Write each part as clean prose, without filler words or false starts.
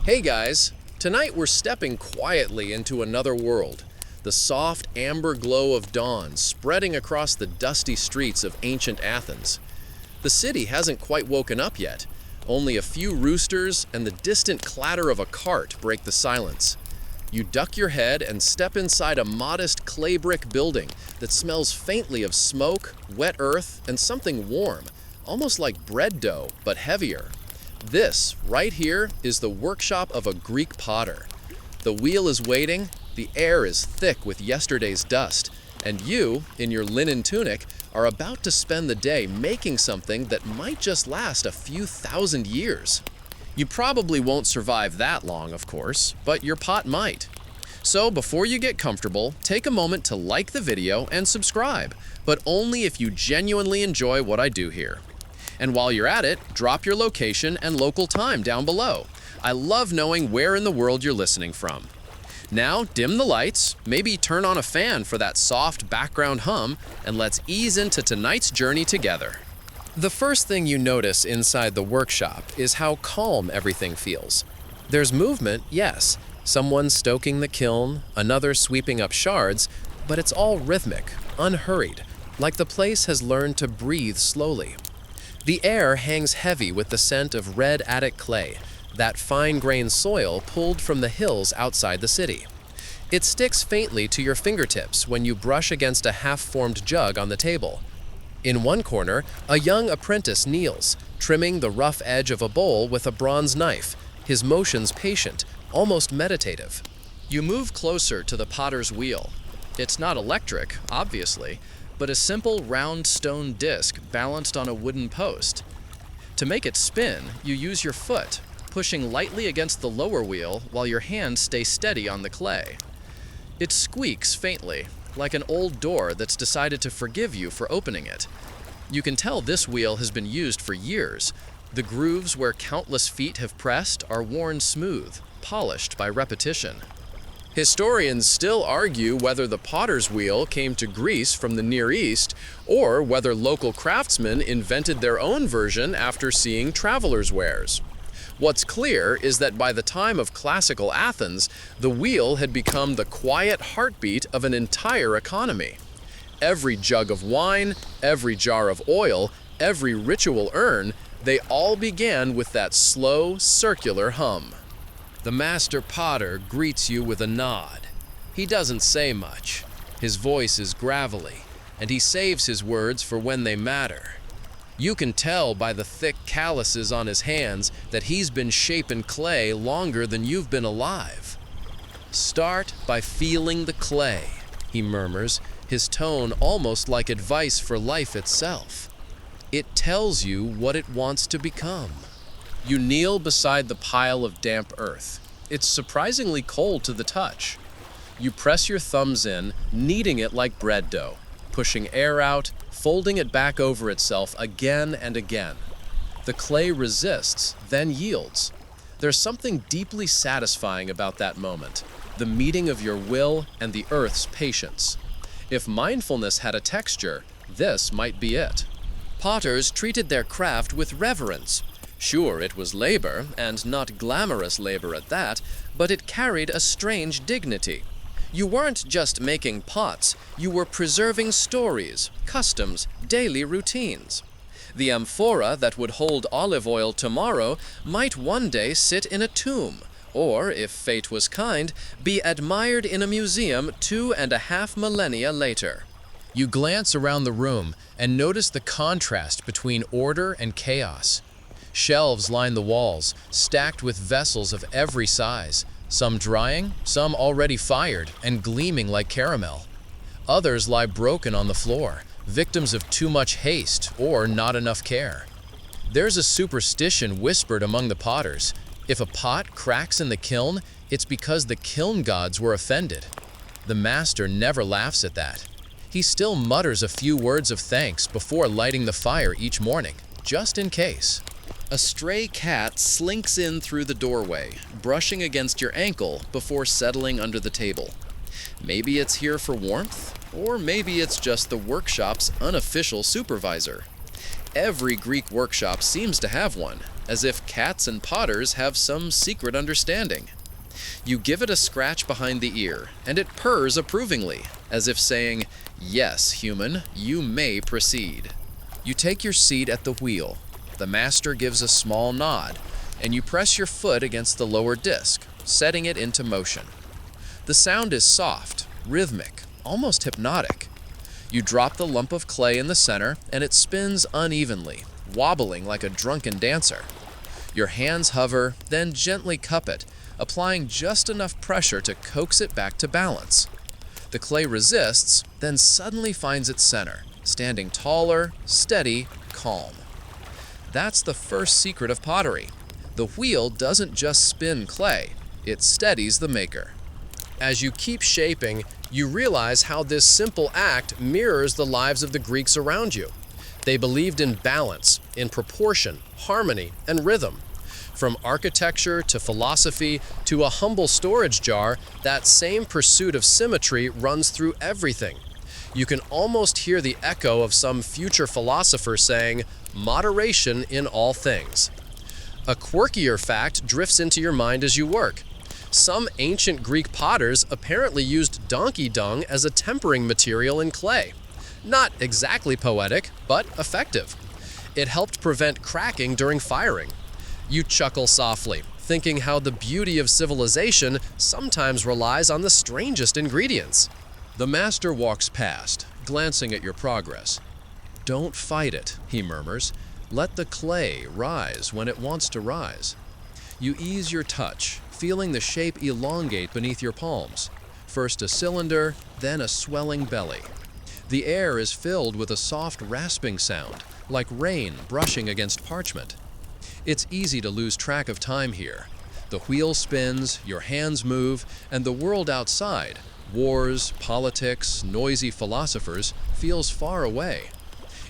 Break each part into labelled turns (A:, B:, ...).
A: Hey guys! Tonight we're stepping quietly into another world. The soft amber glow of dawn spreading across the dusty streets of ancient Athens. The city hasn't quite woken up yet. Only a few roosters and the distant clatter of a cart break the silence. You duck your head and step inside a modest clay brick building that smells faintly of smoke, wet earth, and something warm, almost like bread dough, but heavier. This, right here, is the workshop of a Greek potter. The wheel is waiting, the air is thick with yesterday's dust, and you, in your linen tunic, are about to spend the day making something that might just last a few thousand years. You probably won't survive that long, of course, but your pot might. So before you get comfortable, take a moment to like the video and subscribe, but only if you genuinely enjoy what I do here. And while you're at it, drop your location and local time down below. I love knowing where in the world you're listening from. Now, dim the lights, maybe turn on a fan for that soft background hum, and let's ease into tonight's journey together. The first thing you notice inside the workshop is how calm everything feels. There's movement, yes. Someone stoking the kiln, another sweeping up shards, but it's all rhythmic, unhurried, like the place has learned to breathe slowly. The air hangs heavy with the scent of red attic clay, that fine-grained soil pulled from the hills outside the city. It sticks faintly to your fingertips when you brush against a half-formed jug on the table. In one corner, a young apprentice kneels, trimming the rough edge of a bowl with a bronze knife, his motions patient, almost meditative. You move closer to the potter's wheel. It's not electric, obviously, but a simple round stone disc balanced on a wooden post. To make it spin, you use your foot, pushing lightly against the lower wheel while your hands stay steady on the clay. It squeaks faintly, like an old door that's decided to forgive you for opening it. You can tell this wheel has been used for years. The grooves where countless feet have pressed are worn smooth, polished by repetition. Historians still argue whether the potter's wheel came to Greece from the Near East or whether local craftsmen invented their own version after seeing travelers' wares. What's clear is that by the time of classical Athens, the wheel had become the quiet heartbeat of an entire economy. Every jug of wine, every jar of oil, every ritual urn, they all began with that slow, circular hum. The master potter greets you with a nod. He doesn't say much. His voice is gravelly, and he saves his words for when they matter. You can tell by the thick calluses on his hands that he's been shaping clay longer than you've been alive. "Start by feeling the clay," he murmurs, his tone almost like advice for life itself. It tells you what it wants to become. You kneel beside the pile of damp earth. It's surprisingly cold to the touch. You press your thumbs in, kneading it like bread dough, pushing air out, folding it back over itself again and again. The clay resists, then yields. There's something deeply satisfying about that moment, the meeting of your will and the earth's patience. If mindfulness had a texture, this might be it. Potters treated their craft with reverence. Sure, it was labor, and not glamorous labor at that, but it carried a strange dignity. You weren't just making pots, you were preserving stories, customs, daily routines. The amphora that would hold olive oil tomorrow might one day sit in a tomb, or, if fate was kind, be admired in a museum 2.5 millennia later. You glance around the room and notice the contrast between order and chaos. Shelves line the walls, stacked with vessels of every size, some drying, some already fired and gleaming like caramel. Others lie broken on the floor, victims of too much haste or not enough care. There's a superstition whispered among the potters. If a pot cracks in the kiln, it's because the kiln gods were offended. The master never laughs at that. He still mutters a few words of thanks before lighting the fire each morning, just in case. A stray cat slinks in through the doorway, brushing against your ankle before settling under the table. Maybe it's here for warmth, or maybe it's just the workshop's unofficial supervisor. Every Greek workshop seems to have one. as if cats and potters have some secret understanding. You give it a scratch behind the ear, and it purrs approvingly, as if saying, "Yes, human, you may proceed." You take your seat at the wheel. The master gives a small nod, and you press your foot against the lower disc, setting it into motion. The sound is soft, rhythmic, almost hypnotic. You drop the lump of clay in the center, and it spins unevenly, wobbling like a drunken dancer. Your hands hover, then gently cup it, applying just enough pressure to coax it back to balance. The clay resists, then suddenly finds its center, standing taller, steady, calm. That's the first secret of pottery. The wheel doesn't just spin clay, it steadies the maker. As you keep shaping, you realize how this simple act mirrors the lives of the Greeks around you. They believed in balance, in proportion, harmony, and rhythm. From architecture to philosophy to a humble storage jar, that same pursuit of symmetry runs through everything. You can almost hear the echo of some future philosopher saying, "Moderation in all things." A quirkier fact drifts into your mind as you work. Some ancient Greek potters apparently used donkey dung as a tempering material in clay. Not exactly poetic, but effective. It helped prevent cracking during firing. You chuckle softly, thinking how the beauty of civilization sometimes relies on the strangest ingredients. The master walks past, glancing at your progress. "Don't fight it," he murmurs. "Let the clay rise when it wants to rise." You ease your touch, feeling the shape elongate beneath your palms. First a cylinder, then a swelling belly. The air is filled with a soft rasping sound, like rain brushing against parchment. It's easy to lose track of time here. The wheel spins, your hands move, and the world outside, wars, politics, noisy philosophers, feels far away.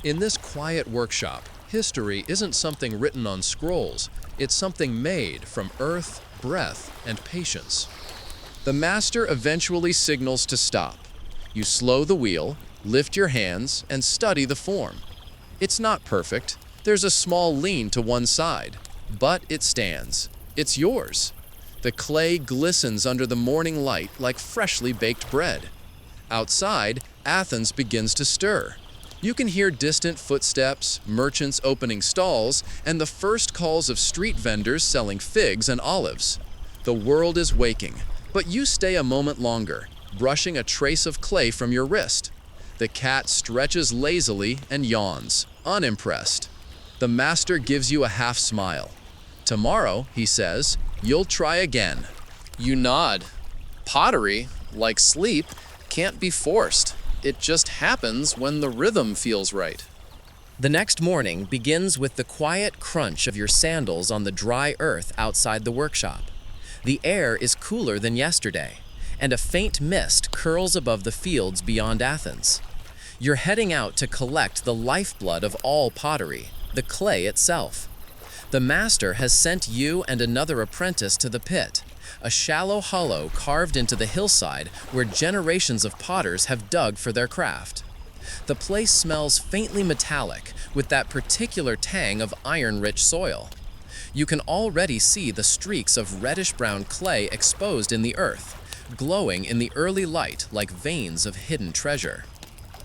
A: In this quiet workshop, history isn't something written on scrolls, it's something made from earth, breath, and patience. The master eventually signals to stop. You slow the wheel, lift your hands, and study the form. It's not perfect. There's a small lean to one side, but it stands. It's yours. The clay glistens under the morning light like freshly baked bread. Outside, Athens begins to stir. You can hear distant footsteps, merchants opening stalls, and the first calls of street vendors selling figs and olives. The world is waking, but you stay a moment longer, brushing a trace of clay from your wrist. The cat stretches lazily and yawns, unimpressed. The master gives you a half smile. "Tomorrow," he says, "you'll try again." You nod. Pottery, like sleep, can't be forced. It just happens when the rhythm feels right. The next morning begins with the quiet crunch of your sandals on the dry earth outside the workshop. The air is cooler than yesterday, and a faint mist curls above the fields beyond Athens. You're heading out to collect the lifeblood of all pottery, the clay itself. The master has sent you and another apprentice to the pit, a shallow hollow carved into the hillside where generations of potters have dug for their craft. The place smells faintly metallic, with that particular tang of iron-rich soil. You can already see the streaks of reddish-brown clay exposed in the earth, glowing in the early light like veins of hidden treasure.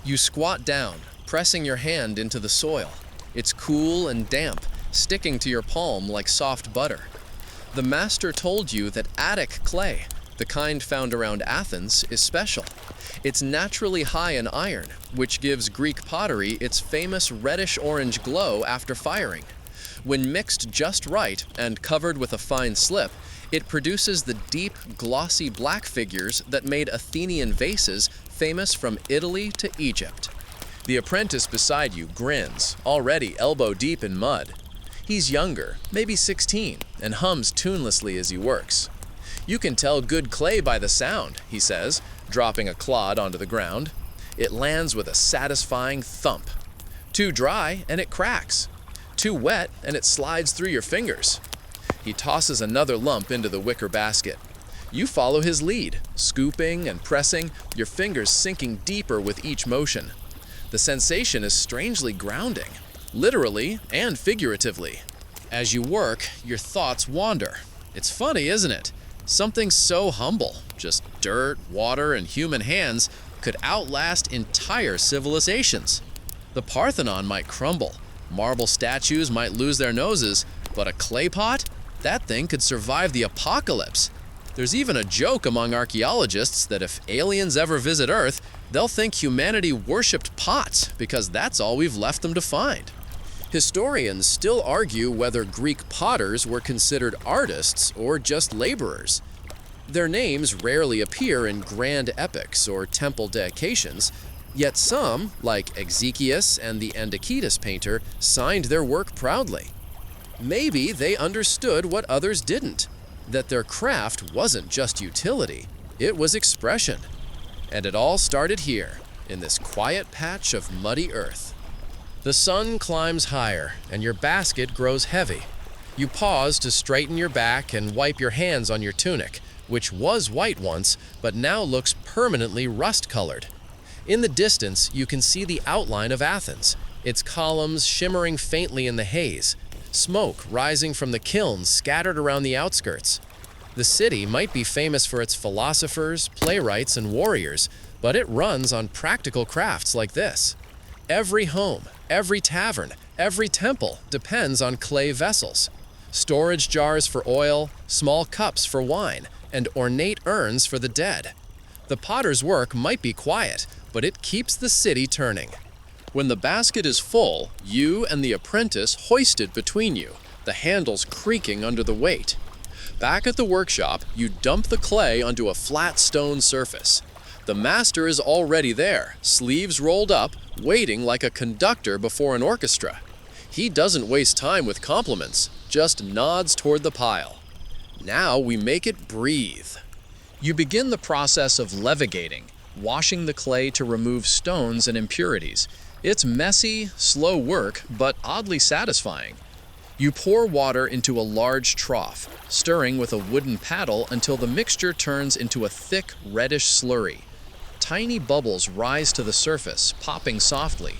A: You squat down, pressing your hand into the soil. It's cool and damp, sticking to your palm like soft butter. The master told you that Attic clay, the kind found around Athens, is special. It's naturally high in iron, which gives Greek pottery its famous reddish-orange glow after firing. When mixed just right and covered with a fine slip, it produces the deep, glossy black figures that made Athenian vases famous from Italy to Egypt. The apprentice beside you grins, already elbow-deep in mud. He's younger, maybe 16, and hums tunelessly as he works. "You can tell good clay by the sound," he says, dropping a clod onto the ground. It lands with a satisfying thump. Too dry, and it cracks. Too wet, and it slides through your fingers. He tosses another lump into the wicker basket. You follow his lead, scooping and pressing, your fingers sinking deeper with each motion. The sensation is strangely grounding, literally and figuratively. As you work, your thoughts wander. It's funny, isn't it? Something so humble, just dirt, water, and human hands, could outlast entire civilizations. The Parthenon might crumble, marble statues might lose their noses, but a clay pot? That thing could survive the apocalypse. There's even a joke among archaeologists that if aliens ever visit Earth, they'll think humanity worshipped pots because that's all we've left them to find. Historians still argue whether Greek potters were considered artists or just laborers. Their names rarely appear in grand epics or temple dedications, yet some, like Exekius and the Antiquitas painter, signed their work proudly. Maybe they understood what others didn't, that their craft wasn't just utility, it was expression. And it all started here, in this quiet patch of muddy earth. The sun climbs higher, and your basket grows heavy. You pause to straighten your back and wipe your hands on your tunic, which was white once, but now looks permanently rust-colored. In the distance, you can see the outline of Athens, its columns shimmering faintly in the haze, smoke rising from the kilns scattered around the outskirts. The city might be famous for its philosophers, playwrights, and warriors, but it runs on practical crafts like this. Every home, every tavern, every temple depends on clay vessels. Storage jars for oil, small cups for wine, and ornate urns for the dead. The potter's work might be quiet, but it keeps the city turning. When the basket is full, you and the apprentice hoist it between you, the handles creaking under the weight. Back at the workshop, you dump the clay onto a flat stone surface. The master is already there, sleeves rolled up, waiting like a conductor before an orchestra. He doesn't waste time with compliments, just nods toward the pile. Now we make it breathe. You begin the process of levigating, washing the clay to remove stones and impurities. It's messy, slow work, but oddly satisfying. You pour water into a large trough, stirring with a wooden paddle until the mixture turns into a thick, reddish slurry. Tiny bubbles rise to the surface, popping softly.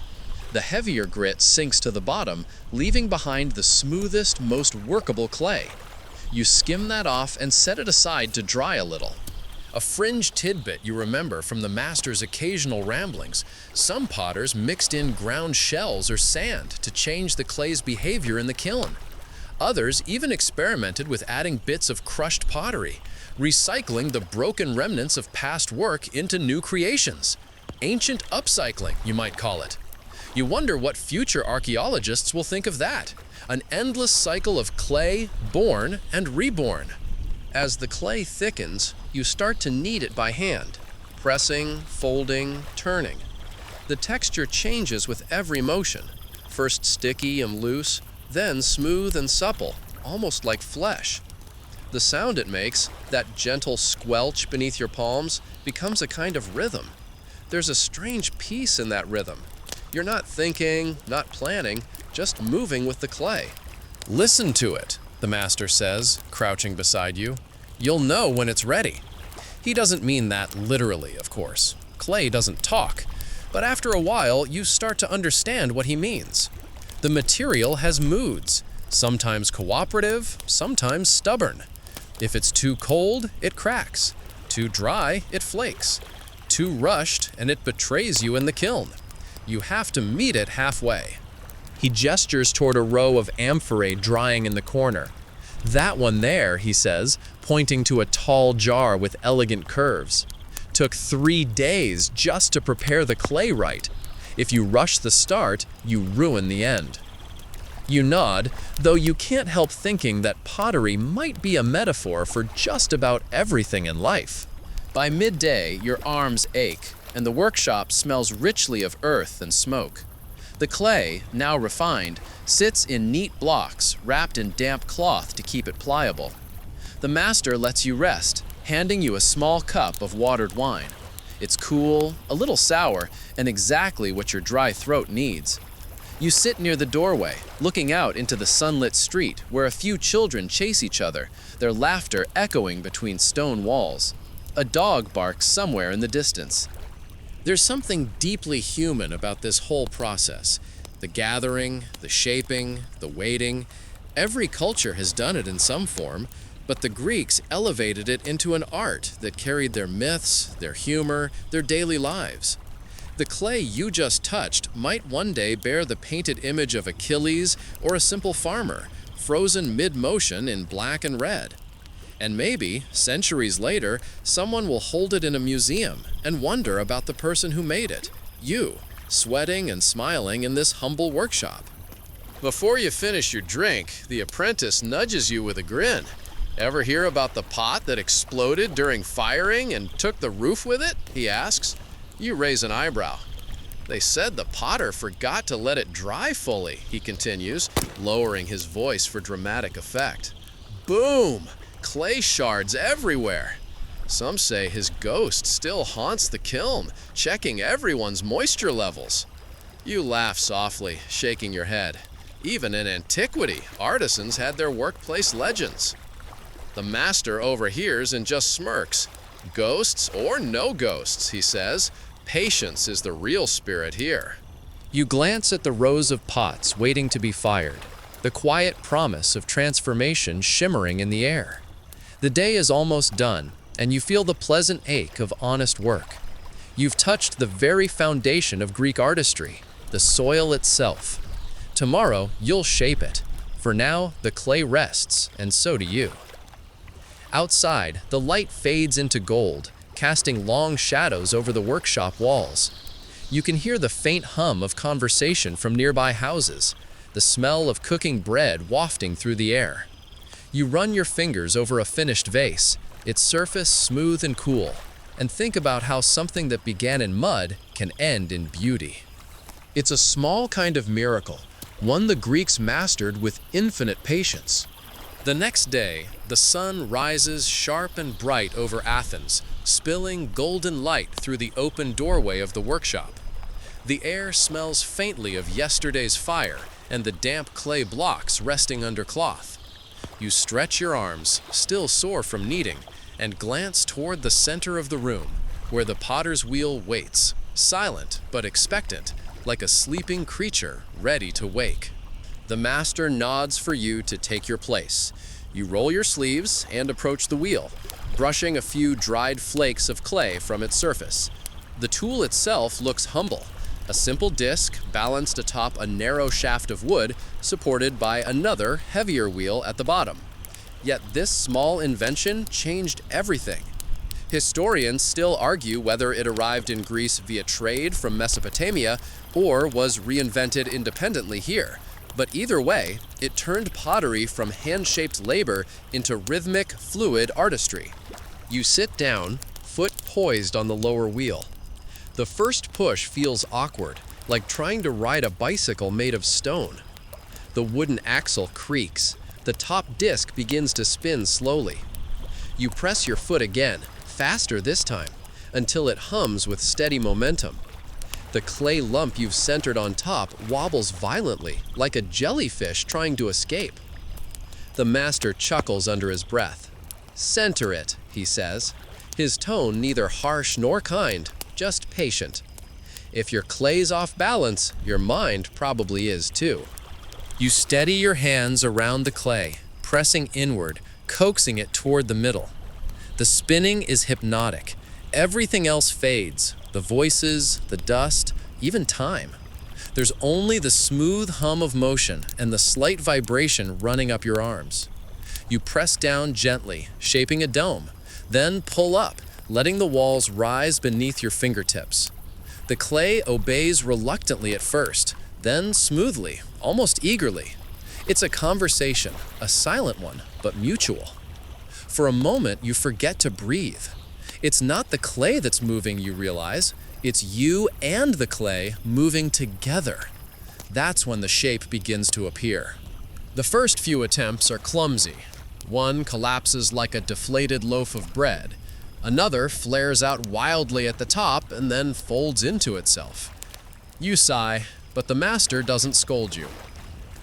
A: The heavier grit sinks to the bottom, leaving behind the smoothest, most workable clay. You skim that off and set it aside to dry a little. A fringe tidbit you remember from the master's occasional ramblings. Some potters mixed in ground shells or sand to change the clay's behavior in the kiln. Others even experimented with adding bits of crushed pottery, recycling the broken remnants of past work into new creations. Ancient upcycling, you might call it. You wonder what future archaeologists will think of that. An endless cycle of clay, born and reborn. As the clay thickens, you start to knead it by hand, pressing, folding, turning. The texture changes with every motion, first sticky and loose, then smooth and supple, almost like flesh. The sound it makes, that gentle squelch beneath your palms, becomes a kind of rhythm. There's a strange peace in that rhythm. You're not thinking, not planning, just moving with the clay. Listen to it, the master says, crouching beside you. You'll know when it's ready. He doesn't mean that literally, of course. Clay doesn't talk. But after a while, you start to understand what he means. The material has moods, sometimes cooperative, sometimes stubborn. If it's too cold, it cracks. Too dry, it flakes. Too rushed, and it betrays you in the kiln. You have to meet it halfway. He gestures toward a row of amphorae drying in the corner. That one there, he says, pointing to a tall jar with elegant curves. Took 3 days just to prepare the clay right. If you rush the start, you ruin the end. You nod, though you can't help thinking that pottery might be a metaphor for just about everything in life. By midday, your arms ache, and the workshop smells richly of earth and smoke. The clay, now refined, sits in neat blocks wrapped in damp cloth to keep it pliable. The master lets you rest, handing you a small cup of watered wine. It's cool, a little sour, and exactly what your dry throat needs. You sit near the doorway, looking out into the sunlit street where a few children chase each other, their laughter echoing between stone walls. A dog barks somewhere in the distance. There's something deeply human about this whole process. The gathering, the shaping, the waiting. Every culture has done it in some form, but the Greeks elevated it into an art that carried their myths, their humor, their daily lives. The clay you just touched might one day bear the painted image of Achilles or a simple farmer, frozen mid-motion in black and red. And maybe, centuries later, someone will hold it in a museum and wonder about the person who made it, you, sweating and smiling in this humble workshop. Before you finish your drink, the apprentice nudges you with a grin. Ever hear about the pot that exploded during firing and took the roof with it? He asks. You raise an eyebrow. They said the potter forgot to let it dry fully, he continues, lowering his voice for dramatic effect. Boom! Clay shards everywhere. Some say his ghost still haunts the kiln, checking everyone's moisture levels. You laugh softly, shaking your head. Even in antiquity, artisans had their workplace legends. The master overhears and just smirks. Ghosts or no ghosts, he says. Patience is the real spirit here. You glance at the rows of pots waiting to be fired, the quiet promise of transformation shimmering in the air. The day is almost done, and you feel the pleasant ache of honest work. You've touched the very foundation of Greek artistry, the soil itself. Tomorrow, you'll shape it. For now, the clay rests, and so do you. Outside, the light fades into gold, casting long shadows over the workshop walls. You can hear the faint hum of conversation from nearby houses, the smell of cooking bread wafting through the air. You run your fingers over a finished vase, its surface smooth and cool, and think about how something that began in mud can end in beauty. It's a small kind of miracle, one the Greeks mastered with infinite patience. The next day, the sun rises sharp and bright over Athens, spilling golden light through the open doorway of the workshop. The air smells faintly of yesterday's fire and the damp clay blocks resting under cloth. You stretch your arms, still sore from kneading, and glance toward the center of the room, where the potter's wheel waits, silent but expectant, like a sleeping creature ready to wake. The master nods for you to take your place. You roll your sleeves and approach the wheel, brushing a few dried flakes of clay from its surface. The tool itself looks humble, a simple disc balanced atop a narrow shaft of wood supported by another, heavier wheel at the bottom. Yet this small invention changed everything. Historians still argue whether it arrived in Greece via trade from Mesopotamia or was reinvented independently here. But either way, it turned pottery from hand-shaped labor into rhythmic, fluid artistry. You sit down, foot poised on the lower wheel. The first push feels awkward, like trying to ride a bicycle made of stone. The wooden axle creaks. The top disc begins to spin slowly. You press your foot again, faster this time, until it hums with steady momentum. The clay lump you've centered on top wobbles violently, like a jellyfish trying to escape. The master chuckles under his breath. "Center it," he says, his tone neither harsh nor kind, just patient. If your clay's off balance, your mind probably is too. You steady your hands around the clay, pressing inward, coaxing it toward the middle. The spinning is hypnotic. Everything else fades. The voices, the dust, even time. There's only the smooth hum of motion and the slight vibration running up your arms. You press down gently, shaping a dome, then pull up, letting the walls rise beneath your fingertips. The clay obeys reluctantly at first, then smoothly, almost eagerly. It's a conversation, a silent one, but mutual. For a moment, you forget to breathe. It's not the clay that's moving, you realize. It's you and the clay moving together. That's when the shape begins to appear. The first few attempts are clumsy. One collapses like a deflated loaf of bread. Another flares out wildly at the top and then folds into itself. You sigh, but the master doesn't scold you.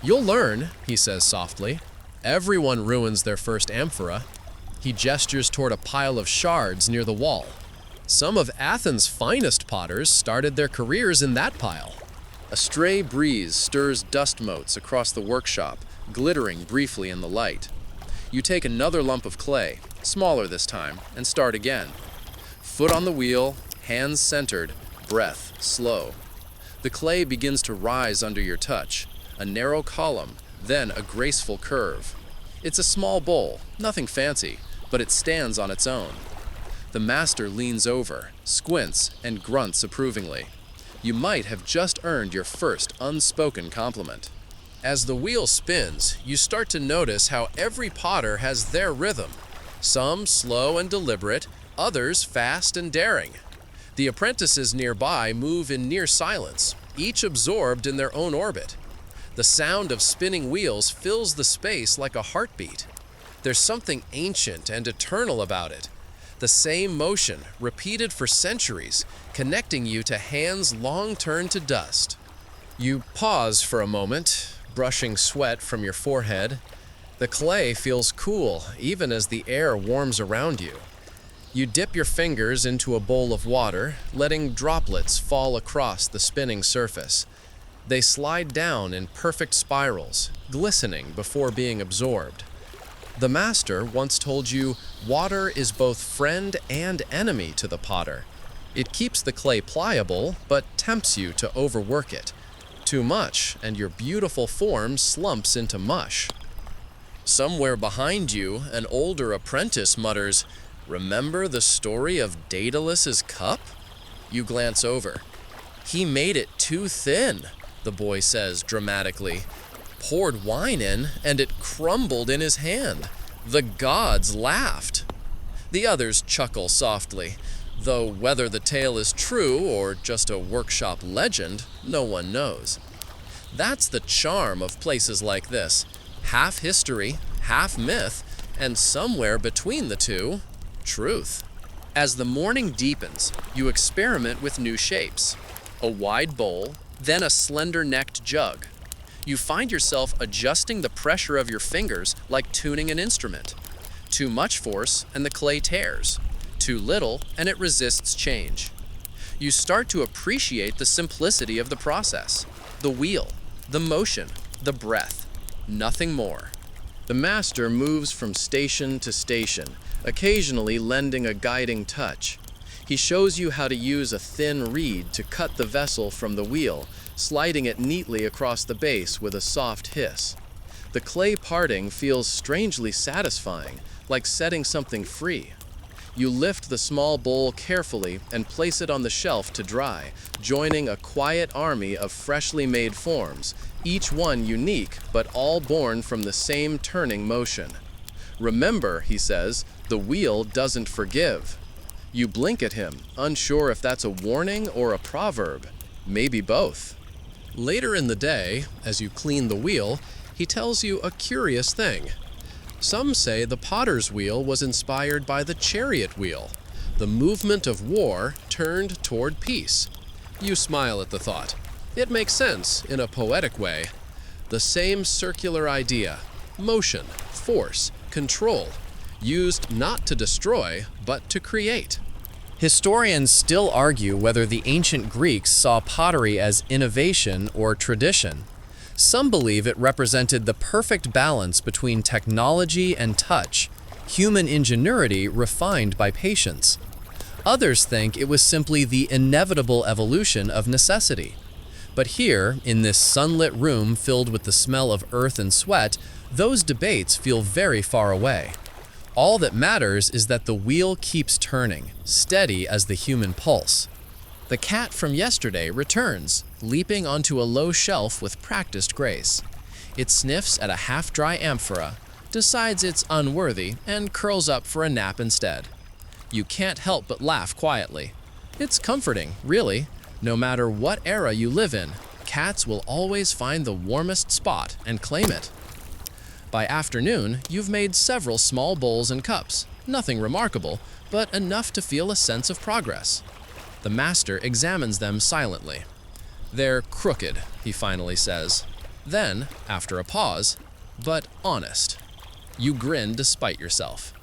A: "You'll learn," he says softly. "Everyone ruins their first amphora." He gestures toward a pile of shards near the wall. Some of Athens' finest potters started their careers in that pile. A stray breeze stirs dust motes across the workshop, glittering briefly in the light. You take another lump of clay, smaller this time, and start again. Foot on the wheel, hands centered, breath slow. The clay begins to rise under your touch, a narrow column, then a graceful curve. It's a small bowl, nothing fancy, but it stands on its own. The master leans over, squints, and grunts approvingly. You might have just earned your first unspoken compliment. As the wheel spins, you start to notice how every potter has their rhythm. Some slow and deliberate, others fast and daring. The apprentices nearby move in near silence, each absorbed in their own orbit. The sound of spinning wheels fills the space like a heartbeat. There's something ancient and eternal about it. The same motion, repeated for centuries, connecting you to hands long turned to dust. You pause for a moment, brushing sweat from your forehead. The clay feels cool, even as the air warms around you. You dip your fingers into a bowl of water, letting droplets fall across the spinning surface. They slide down in perfect spirals, glistening before being absorbed. The master once told you, water is both friend and enemy to the potter. It keeps the clay pliable, but tempts you to overwork it. Too much, and your beautiful form slumps into mush. Somewhere behind you, an older apprentice mutters, "Remember the story of Daedalus's cup?" You glance over. "He made it too thin," the boy says dramatically. "Poured wine in, and it crumbled in his hand. The gods laughed." The others chuckle softly, though whether the tale is true or just a workshop legend, no one knows. That's the charm of places like this. Half history, half myth, and somewhere between the two, truth. As the morning deepens, you experiment with new shapes. A wide bowl, then a slender-necked jug. You find yourself adjusting the pressure of your fingers like tuning an instrument. Too much force and the clay tears. Too little and it resists change. You start to appreciate the simplicity of the process. The wheel, the motion, the breath. Nothing more. The master moves from station to station, occasionally lending a guiding touch. He shows you how to use a thin reed to cut the vessel from the wheel, sliding it neatly across the base with a soft hiss. The clay parting feels strangely satisfying, like setting something free. You lift the small bowl carefully and place it on the shelf to dry, joining a quiet army of freshly made forms, each one unique but all born from the same turning motion. "Remember," he says, "the wheel doesn't forgive." You blink at him, unsure if that's a warning or a proverb. Maybe both. Later in the day, as you clean the wheel, he tells you a curious thing. Some say the potter's wheel was inspired by the chariot wheel, the movement of war turned toward peace. You smile at the thought. It makes sense in a poetic way. The same circular idea, motion, force, control, used not to destroy, but to create. Historians still argue whether the ancient Greeks saw pottery as innovation or tradition. Some believe it represented the perfect balance between technology and touch, human ingenuity refined by patience. Others think it was simply the inevitable evolution of necessity. But here, in this sunlit room filled with the smell of earth and sweat, those debates feel very far away. All that matters is that the wheel keeps turning, steady as the human pulse. The cat from yesterday returns, leaping onto a low shelf with practiced grace. It sniffs at a half-dry amphora, decides it's unworthy, and curls up for a nap instead. You can't help but laugh quietly. It's comforting, really. No matter what era you live in, cats will always find the warmest spot and claim it. By afternoon, you've made several small bowls and cups. Nothing remarkable, but enough to feel a sense of progress. The master examines them silently. "They're crooked," he finally says. Then, after a pause, "but honest." You grin despite yourself.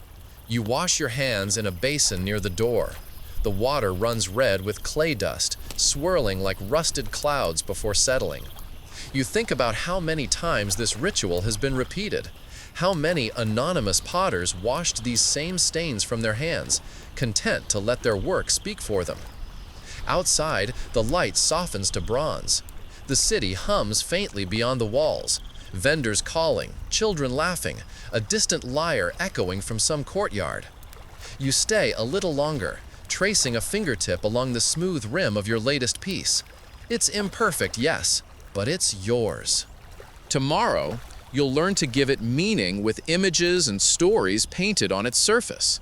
A: You wash your hands in a basin near the door. The water runs red with clay dust, swirling like rusted clouds before settling. You think about how many times this ritual has been repeated, how many anonymous potters washed these same stains from their hands, content to let their work speak for them. Outside, the light softens to bronze. The city hums faintly beyond the walls, vendors calling, children laughing, a distant lyre echoing from some courtyard. You stay a little longer, tracing a fingertip along the smooth rim of your latest piece. It's imperfect, yes, but it's yours. Tomorrow, you'll learn to give it meaning with images and stories painted on its surface.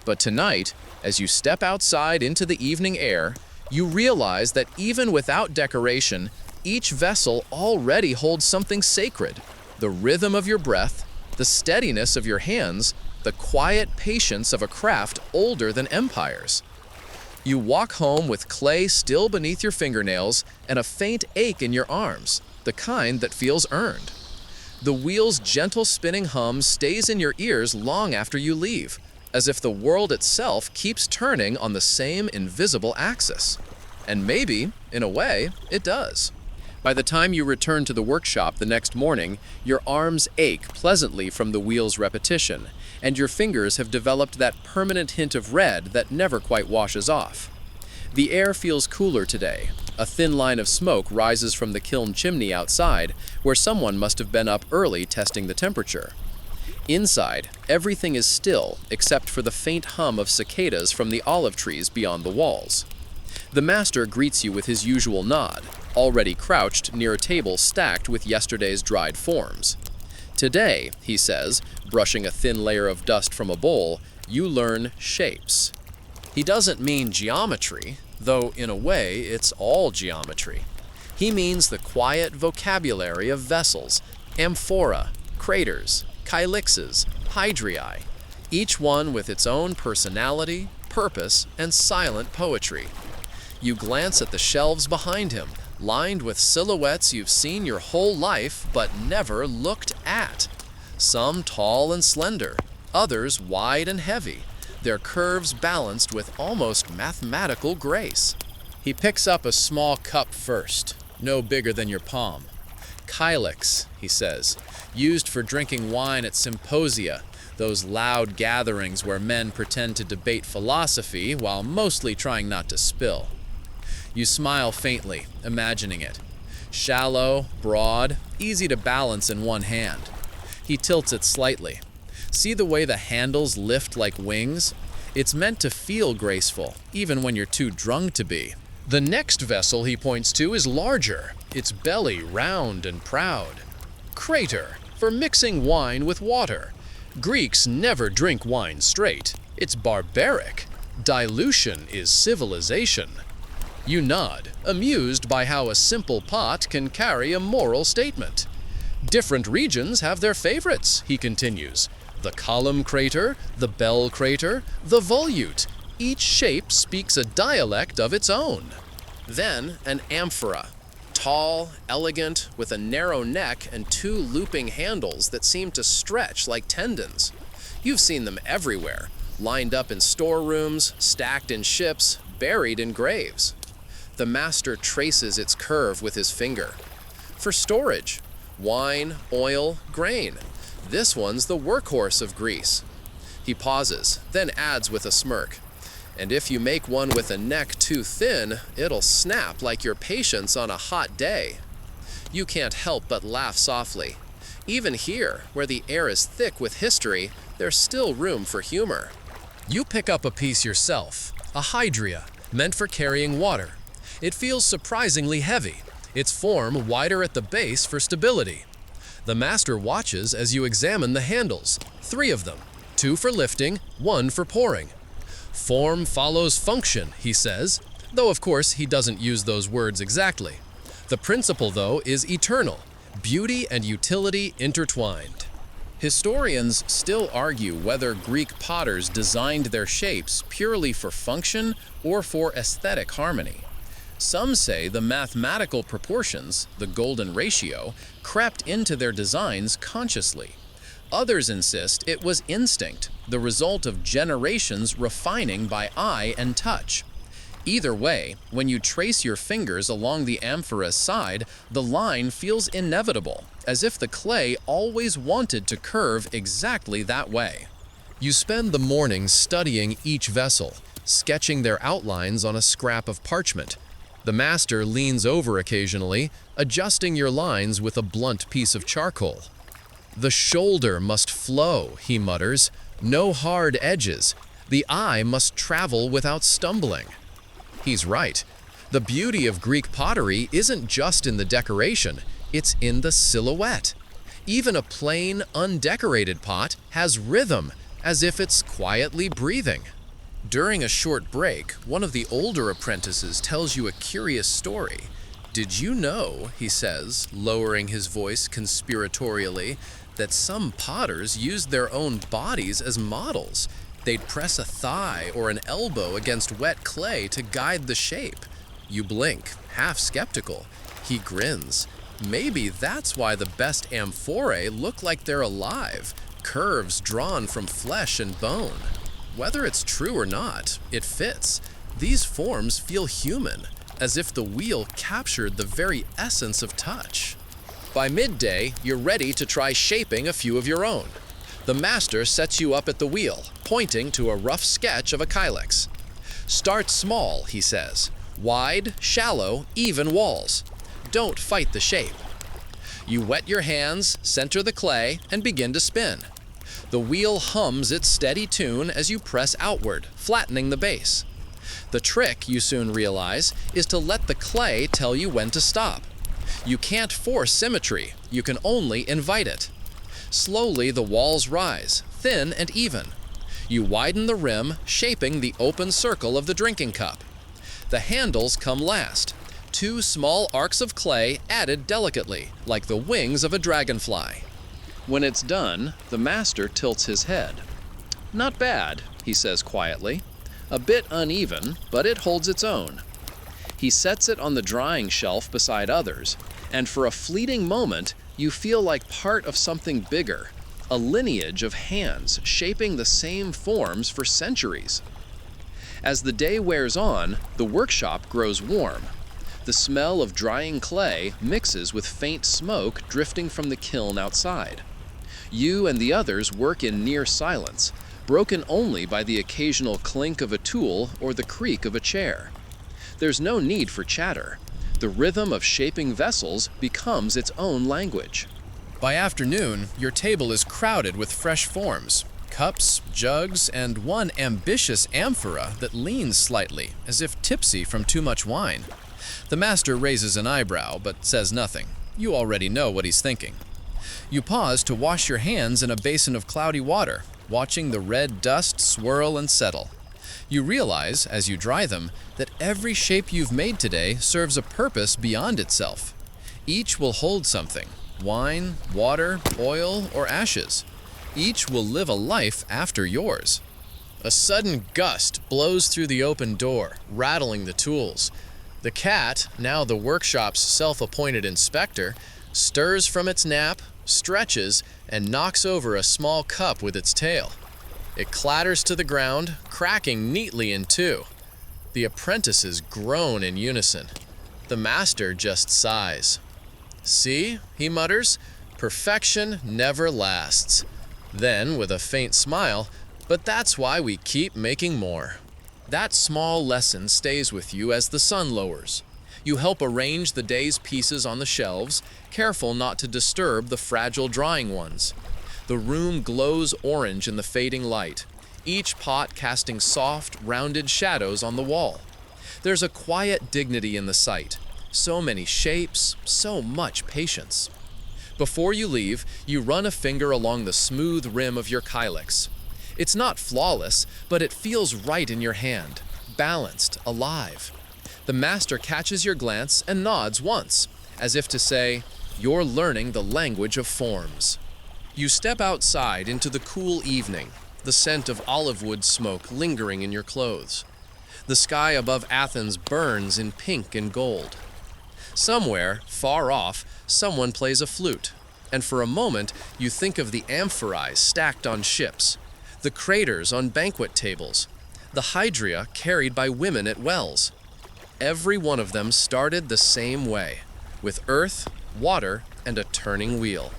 A: But tonight, as you step outside into the evening air, you realize that even without decoration, each vessel already holds something sacred: the rhythm of your breath, the steadiness of your hands, the quiet patience of a craft older than empires. You walk home with clay still beneath your fingernails and a faint ache in your arms, the kind that feels earned. The wheel's gentle spinning hum stays in your ears long after you leave, as if the world itself keeps turning on the same invisible axis. And maybe, in a way, it does. By the time you return to the workshop the next morning, your arms ache pleasantly from the wheel's repetition, and your fingers have developed that permanent hint of red that never quite washes off. The air feels cooler today. A thin line of smoke rises from the kiln chimney outside, where someone must have been up early testing the temperature. Inside, everything is still except for the faint hum of cicadas from the olive trees beyond the walls. The master greets you with his usual nod, already crouched near a table stacked with yesterday's dried forms. Today, he says, brushing a thin layer of dust from a bowl, you learn shapes. He doesn't mean geometry, though in a way it's all geometry. He means the quiet vocabulary of vessels, amphora, craters, kylixes, hydrii, each one with its own personality, purpose, and silent poetry. You glance at the shelves behind him, lined with silhouettes you've seen your whole life but never looked at. Some tall and slender, others wide and heavy, their curves balanced with almost mathematical grace. He picks up a small cup first, no bigger than your palm. Kylix, he says, used for drinking wine at symposia, those loud gatherings where men pretend to debate philosophy while mostly trying not to spill. You smile faintly, imagining it. Shallow, broad, easy to balance in one hand. He tilts it slightly. See the way the handles lift like wings? It's meant to feel graceful, even when you're too drunk to be. The next vessel he points to is larger, its belly round and proud. Crater, for mixing wine with water. Greeks never drink wine straight. It's barbaric. Dilution is civilization. You nod, amused by how a simple pot can carry a moral statement. Different regions have their favorites, he continues. The column crater, the bell crater, the volute. Each shape speaks a dialect of its own. Then an amphora. Tall, elegant, with a narrow neck and two looping handles that seem to stretch like tendons. You've seen them everywhere, lined up in storerooms, stacked in ships, buried in graves. The master traces its curve with his finger. For storage, wine, oil, grain. This one's the workhorse of Greece. He pauses, then adds with a smirk. And if you make one with a neck too thin, it'll snap like your patience on a hot day. You can't help but laugh softly. Even here, where the air is thick with history, there's still room for humor. You pick up a piece yourself, a hydria, meant for carrying water. It feels surprisingly heavy, its form wider at the base for stability. The master watches as you examine the handles, 3 of them, 2 for lifting, 1 for pouring. Form follows function, he says, though of course he doesn't use those words exactly. The principle, though, is eternal, beauty and utility intertwined. Historians still argue whether Greek potters designed their shapes purely for function or for aesthetic harmony. Some say the mathematical proportions, the golden ratio, crept into their designs consciously. Others insist it was instinct, the result of generations refining by eye and touch. Either way, when you trace your fingers along the amphora's side, the line feels inevitable, as if the clay always wanted to curve exactly that way. You spend the morning studying each vessel, sketching their outlines on a scrap of parchment. The master leans over occasionally, adjusting your lines with a blunt piece of charcoal. "The shoulder must flow," he mutters. "No hard edges. The eye must travel without stumbling." He's right. The beauty of Greek pottery isn't just in the decoration, it's in the silhouette. Even a plain, undecorated pot has rhythm, as if it's quietly breathing. During a short break, one of the older apprentices tells you a curious story. "Did you know," he says, lowering his voice conspiratorially, "that some potters used their own bodies as models? They'd press a thigh or an elbow against wet clay to guide the shape." You blink, half skeptical. He grins. "Maybe that's why the best amphorae look like they're alive, curves drawn from flesh and bone." Whether it's true or not, it fits. These forms feel human, as if the wheel captured the very essence of touch. By midday, you're ready to try shaping a few of your own. The master sets you up at the wheel, pointing to a rough sketch of a kylix. "Start small," he says. "Wide, shallow, even walls. Don't fight the shape." You wet your hands, center the clay, and begin to spin. The wheel hums its steady tune as you press outward, flattening the base. The trick, you soon realize, is to let the clay tell you when to stop. You can't force symmetry, you can only invite it. Slowly the walls rise, thin and even. You widen the rim, shaping the open circle of the drinking cup. The handles come last, two small arcs of clay added delicately, like the wings of a dragonfly. When it's done, the master tilts his head. "Not bad," he says quietly. "A bit uneven, but it holds its own." He sets it on the drying shelf beside others, and for a fleeting moment, you feel like part of something bigger, a lineage of hands shaping the same forms for centuries. As the day wears on, the workshop grows warm. The smell of drying clay mixes with faint smoke drifting from the kiln outside. You and the others work in near silence, broken only by the occasional clink of a tool or the creak of a chair. There's no need for chatter. The rhythm of shaping vessels becomes its own language. By afternoon, your table is crowded with fresh forms, cups, jugs, and one ambitious amphora that leans slightly, as if tipsy from too much wine. The master raises an eyebrow, but says nothing. You already know what he's thinking. You pause to wash your hands in a basin of cloudy water, watching the red dust swirl and settle. You realize, as you dry them, that every shape you've made today serves a purpose beyond itself. Each will hold something: wine, water, oil, or ashes. Each will live a life after yours. A sudden gust blows through the open door, rattling the tools. The cat, now the workshop's self-appointed inspector, stirs from its nap, stretches, and knocks over a small cup with its tail. It clatters to the ground, cracking neatly in two. The apprentices groan in unison. The master just sighs. "See," he mutters, "perfection never lasts." Then, with a faint smile, "But that's why we keep making more." That small lesson stays with you as the sun lowers. You help arrange the day's pieces on the shelves, careful not to disturb the fragile drying ones. The room glows orange in the fading light, each pot casting soft, rounded shadows on the wall. There's a quiet dignity in the sight. So many shapes, so much patience. Before you leave, you run a finger along the smooth rim of your kylix. It's not flawless, but it feels right in your hand, balanced, alive. The master catches your glance and nods once, as if to say, "You're learning the language of forms." You step outside into the cool evening, the scent of olive wood smoke lingering in your clothes. The sky above Athens burns in pink and gold. Somewhere, far off, someone plays a flute, and for a moment you think of the amphorae stacked on ships, the craters on banquet tables, the hydria carried by women at wells. Every one of them started the same way, with earth, water, and a turning wheel.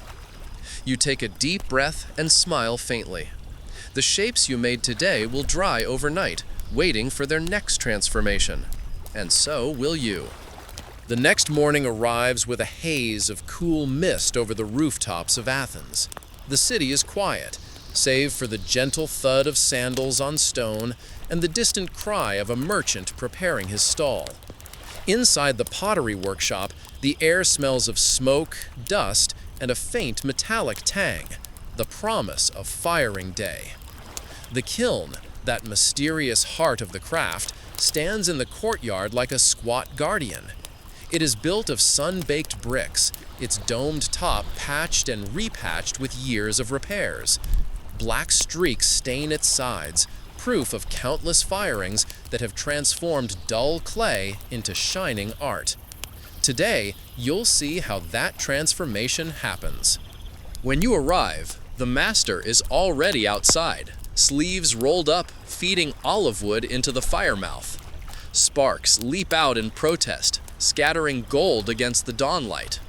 A: You take a deep breath and smile faintly. The shapes you made today will dry overnight, waiting for their next transformation. And so will you. The next morning arrives with a haze of cool mist over the rooftops of Athens. The city is quiet, save for the gentle thud of sandals on stone and the distant cry of a merchant preparing his stall. Inside the pottery workshop, the air smells of smoke, dust, and a faint metallic tang, the promise of firing day. The kiln, that mysterious heart of the craft, stands in the courtyard like a squat guardian. It is built of sun-baked bricks, its domed top patched and repatched with years of repairs. Black streaks stain its sides, proof of countless firings that have transformed dull clay into shining art. Today, you'll see how that transformation happens. When you arrive, the master is already outside, sleeves rolled up, feeding olive wood into the fire mouth. Sparks leap out in protest, scattering gold against the dawnlight.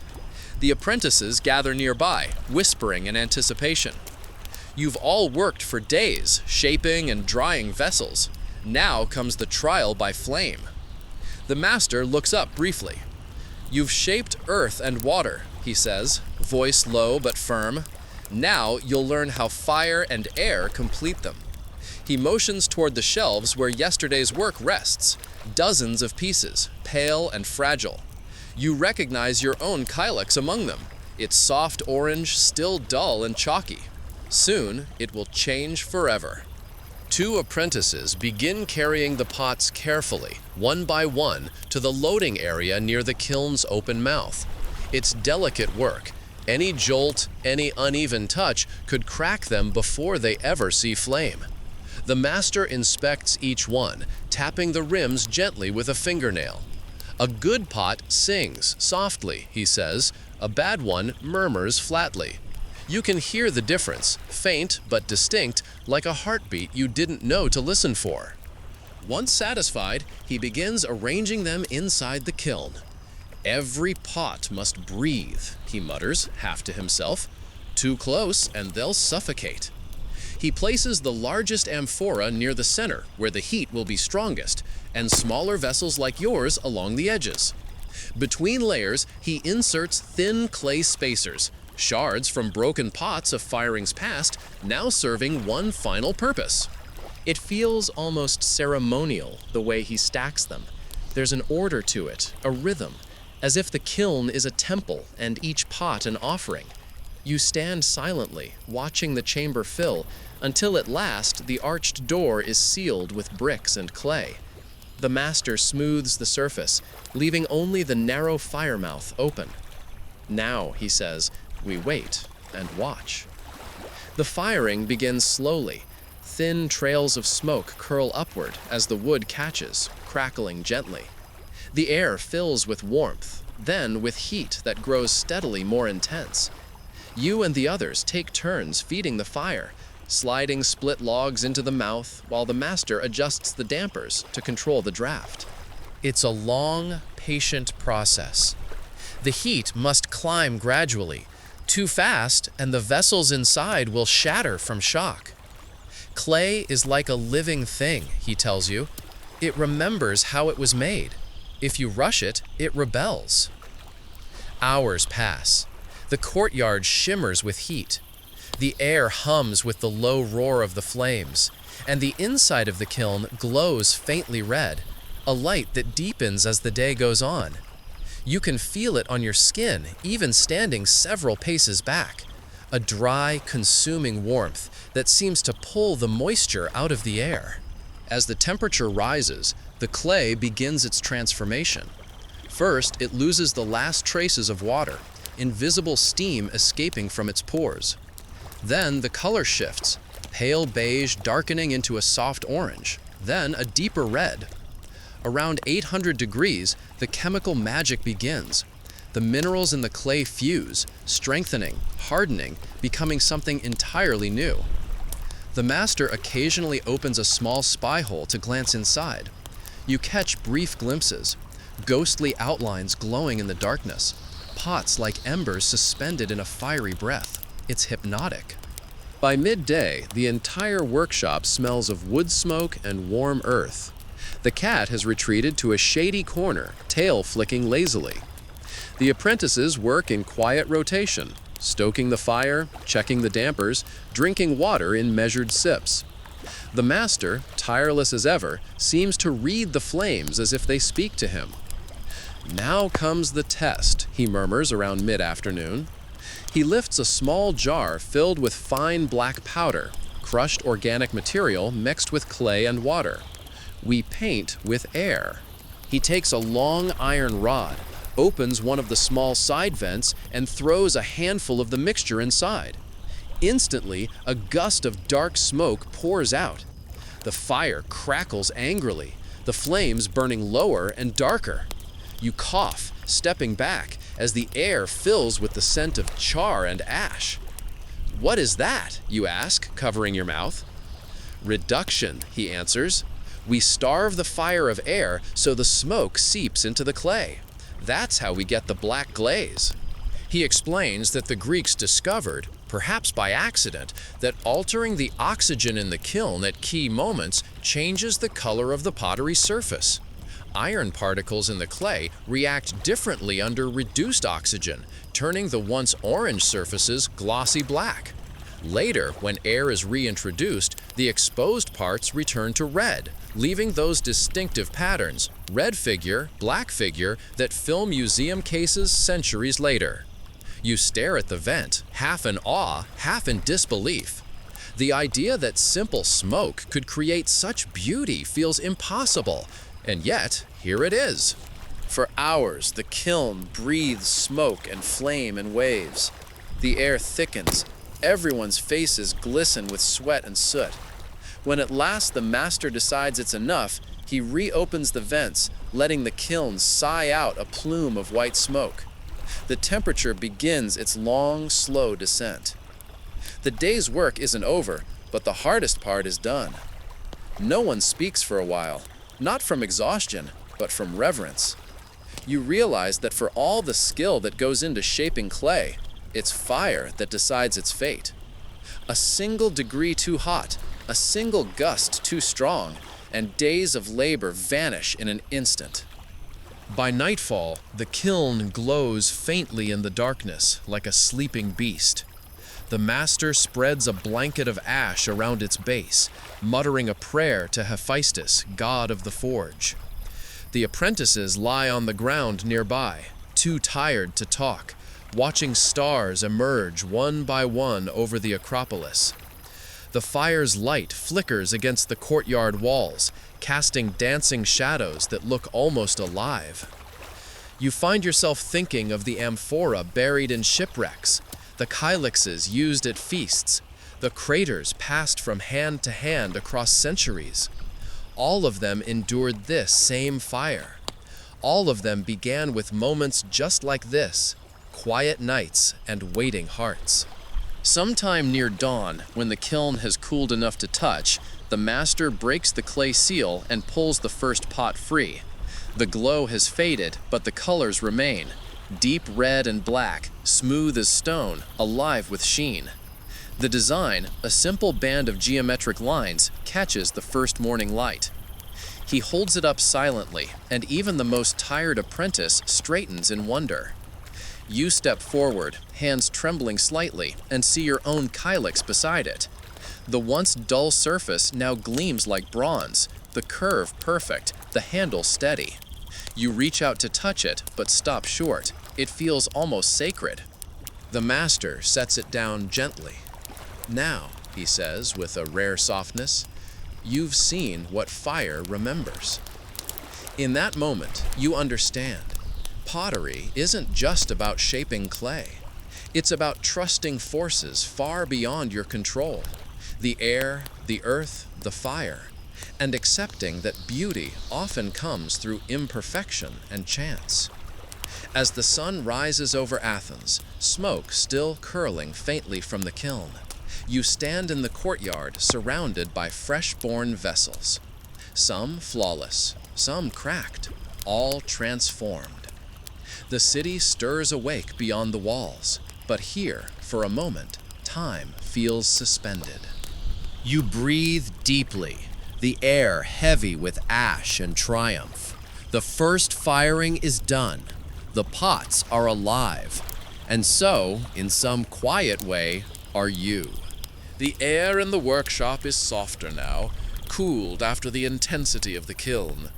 A: The apprentices gather nearby, whispering in anticipation. You've all worked for days, shaping and drying vessels. Now comes the trial by flame. The master looks up briefly. "You've shaped earth and water," he says, voice low but firm. "Now you'll learn how fire and air complete them." He motions toward the shelves where yesterday's work rests, dozens of pieces, pale and fragile. You recognize your own kylix among them, its soft orange still dull and chalky. Soon, it will change forever. Two apprentices begin carrying the pots carefully, one by one, to the loading area near the kiln's open mouth. It's delicate work. Any jolt, any uneven touch could crack them before they ever see flame. The master inspects each one, tapping the rims gently with a fingernail. A good pot sings softly, he says. A bad one murmurs flatly. You can hear the difference, faint but distinct, like a heartbeat you didn't know to listen for. Once satisfied, he begins arranging them inside the kiln. "Every pot must breathe," he mutters, half to himself. "Too close and they'll suffocate." He places the largest amphora near the center, where the heat will be strongest, and smaller vessels like yours along the edges. Between layers, he inserts thin clay spacers, shards from broken pots of firings past, now serving one final purpose. It feels almost ceremonial, the way he stacks them. There's an order to it, a rhythm, as if the kiln is a temple and each pot an offering. You stand silently, watching the chamber fill, until at last the arched door is sealed with bricks and clay. The master smooths the surface, leaving only the narrow fire mouth open. "Now," he says, "we wait and watch." The firing begins slowly. Thin trails of smoke curl upward as the wood catches, crackling gently. The air fills with warmth, then with heat that grows steadily more intense. You and the others take turns feeding the fire, sliding split logs into the mouth while the master adjusts the dampers to control the draft. It's a long, patient process. The heat must climb gradually. Too fast, and the vessels inside will shatter from shock. Clay is like a living thing, he tells you. It remembers how it was made. If you rush it, it rebels. Hours pass. The courtyard shimmers with heat. The air hums with the low roar of the flames, and the inside of the kiln glows faintly red, a light that deepens as the day goes on. You can feel it on your skin, even standing several paces back, a dry, consuming warmth that seems to pull the moisture out of the air. As the temperature rises, the clay begins its transformation. First, it loses the last traces of water, invisible steam escaping from its pores. Then the color shifts, pale beige darkening into a soft orange, then a deeper red. Around 800 degrees, the chemical magic begins. The minerals in the clay fuse, strengthening, hardening, becoming something entirely new. The master occasionally opens a small spy hole to glance inside. You catch brief glimpses, ghostly outlines glowing in the darkness, pots like embers suspended in a fiery breath. It's hypnotic. By midday, the entire workshop smells of wood smoke and warm earth. The cat has retreated to a shady corner, tail flicking lazily. The apprentices work in quiet rotation, stoking the fire, checking the dampers, drinking water in measured sips. The master, tireless as ever, seems to read the flames as if they speak to him. "Now comes the test," he murmurs around mid-afternoon. He lifts a small jar filled with fine black powder, crushed organic material mixed with clay and water. "We paint with air." He takes a long iron rod, opens one of the small side vents, and throws a handful of the mixture inside. Instantly, a gust of dark smoke pours out. The fire crackles angrily, the flames burning lower and darker. You cough, stepping back, as the air fills with the scent of char and ash. "What is that?" you ask, covering your mouth. "Reduction," he answers. "We starve the fire of air so the smoke seeps into the clay. That's how we get the black glaze." He explains that the Greeks discovered, perhaps by accident, that altering the oxygen in the kiln at key moments changes the color of the pottery surface. Iron particles in the clay react differently under reduced oxygen, turning the once orange surfaces glossy black. Later, when air is reintroduced, the exposed parts return to red, leaving those distinctive patterns, red figure, black figure, that fill museum cases centuries later. You stare at the vent, half in awe, half in disbelief. The idea that simple smoke could create such beauty feels impossible, and yet, here it is. For hours, the kiln breathes smoke and flame and waves. The air thickens. Everyone's faces glisten with sweat and soot. When at last the master decides it's enough, he reopens the vents, letting the kiln sigh out a plume of white smoke. The temperature begins its long, slow descent. The day's work isn't over, but the hardest part is done. No one speaks for a while, not from exhaustion, but from reverence. You realize that for all the skill that goes into shaping clay, it's fire that decides its fate. A single degree too hot, a single gust too strong, and days of labor vanish in an instant. By nightfall, the kiln glows faintly in the darkness, like a sleeping beast. The master spreads a blanket of ash around its base, muttering a prayer to Hephaestus, god of the forge. The apprentices lie on the ground nearby, too tired to talk, watching stars emerge one by one over the Acropolis. The fire's light flickers against the courtyard walls, casting dancing shadows that look almost alive. You find yourself thinking of the amphora buried in shipwrecks, the kylixes used at feasts, the craters passed from hand to hand across centuries. All of them endured this same fire. All of them began with moments just like this, quiet nights and waiting hearts. Sometime near dawn, when the kiln has cooled enough to touch, the master breaks the clay seal and pulls the first pot free. The glow has faded, but the colors remain. Deep red and black, smooth as stone, alive with sheen. The design, a simple band of geometric lines, catches the first morning light. He holds it up silently, and even the most tired apprentice straightens in wonder. You step forward, hands trembling slightly, and see your own kylix beside it. The once dull surface now gleams like bronze, the curve perfect, the handle steady. You reach out to touch it, but stop short. It feels almost sacred. The master sets it down gently. "Now," he says with a rare softness, "you've seen what fire remembers." In that moment, you understand. Pottery isn't just about shaping clay. It's about trusting forces far beyond your control. The air, the earth, the fire, and accepting that beauty often comes through imperfection and chance. As the sun rises over Athens, smoke still curling faintly from the kiln, You stand in the courtyard surrounded by fresh-born vessels. Some flawless, some cracked, all transformed. The city stirs awake beyond the walls, but here, for a moment, time feels suspended. You breathe deeply, the air heavy with ash and triumph. The first firing is done. The pots are alive. And so, in some quiet way, are you. The air in the workshop is softer now, cooled after the intensity of the kiln.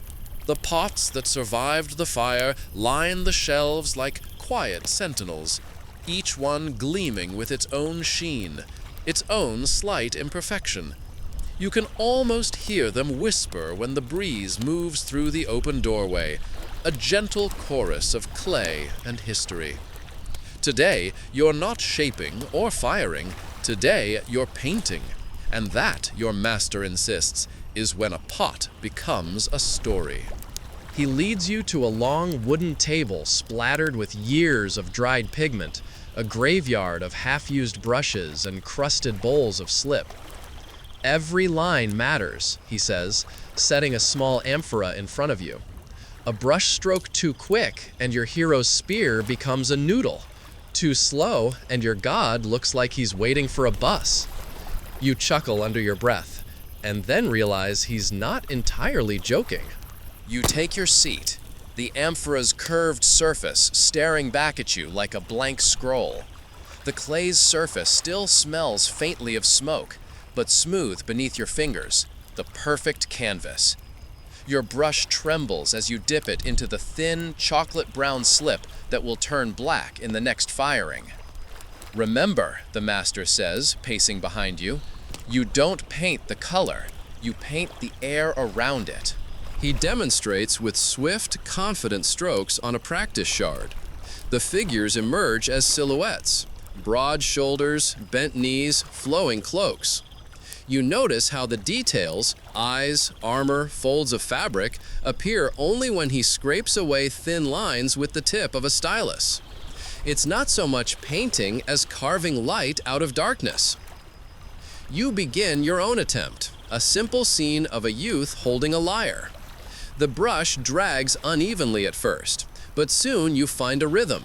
A: The pots that survived the fire line the shelves like quiet sentinels, each one gleaming with its own sheen, its own slight imperfection. You can almost hear them whisper when the breeze moves through the open doorway, a gentle chorus of clay and history. Today, you're not shaping or firing. Today, you're painting. And that, your master insists, is when a pot becomes a story. He leads you to a long wooden table splattered with years of dried pigment, a graveyard of half-used brushes and crusted bowls of slip. Every line matters, he says, setting a small amphora in front of you. A brushstroke too quick, and your hero's spear becomes a noodle. Too slow, and your god looks like he's waiting for a bus. You chuckle under your breath, and then realize he's not entirely joking. You take your seat, the amphora's curved surface staring back at you like a blank scroll. The clay's surface still smells faintly of smoke, but smooth beneath your fingers, the perfect canvas. Your brush trembles as you dip it into the thin, chocolate-brown slip that will turn black in the next firing. Remember, the master says, pacing behind you, you don't paint the color, you paint the air around it. He demonstrates with swift, confident strokes on a practice shard. The figures emerge as silhouettes, broad shoulders, bent knees, flowing cloaks. You notice how the details, eyes, armor, folds of fabric, appear only when he scrapes away thin lines with the tip of a stylus. It's not so much painting as carving light out of darkness. You begin your own attempt, a simple scene of a youth holding a lyre. The brush drags unevenly at first, but soon you find a rhythm.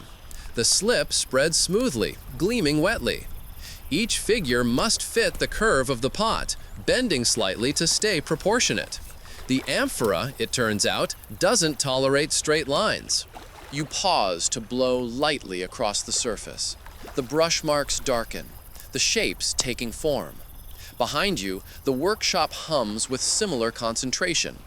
A: The slip spreads smoothly, gleaming wetly. Each figure must fit the curve of the pot, bending slightly to stay proportionate. The amphora, it turns out, doesn't tolerate straight lines. You pause to blow lightly across the surface. The brush marks darken, the shapes taking form. Behind you, the workshop hums with similar concentration.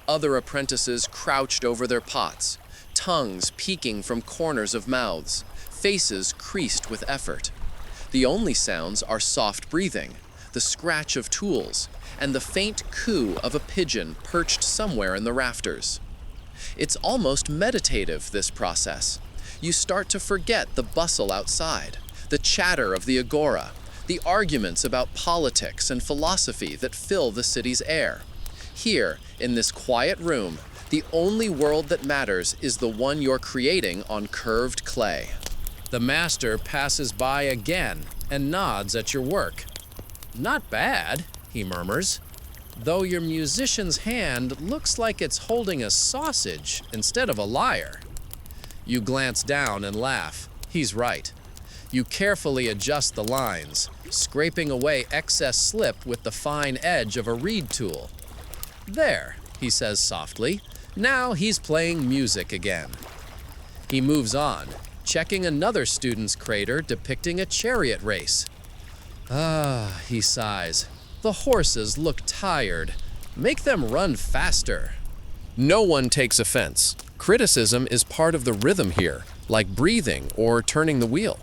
A: Other apprentices crouched over their pots, tongues peeking from corners of mouths, faces creased with effort. The only sounds are soft breathing, the scratch of tools, and the faint coo of a pigeon perched somewhere in the rafters. It's almost meditative, this process. You start to forget the bustle outside, the chatter of the agora, the arguments about politics and philosophy that fill the city's air. Here, in this quiet room, the only world that matters is the one you're creating on curved clay. The master passes by again and nods at your work. "Not bad," he murmurs, "though your musician's hand looks like it's holding a sausage instead of a lyre." You glance down and laugh. He's right. You carefully adjust the lines, scraping away excess slip with the fine edge of a reed tool. "There," he says softly. "Now he's playing music again." He moves on, checking another student's crater depicting a chariot race. "Ah," he sighs, "the horses look tired. Make them run faster." No one takes offense. Criticism is part of the rhythm here, like breathing or turning the wheel.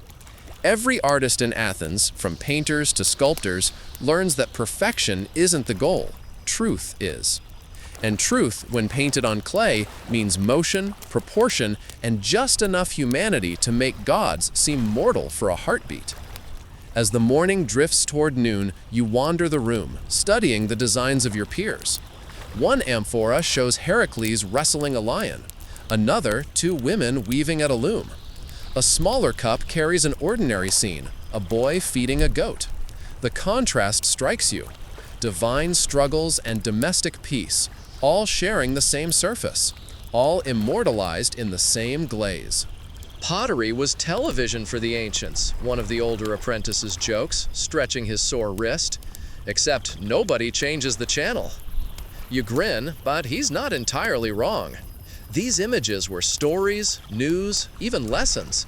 A: Every artist in Athens, from painters to sculptors, learns that perfection isn't the goal. Truth is. And truth, when painted on clay, means motion, proportion, and just enough humanity to make gods seem mortal for a heartbeat. As the morning drifts toward noon, you wander the room, studying the designs of your peers. One amphora shows Heracles wrestling a lion. Another, two women weaving at a loom. A smaller cup carries an ordinary scene, a boy feeding a goat. The contrast strikes you. Divine struggles and domestic peace, all sharing the same surface, all immortalized in the same glaze. Pottery was television for the ancients, one of the older apprentices jokes, stretching his sore wrist. Except nobody changes the channel. You grin, but he's not entirely wrong. These images were stories, news, even lessons.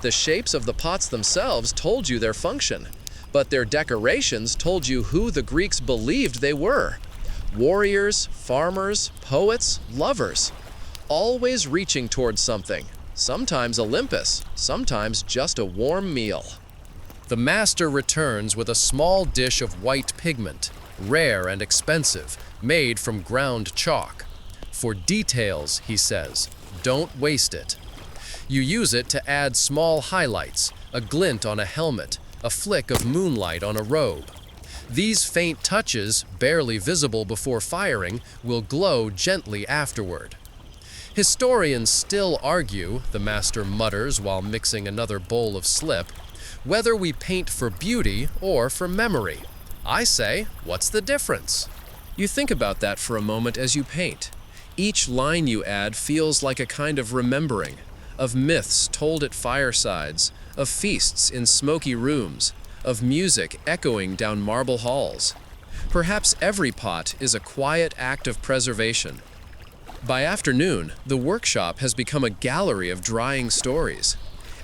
A: The shapes of the pots themselves told you their function, but their decorations told you who the Greeks believed they were. Warriors, farmers, poets, lovers, always reaching towards something. Sometimes Olympus, sometimes just a warm meal. The master returns with a small dish of white pigment, rare and expensive, made from ground chalk. For details, he says, don't waste it. You use it to add small highlights, a glint on a helmet, a flick of moonlight on a robe. These faint touches, barely visible before firing, will glow gently afterward. Historians still argue, the master mutters while mixing another bowl of slip, whether we paint for beauty or for memory. I say, what's the difference? You think about that for a moment as you paint. Each line you add feels like a kind of remembering, of myths told at firesides, of feasts in smoky rooms, of music echoing down marble halls. Perhaps every pot is a quiet act of preservation. By afternoon, the workshop has become a gallery of drying stories.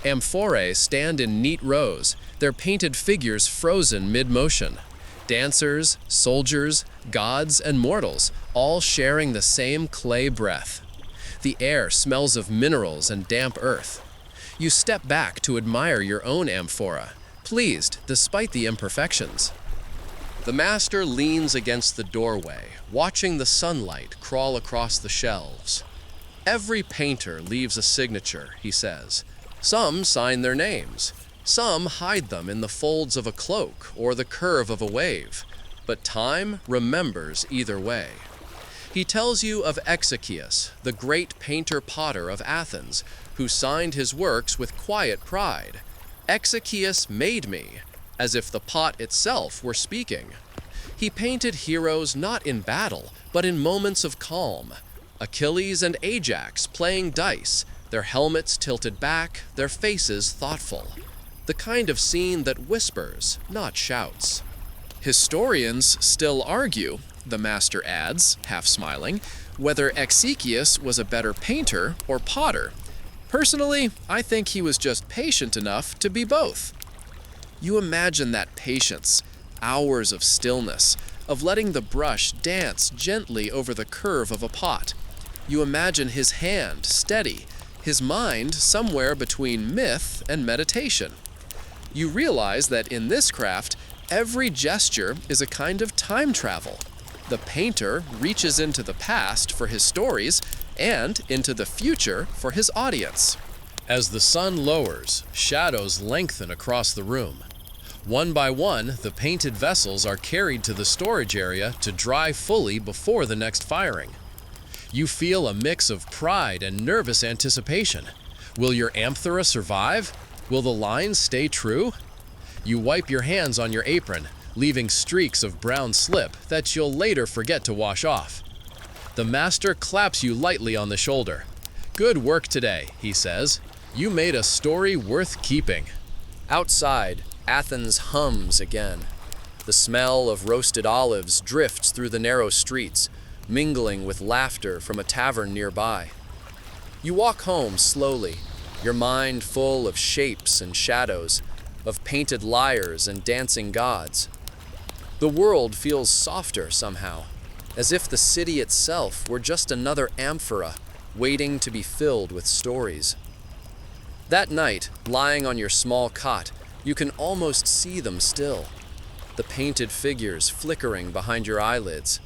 A: Amphorae stand in neat rows, their painted figures frozen mid-motion. Dancers, soldiers, gods, and mortals, all sharing the same clay breath. The air smells of minerals and damp earth. You step back to admire your own amphora, pleased despite the imperfections. The master leans against the doorway, watching the sunlight crawl across the shelves. Every painter leaves a signature, he says. Some sign their names. Some hide them in the folds of a cloak or the curve of a wave. But time remembers either way. He tells you of Exekias, the great painter-potter of Athens, who signed his works with quiet pride. Exekias made me, as if the pot itself were speaking. He painted heroes not in battle, but in moments of calm. Achilles and Ajax playing dice, their helmets tilted back, their faces thoughtful. The kind of scene that whispers, not shouts. Historians still argue, the master adds, half smiling, whether Exekias was a better painter or potter. Personally, I think he was just patient enough to be both. You imagine that patience, hours of stillness, of letting the brush dance gently over the curve of a pot. You imagine his hand steady, his mind somewhere between myth and meditation. You realize that in this craft, every gesture is a kind of time travel. The painter reaches into the past for his stories and into the future for his audience. As the sun lowers, shadows lengthen across the room. One by one, the painted vessels are carried to the storage area to dry fully before the next firing. You feel a mix of pride and nervous anticipation. Will your amphora survive? Will the lines stay true? You wipe your hands on your apron, leaving streaks of brown slip that you'll later forget to wash off. The master claps you lightly on the shoulder. "Good work today," he says. "You made a story worth keeping." Outside, Athens hums again. The smell of roasted olives drifts through the narrow streets, mingling with laughter from a tavern nearby. You walk home slowly, your mind full of shapes and shadows, of painted lyres and dancing gods. The world feels softer somehow, as if the city itself were just another amphora waiting to be filled with stories. That night, lying on your small cot, you can almost see them still. The painted figures flickering behind your eyelids.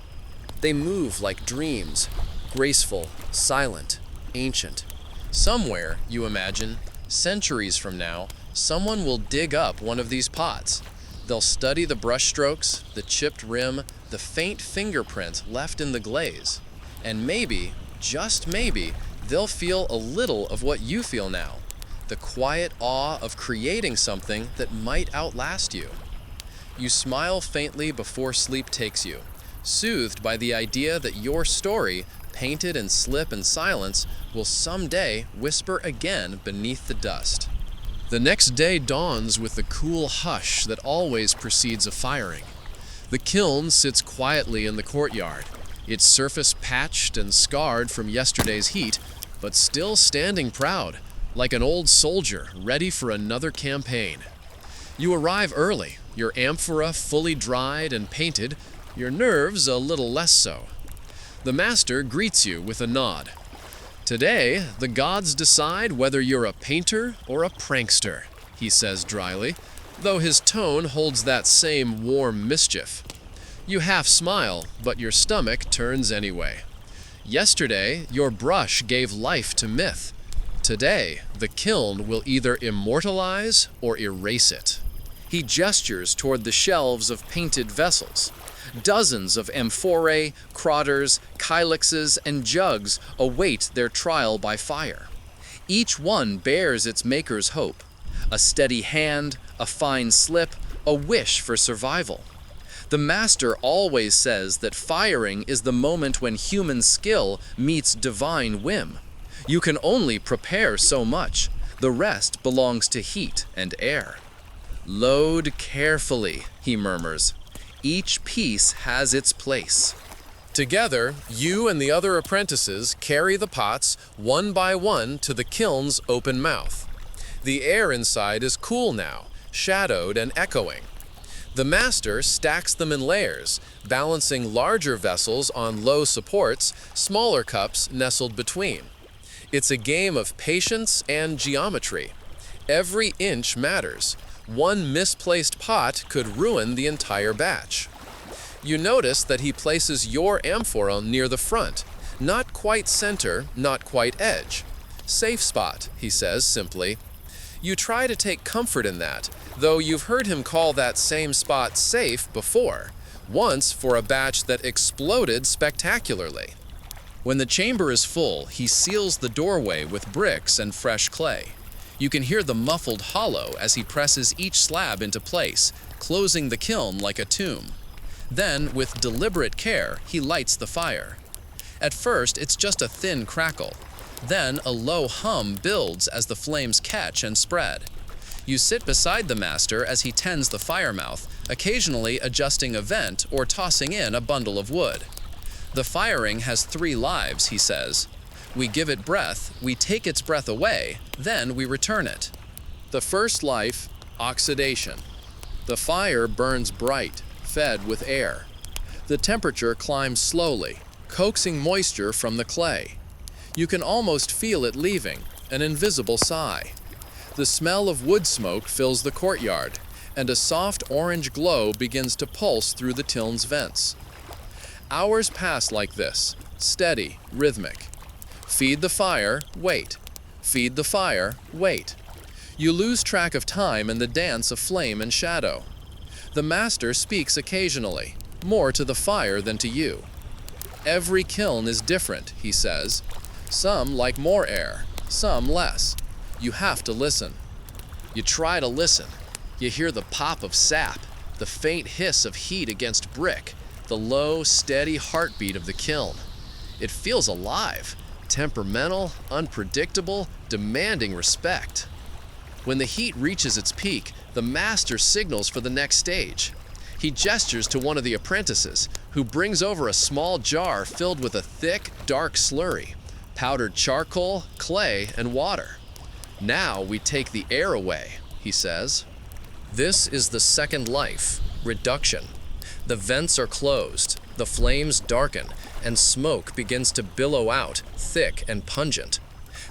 A: They move like dreams, graceful, silent, ancient. Somewhere, you imagine, centuries from now, someone will dig up one of these pots. They'll study the brushstrokes, the chipped rim, the faint fingerprint left in the glaze. And maybe, just maybe, they'll feel a little of what you feel now. The quiet awe of creating something that might outlast you. you smile faintly before sleep takes you, soothed by the idea that your story, painted in slip and silence, will someday whisper again beneath the dust. The next day dawns with the cool hush that always precedes a firing. The kiln sits quietly in the courtyard, its surface patched and scarred from yesterday's heat, but still standing proud, like an old soldier ready for another campaign. You arrive early, your amphora fully dried and painted, your nerves a little less so. The master greets you with a nod. Today, the gods decide whether you're a painter or a prankster, he says dryly, though his tone holds that same warm mischief. You half smile, but your stomach turns anyway. Yesterday, your brush gave life to myth. Today, the kiln will either immortalize or erase it. He gestures toward the shelves of painted vessels. Dozens of amphorae, crawders, kylixes, and jugs await their trial by fire. Each one bears its maker's hope. A steady hand, a fine slip, a wish for survival. The master always says that firing is the moment when human skill meets divine whim. You can only prepare so much. The rest belongs to heat and air. Load carefully, he murmurs. Each piece has its place. Together, you and the other apprentices carry the pots one by one to the kiln's open mouth. The air inside is cool now, shadowed and echoing. The master stacks them in layers, balancing larger vessels on low supports, smaller cups nestled between. It's a game of patience and geometry. Every inch matters. One misplaced pot could ruin the entire batch. You notice that he places your amphora near the front, not quite center, not quite edge. Safe spot, he says simply. You try to take comfort in that, though you've heard him call that same spot safe before, once for a batch that exploded spectacularly. When the chamber is full, he seals the doorway with bricks and fresh clay. You can hear the muffled hollow as he presses each slab into place, closing the kiln like a tomb. Then, with deliberate care, he lights the fire. At first, it's just a thin crackle. Then, a low hum builds as the flames catch and spread. You sit beside the master as he tends the fire mouth, occasionally adjusting a vent or tossing in a bundle of wood. The firing has 3 lives, he says. We give it breath, we take its breath away, then we return it. The first life, oxidation. The fire burns bright, fed with air. The temperature climbs slowly, coaxing moisture from the clay. You can almost feel it leaving, an invisible sigh. The smell of wood smoke fills the courtyard, and a soft orange glow begins to pulse through the kiln's vents. Hours pass like this, steady, rhythmic. Feed the fire, wait. Feed the fire, wait. You lose track of time in the dance of flame and shadow. The master speaks occasionally, more to the fire than to you. Every kiln is different, he says. Some like more air, some less. You have to listen. You try to listen. You hear the pop of sap, the faint hiss of heat against brick, the low, steady heartbeat of the kiln. It feels alive. Temperamental, unpredictable, demanding respect. When the heat reaches its peak, the master signals for the next stage. He gestures to one of the apprentices, who brings over a small jar filled with a thick, dark slurry, powdered charcoal, clay, and water. Now we take the air away, he says. This is the second life, reduction. The vents are closed, the flames darken, and smoke begins to billow out, thick and pungent.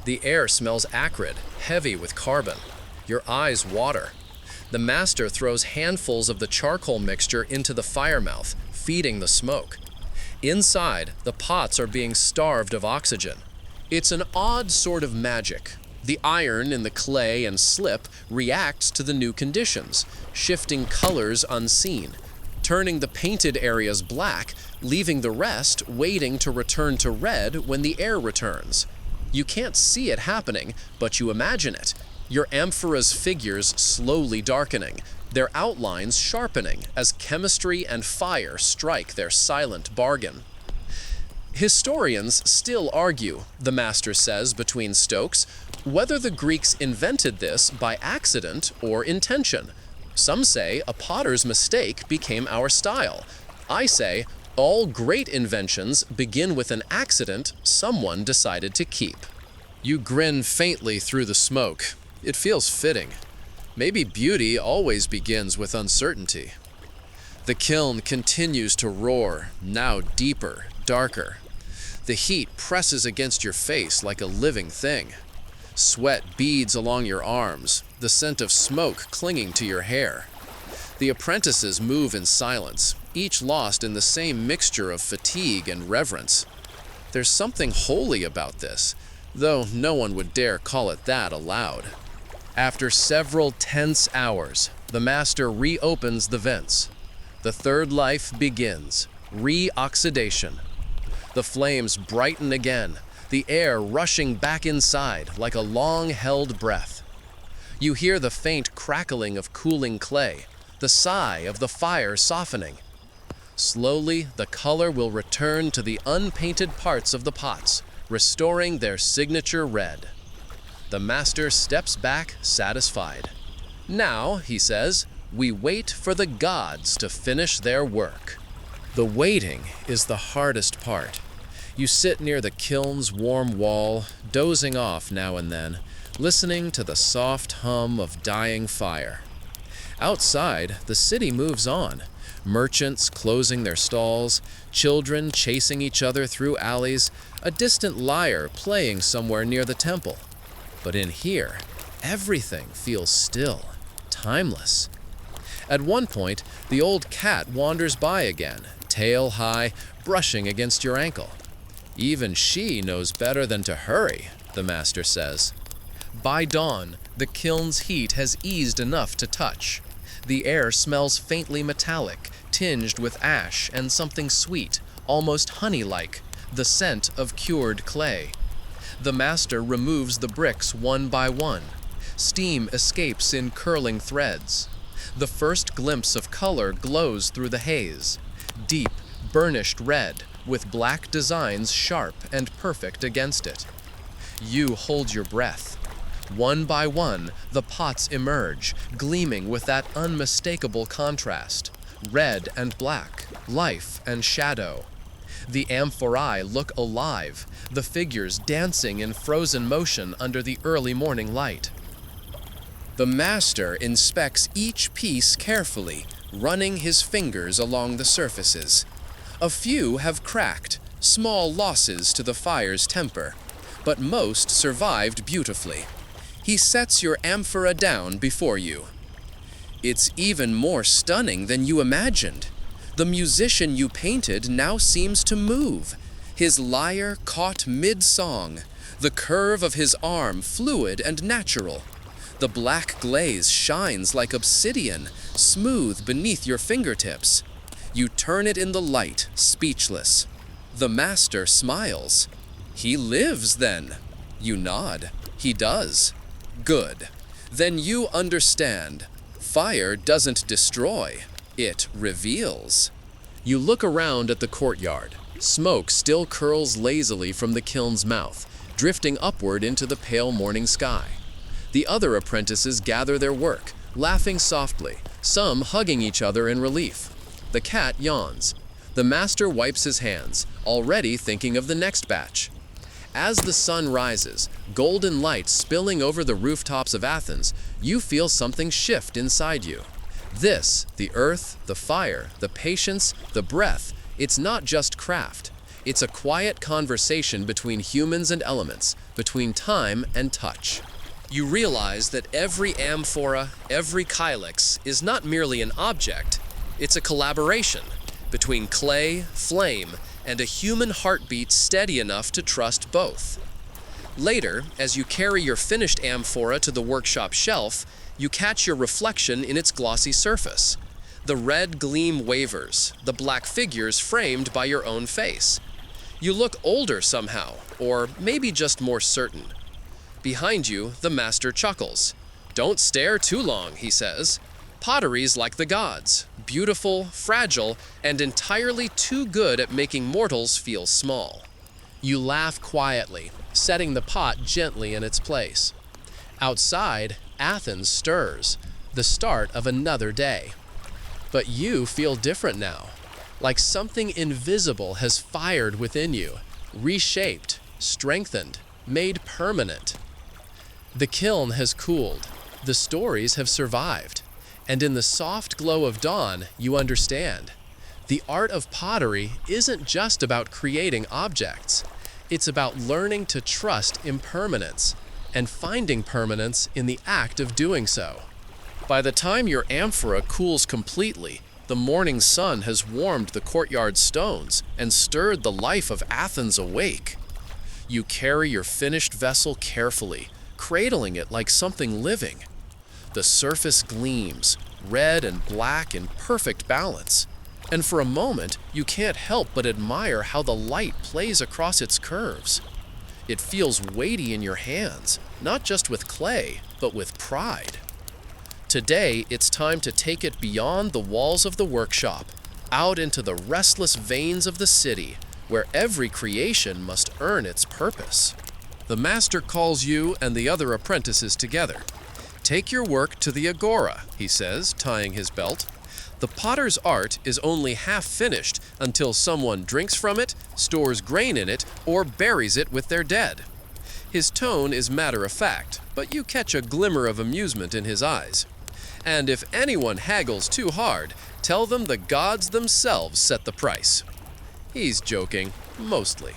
A: The air smells acrid, heavy with carbon. Your eyes water. The master throws handfuls of the charcoal mixture into the fire mouth, feeding the smoke. Inside, the pots are being starved of oxygen. It's an odd sort of magic. The iron in the clay and slip reacts to the new conditions, shifting colors unseen, turning the painted areas black, leaving the rest waiting to return to red when the air returns. You can't see it happening, but you imagine it. Your amphora's figures slowly darkening, their outlines sharpening as chemistry and fire strike their silent bargain. Historians still argue, the master says between strokes, whether the Greeks invented this by accident or intention. Some say a potter's mistake became our style. I say all great inventions begin with an accident someone decided to keep. You grin faintly through the smoke. It feels fitting. Maybe beauty always begins with uncertainty. The kiln continues to roar, now deeper, darker. The heat presses against your face like a living thing. Sweat beads along your arms, the scent of smoke clinging to your hair. The apprentices move in silence, each lost in the same mixture of fatigue and reverence. There's something holy about this, though no one would dare call it that aloud. After several tense hours, the master reopens the vents. The third life begins, re-oxidation. The flames brighten again, the air rushing back inside like a long-held breath. You hear the faint crackling of cooling clay, the sigh of the fire softening. Slowly, the color will return to the unpainted parts of the pots, restoring their signature red. The master steps back, satisfied. Now, he says, we wait for the gods to finish their work. The waiting is the hardest part. You sit near the kiln's warm wall, dozing off now and then, listening to the soft hum of dying fire. Outside, the city moves on. Merchants closing their stalls, children chasing each other through alleys, a distant lyre playing somewhere near the temple. But in here, everything feels still, timeless. At one point, the old cat wanders by again, tail high, brushing against your ankle. Even she knows better than to hurry, the master says. By dawn, the kiln's heat has eased enough to touch. The air smells faintly metallic, tinged with ash and something sweet, almost honey-like, the scent of cured clay. The master removes the bricks one by one. Steam escapes in curling threads. The first glimpse of color glows through the haze. Deep, burnished red, with black designs sharp and perfect against it. You hold your breath. One by one, the pots emerge, gleaming with that unmistakable contrast. Red and black, life and shadow. The amphorae look alive, the figures dancing in frozen motion under the early morning light. The master inspects each piece carefully, running his fingers along the surfaces. A few have cracked, small losses to the fire's temper, but most survived beautifully. He sets your amphora down before you. It's even more stunning than you imagined. The musician you painted now seems to move, his lyre caught mid-song, the curve of his arm fluid and natural. The black glaze shines like obsidian, smooth beneath your fingertips. You turn it in the light, speechless. The master smiles. He lives, then. You nod. He does. Good. Then you understand. Fire doesn't destroy. It reveals. You look around at the courtyard. Smoke still curls lazily from the kiln's mouth, drifting upward into the pale morning sky. The other apprentices gather their work, laughing softly, some hugging each other in relief. The cat yawns. The master wipes his hands, already thinking of the next batch. As the sun rises, golden light spilling over the rooftops of Athens, you feel something shift inside you. This, the earth, the fire, the patience, the breath, it's not just craft. It's a quiet conversation between humans and elements, between time and touch. You realize that every amphora, every kylix, is not merely an object. It's a collaboration between clay, flame, and a human heartbeat steady enough to trust both. Later, as you carry your finished amphora to the workshop shelf, you catch your reflection in its glossy surface. The red gleam wavers, the black figures framed by your own face. You look older somehow, or maybe just more certain. Behind you, the master chuckles. Don't stare too long, he says. Pottery's like the gods, beautiful, fragile, and entirely too good at making mortals feel small. You laugh quietly, setting the pot gently in its place. Outside, Athens stirs, the start of another day. But you feel different now, like something invisible has fired within you, reshaped, strengthened, made permanent. The kiln has cooled, the stories have survived, and in the soft glow of dawn, you understand. The art of pottery isn't just about creating objects. It's about learning to trust impermanence and finding permanence in the act of doing so. By the time your amphora cools completely, the morning sun has warmed the courtyard stones and stirred the life of Athens awake. You carry your finished vessel carefully, cradling it like something living. The surface gleams, red and black in perfect balance, and for a moment you can't help but admire how the light plays across its curves. It feels weighty in your hands, not just with clay, but with pride. Today, it's time to take it beyond the walls of the workshop, out into the restless veins of the city, where every creation must earn its purpose. The master calls you and the other apprentices together. Take your work to the agora, he says, tying his belt. The potter's art is only half finished until someone drinks from it, stores grain in it, or buries it with their dead. His tone is matter-of-fact, but you catch a glimmer of amusement in his eyes. And if anyone haggles too hard, tell them the gods themselves set the price. He's joking, mostly.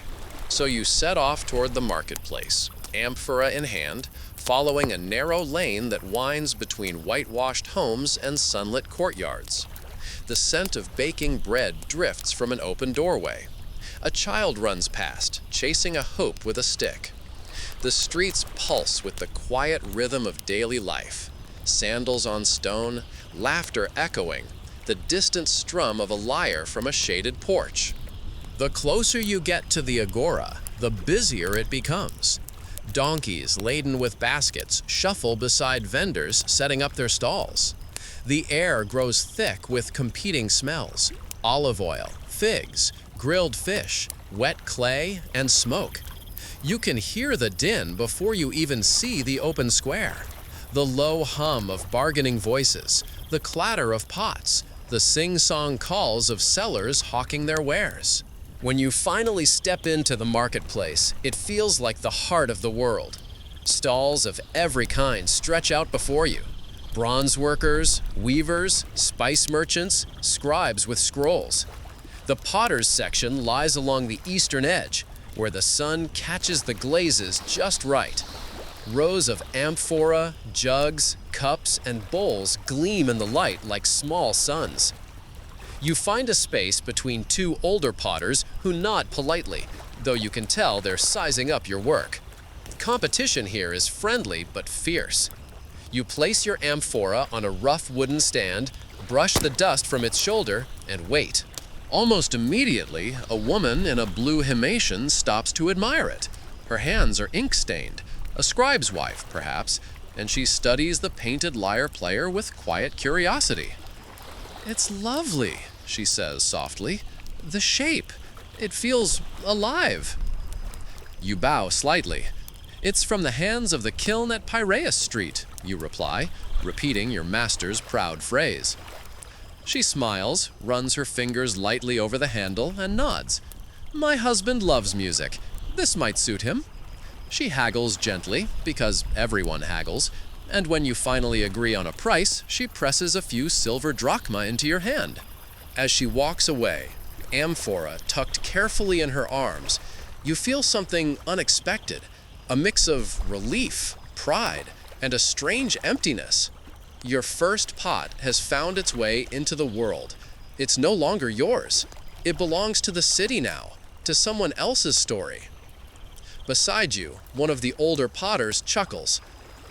A: So you set off toward the marketplace, amphora in hand, following a narrow lane that winds between whitewashed homes and sunlit courtyards. The scent of baking bread drifts from an open doorway. A child runs past, chasing a hoop with a stick. The streets pulse with the quiet rhythm of daily life. Sandals on stone, laughter echoing, the distant strum of a lyre from a shaded porch. The closer you get to the agora, the busier it becomes. Donkeys laden with baskets shuffle beside vendors setting up their stalls. The air grows thick with competing smells: olive oil, figs, grilled fish, wet clay, and smoke. You can hear the din before you even see the open square. The low hum of bargaining voices, the clatter of pots, the sing-song calls of sellers hawking their wares. When you finally step into the marketplace, it feels like the heart of the world. Stalls of every kind stretch out before you. Bronze workers, weavers, spice merchants, scribes with scrolls. The potter's section lies along the eastern edge, where the sun catches the glazes just right. Rows of amphora, jugs, cups, and bowls gleam in the light like small suns. You find a space between two older potters who nod politely, though you can tell they're sizing up your work. Competition here is friendly but fierce. You place your amphora on a rough wooden stand, brush the dust from its shoulder, and wait. Almost immediately, a woman in a blue himation stops to admire it. Her hands are ink-stained, a scribe's wife, perhaps, and she studies the painted lyre player with quiet curiosity. "It's lovely," she says softly. "The shape. It feels alive." You bow slightly. "It's from the hands of the kiln at Piraeus Street," you reply, repeating your master's proud phrase. She smiles, runs her fingers lightly over the handle, and nods. "My husband loves music. This might suit him." She haggles gently, because everyone haggles, and when you finally agree on a price, she presses a few silver drachma into your hand. As she walks away, amphora tucked carefully in her arms, you feel something unexpected, a mix of relief, pride, and a strange emptiness. Your first pot has found its way into the world. It's no longer yours. It belongs to the city now, to someone else's story. Beside you, one of the older potters chuckles.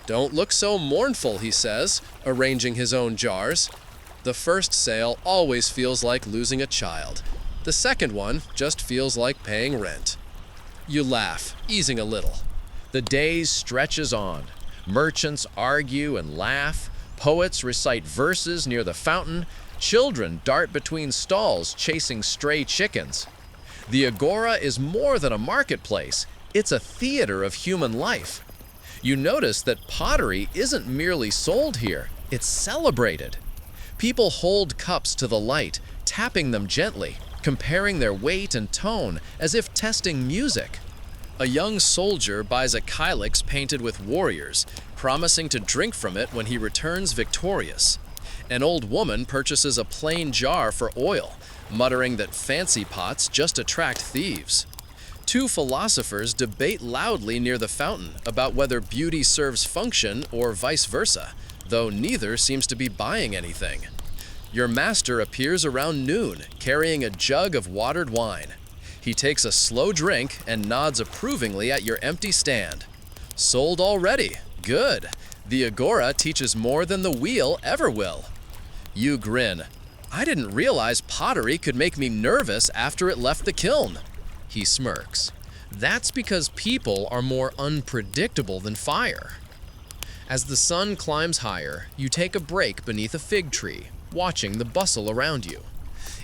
A: "Don't look so mournful," he says, arranging his own jars. "The first sale always feels like losing a child. The second one just feels like paying rent." You laugh, easing a little. The day stretches on. Merchants argue and laugh, poets recite verses near the fountain, children dart between stalls chasing stray chickens. The agora is more than a marketplace, it's a theater of human life. You notice that pottery isn't merely sold here, it's celebrated. People hold cups to the light, tapping them gently, comparing their weight and tone as if testing music. A young soldier buys a kylix painted with warriors, promising to drink from it when he returns victorious. An old woman purchases a plain jar for oil, muttering that fancy pots just attract thieves. Two philosophers debate loudly near the fountain about whether beauty serves function or vice versa, though neither seems to be buying anything. Your master appears around noon, carrying a jug of watered wine. He takes a slow drink and nods approvingly at your empty stand. Sold already. Good. The agora teaches more than the wheel ever will. You grin. I didn't realize pottery could make me nervous after it left the kiln. He smirks. That's because people are more unpredictable than fire. As the sun climbs higher, you take a break beneath a fig tree, watching the bustle around you.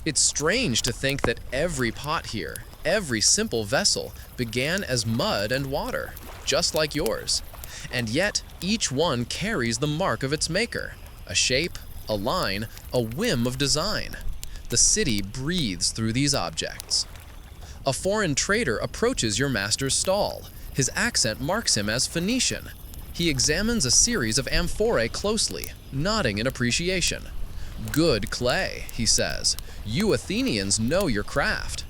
A: It's strange to think that every pot here, every simple vessel, began as mud and water, just like yours. And yet, each one carries the mark of its maker, a shape, a line, a whim of design. The city breathes through these objects. A foreign trader approaches your master's stall. His accent marks him as Phoenician. He examines a series of amphorae closely, nodding in appreciation. Good clay, he says. You Athenians know your craft.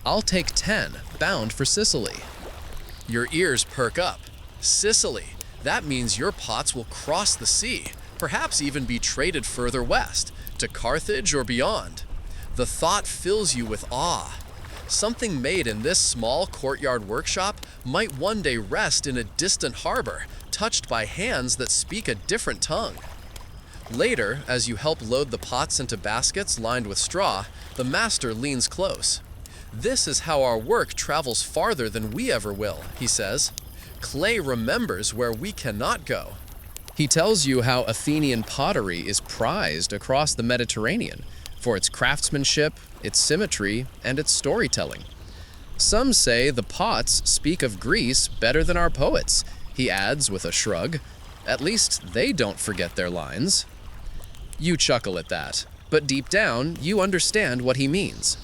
A: I'll take 10, bound for Sicily. Your ears perk up. Sicily. That means your pots will cross the sea, perhaps even be traded further west, to Carthage or beyond. The thought fills you with awe. Something made in this small courtyard workshop might one day rest in a distant harbor, touched by hands that speak a different tongue. Later, as you help load the pots into baskets lined with straw, the master leans close. This is how our work travels farther than we ever will, he says. Clay remembers where we cannot go. He tells you how Athenian pottery is prized across the Mediterranean for its craftsmanship, its symmetry, and its storytelling. Some say the pots speak of Greece better than our poets, he adds with a shrug. At least they don't forget their lines. You chuckle at that, but deep down, you understand what he means.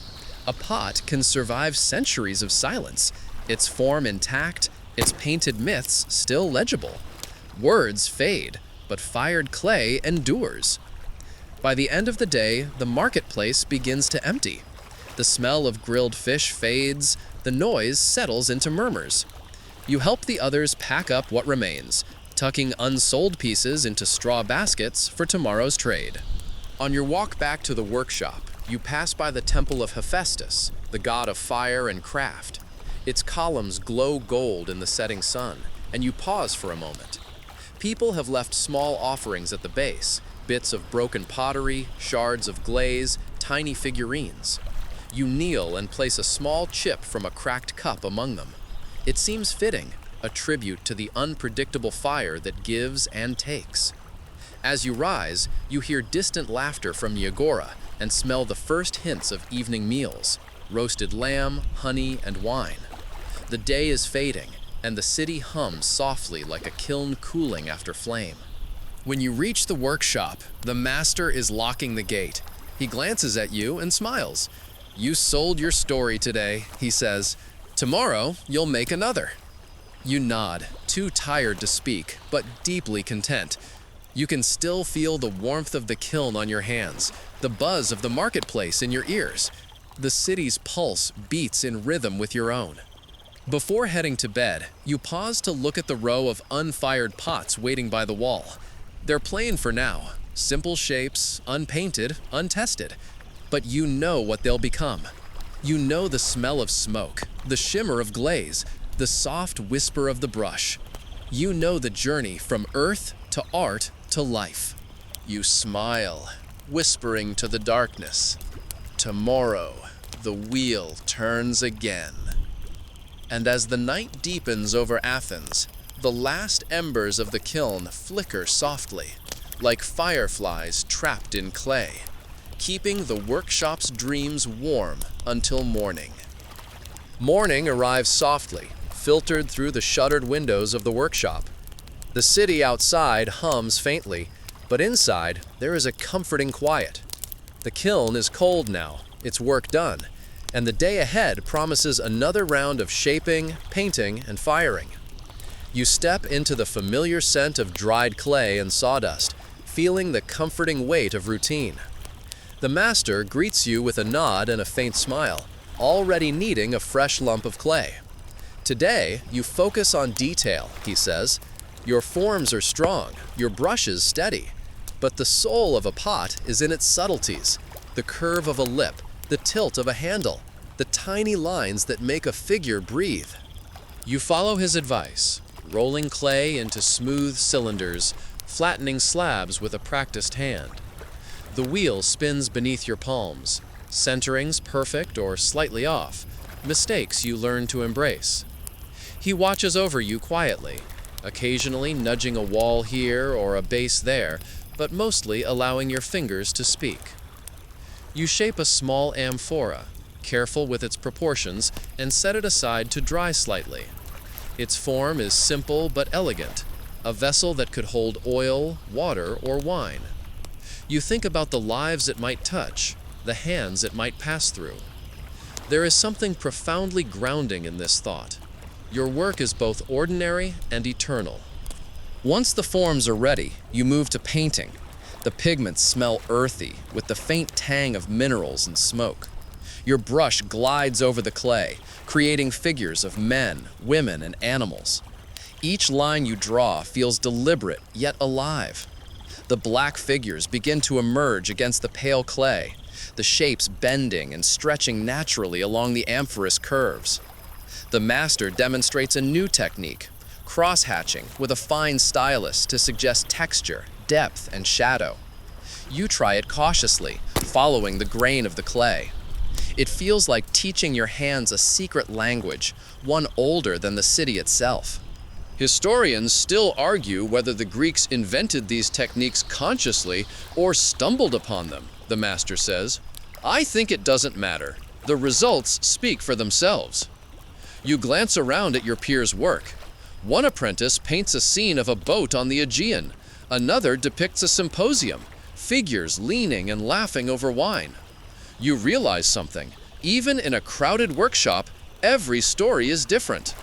A: A pot can survive centuries of silence, its form intact, its painted myths still legible. Words fade, but fired clay endures. By the end of the day, the marketplace begins to empty. The smell of grilled fish fades, the noise settles into murmurs. You help the others pack up what remains, tucking unsold pieces into straw baskets for tomorrow's trade. On your walk back to the workshop, you pass by the temple of Hephaestus, the god of fire and craft. Its columns glow gold in the setting sun, and you pause for a moment. People have left small offerings at the base, bits of broken pottery, shards of glaze, tiny figurines. You kneel and place a small chip from a cracked cup among them. It seems fitting, a tribute to the unpredictable fire that gives and takes. As you rise, you hear distant laughter from the agora and smell the first hints of evening meals, roasted lamb, honey, and wine. The day is fading, and the city hums softly like a kiln cooling after flame. When you reach the workshop, the master is locking the gate. He glances at you and smiles. You sold your story today, he says. Tomorrow, you'll make another. You nod, too tired to speak, but deeply content. You can still feel the warmth of the kiln on your hands, the buzz of the marketplace in your ears. The city's pulse beats in rhythm with your own. Before heading to bed, you pause to look at the row of unfired pots waiting by the wall. They're plain for now, simple shapes, unpainted, untested. But you know what they'll become. You know the smell of smoke, the shimmer of glaze, the soft whisper of the brush. You know the journey from earth to art to life. You smile, whispering to the darkness, "Tomorrow, the wheel turns again." And as the night deepens over Athens, The last embers of the kiln flicker softly, like fireflies trapped in clay, keeping the workshop's dreams warm until morning. Morning arrives softly, filtered through the shuttered windows of the workshop. The city outside hums faintly, but inside there is a comforting quiet. The kiln is cold now, its work done, and the day ahead promises another round of shaping, painting, and firing. You step into the familiar scent of dried clay and sawdust, feeling the comforting weight of routine. The master greets you with a nod and a faint smile, already kneading a fresh lump of clay. Today, you focus on detail, he says. Your forms are strong, your brushes steady, but the soul of a pot is in its subtleties, the curve of a lip, the tilt of a handle, the tiny lines that make a figure breathe. You follow his advice, rolling clay into smooth cylinders, flattening slabs with a practiced hand. The wheel spins beneath your palms, centerings perfect or slightly off, mistakes you learn to embrace. He watches over you quietly, occasionally nudging a wall here or a base there, but mostly allowing your fingers to speak. You shape a small amphora, careful with its proportions, and set it aside to dry slightly. Its form is simple but elegant, a vessel that could hold oil, water, or wine. You think about the lives it might touch, the hands it might pass through. There is something profoundly grounding in this thought. Your work is both ordinary and eternal. Once the forms are ready, you move to painting. The pigments smell earthy, with the faint tang of minerals and smoke. Your brush glides over the clay, creating figures of men, women, and animals. Each line you draw feels deliberate yet alive. The black figures begin to emerge against the pale clay, the shapes bending and stretching naturally along the amphorous curves. The master demonstrates a new technique, cross-hatching with a fine stylus to suggest texture, depth, and shadow. You try it cautiously, following the grain of the clay. It feels like teaching your hands a secret language, one older than the city itself. Historians still argue whether the Greeks invented these techniques consciously or stumbled upon them, the master says. I think it doesn't matter. The results speak for themselves. You glance around at your peers' work. One apprentice paints a scene of a boat on the Aegean. Another depicts a symposium, figures leaning and laughing over wine. You realize something. Even in a crowded workshop, every story is different.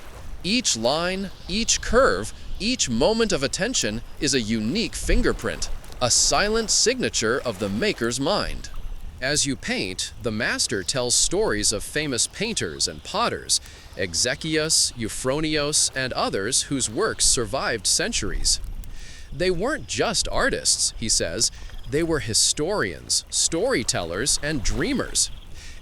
A: Each line, each curve, each moment of attention is a unique fingerprint, a silent signature of the maker's mind. As you paint, the master tells stories of famous painters and potters, Exekius, Euphronios, and others whose works survived centuries. They weren't just artists, he says, they were historians, storytellers, and dreamers.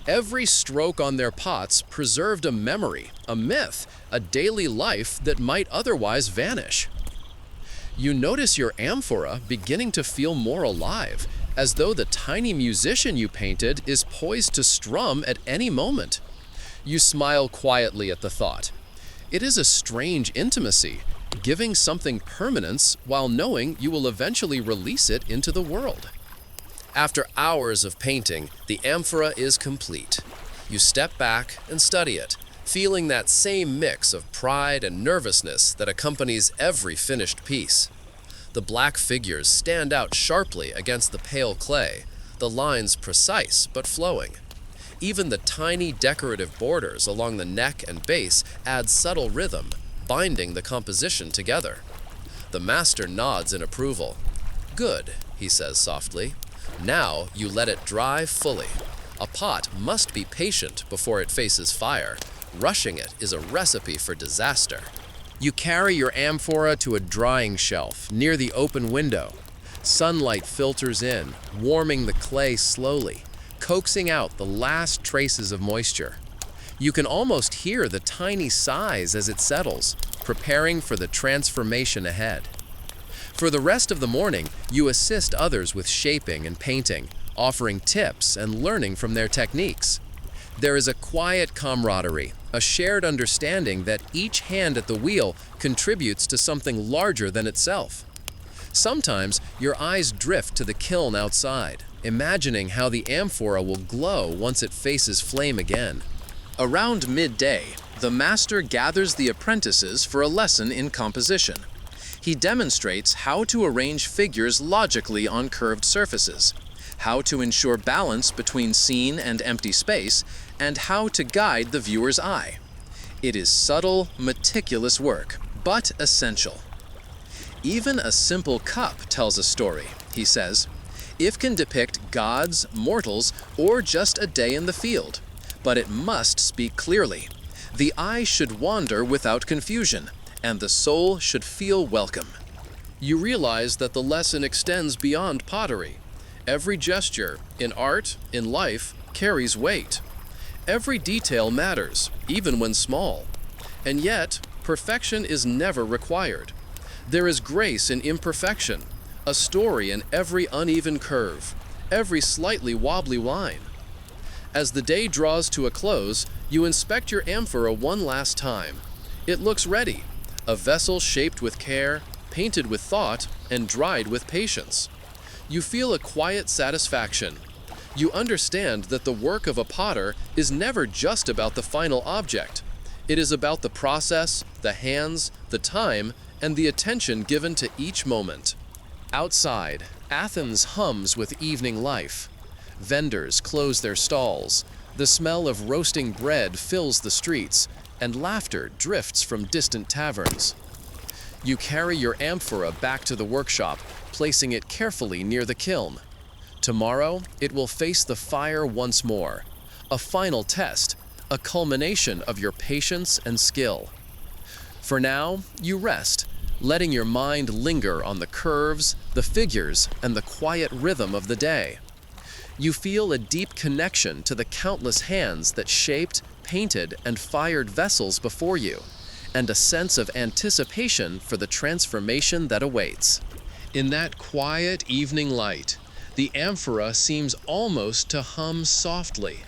A: Every stroke on their pots preserved a memory, a myth, a daily life that might otherwise vanish. You notice your amphora beginning to feel more alive, as though the tiny musician you painted is poised to strum at any moment. You smile quietly at the thought. It is a strange intimacy, giving something permanence while knowing you will eventually release it into the world. After hours of painting, the amphora is complete. You step back and study it, feeling that same mix of pride and nervousness that accompanies every finished piece. The black figures stand out sharply against the pale clay, the lines precise but flowing. Even the tiny decorative borders along the neck and base add subtle rhythm, binding the composition together. The master nods in approval. Good, he says softly. Now you let it dry fully. A pot must be patient before it faces fire. Rushing it is a recipe for disaster. You carry your amphora to a drying shelf near the open window. Sunlight filters in, warming the clay slowly, coaxing out the last traces of moisture. You can almost hear the tiny sighs as it settles, preparing for the transformation ahead. For the rest of the morning, you assist others with shaping and painting, offering tips and learning from their techniques. There is a quiet camaraderie, a shared understanding that each hand at the wheel contributes to something larger than itself. Sometimes your eyes drift to the kiln outside, imagining how the amphora will glow once it faces flame again. Around midday, the master gathers the apprentices for a lesson in composition. He demonstrates how to arrange figures logically on curved surfaces, how to ensure balance between scene and empty space, and how to guide the viewer's eye. It is subtle, meticulous work, but essential. Even a simple cup tells a story, he says. It can depict gods, mortals, or just a day in the field. But it must speak clearly. The eye should wander without confusion, and the soul should feel welcome. You realize that the lesson extends beyond pottery. Every gesture, in art, in life, carries weight. Every detail matters, even when small. And yet, perfection is never required. There is grace in imperfection, a story in every uneven curve, every slightly wobbly line. As the day draws to a close, you inspect your amphora one last time. It looks ready, a vessel shaped with care, painted with thought, and dried with patience. You feel a quiet satisfaction. You understand that the work of a potter is never just about the final object. It is about the process, the hands, the time, and the attention given to each moment. Outside, Athens hums with evening life. Vendors close their stalls. The smell of roasting bread fills the streets, and laughter drifts from distant taverns. You carry your amphora back to the workshop, placing it carefully near the kiln. Tomorrow, it will face the fire once more. A final test, a culmination of your patience and skill. For now, you rest, letting your mind linger on the curves, the figures, and the quiet rhythm of the day. You feel a deep connection to the countless hands that shaped, painted, and fired vessels before you, and a sense of anticipation for the transformation that awaits. In that quiet evening light, the amphora seems almost to hum softly,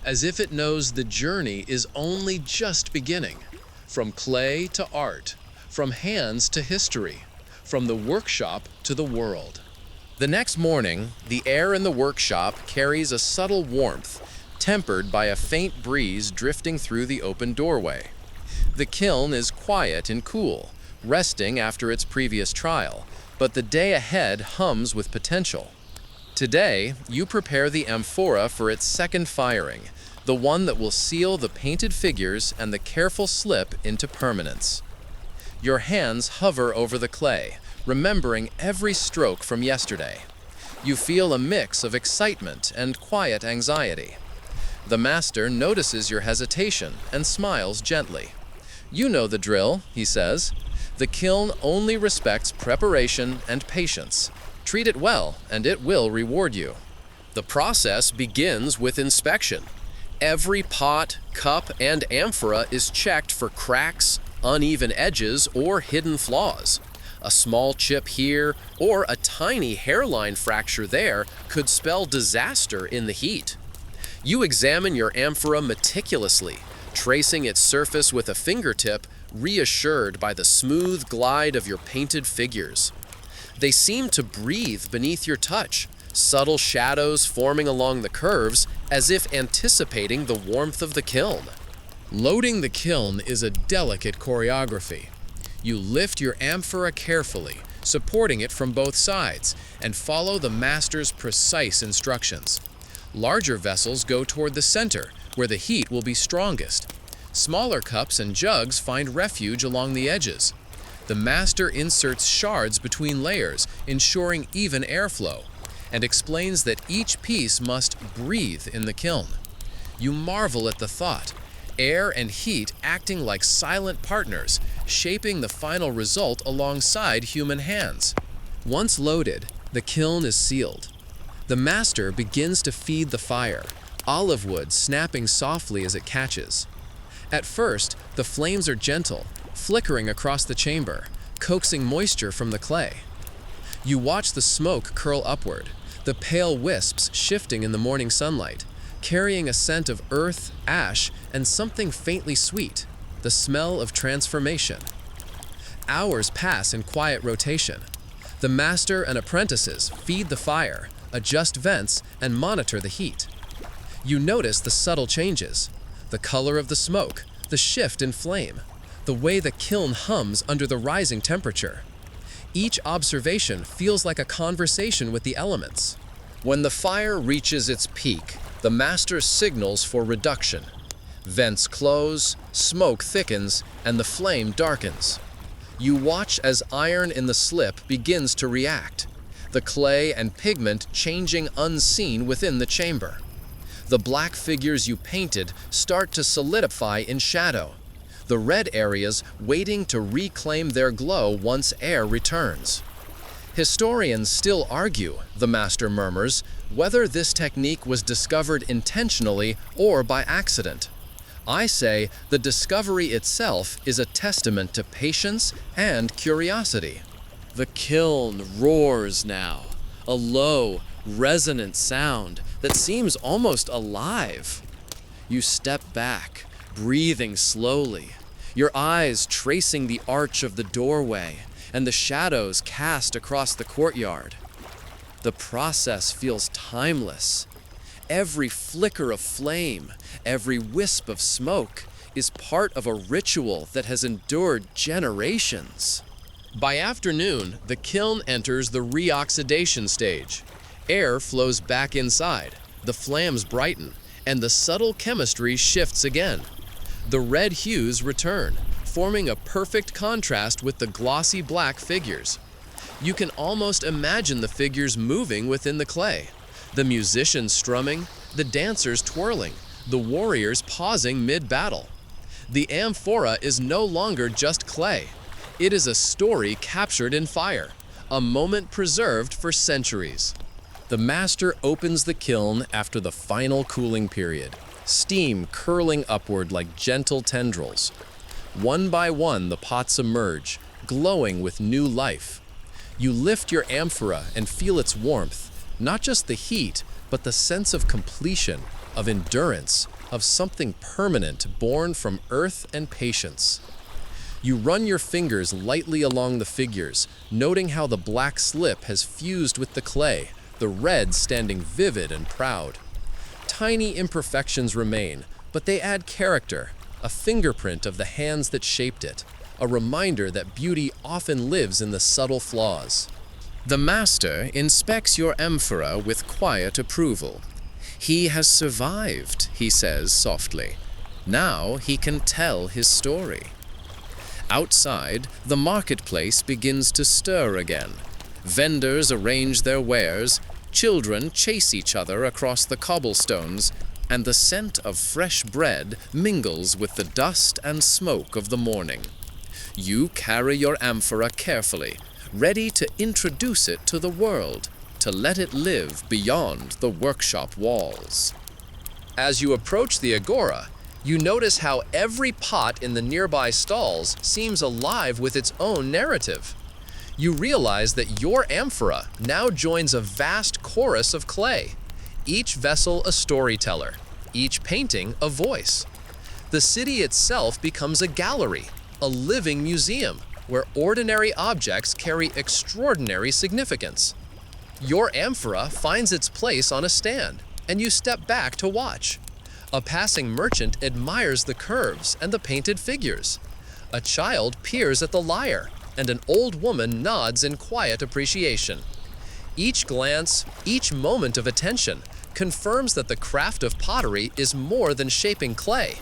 A: as if it knows the journey is only just beginning. From clay to art, from hands to history, from the workshop to the world. The next morning, the air in the workshop carries a subtle warmth, tempered by a faint breeze drifting through the open doorway. The kiln is quiet and cool, resting after its previous trial, but the day ahead hums with potential. Today, you prepare the amphora for its second firing, the one that will seal the painted figures and the careful slip into permanence. Your hands hover over the clay, remembering every stroke from yesterday. You feel a mix of excitement and quiet anxiety. The master notices your hesitation and smiles gently. You know the drill, he says. The kiln only respects preparation and patience. Treat it well, and it will reward you. The process begins with inspection. Every pot, cup, and amphora is checked for cracks, uneven edges, or hidden flaws. A small chip here or a tiny hairline fracture there could spell disaster in the heat. You examine your amphora meticulously, tracing its surface with a fingertip, reassured by the smooth glide of your painted figures. They seem to breathe beneath your touch, subtle shadows forming along the curves as if anticipating the warmth of the kiln. Loading the kiln is a delicate choreography. You lift your amphora carefully, supporting it from both sides, and follow the master's precise instructions. Larger vessels go toward the center, where the heat will be strongest. Smaller cups and jugs find refuge along the edges. The master inserts shards between layers, ensuring even airflow, and explains that each piece must breathe in the kiln. You marvel at the thought, air and heat acting like silent partners, shaping the final result alongside human hands. Once loaded, the kiln is sealed. The master begins to feed the fire, olive wood snapping softly as it catches. At first, the flames are gentle, flickering across the chamber, coaxing moisture from the clay. You watch the smoke curl upward, the pale wisps shifting in the morning sunlight, carrying a scent of earth, ash, and something faintly sweet, the smell of transformation. Hours pass in quiet rotation. The master and apprentices feed the fire, adjust vents, and monitor the heat. You notice the subtle changes, the color of the smoke, the shift in flame, the way the kiln hums under the rising temperature. Each observation feels like a conversation with the elements. When the fire reaches its peak, the master signals for reduction. Vents close, smoke thickens, and the flame darkens. You watch as iron in the slip begins to react, the clay and pigment changing unseen within the chamber. The black figures you painted start to solidify in shadow, the red areas waiting to reclaim their glow once air returns. Historians still argue, the master murmurs, whether this technique was discovered intentionally or by accident. I say the discovery itself is a testament to patience and curiosity. The kiln roars now, a low, resonant sound that seems almost alive. You step back, breathing slowly, your eyes tracing the arch of the doorway and the shadows cast across the courtyard. The process feels timeless. Every flicker of flame, every wisp of smoke is part of a ritual that has endured generations. By afternoon, the kiln enters the reoxidation stage. Air flows back inside, the flames brighten, and the subtle chemistry shifts again. The red hues return, forming a perfect contrast with the glossy black figures. You can almost imagine the figures moving within the clay, the musicians strumming, the dancers twirling, the warriors pausing mid-battle. The amphora is no longer just clay. It is a story captured in fire, a moment preserved for centuries. The master opens the kiln after the final cooling period, steam curling upward like gentle tendrils. One by one, the pots emerge, glowing with new life. You lift your amphora and feel its warmth, not just the heat, but the sense of completion, of endurance, of something permanent born from earth and patience. You run your fingers lightly along the figures, noting how the black slip has fused with the clay, the red standing vivid and proud. Tiny imperfections remain, but they add character, a fingerprint of the hands that shaped it, a reminder that beauty often lives in the subtle flaws. The master inspects your amphora with quiet approval. He has survived, he says softly. Now he can tell his story. Outside, the marketplace begins to stir again. Vendors arrange their wares, children chase each other across the cobblestones, and the scent of fresh bread mingles with the dust and smoke of the morning. You carry your amphora carefully, ready to introduce it to the world, to let it live beyond the workshop walls. As you approach the agora, you notice how every pot in the nearby stalls seems alive with its own narrative. You realize that your amphora now joins a vast chorus of clay, each vessel a storyteller, each painting a voice. The city itself becomes a gallery, a living museum, where ordinary objects carry extraordinary significance. Your amphora finds its place on a stand, and you step back to watch. A passing merchant admires the curves and the painted figures. A child peers at the lyre, and an old woman nods in quiet appreciation. Each glance, each moment of attention, confirms that the craft of pottery is more than shaping clay.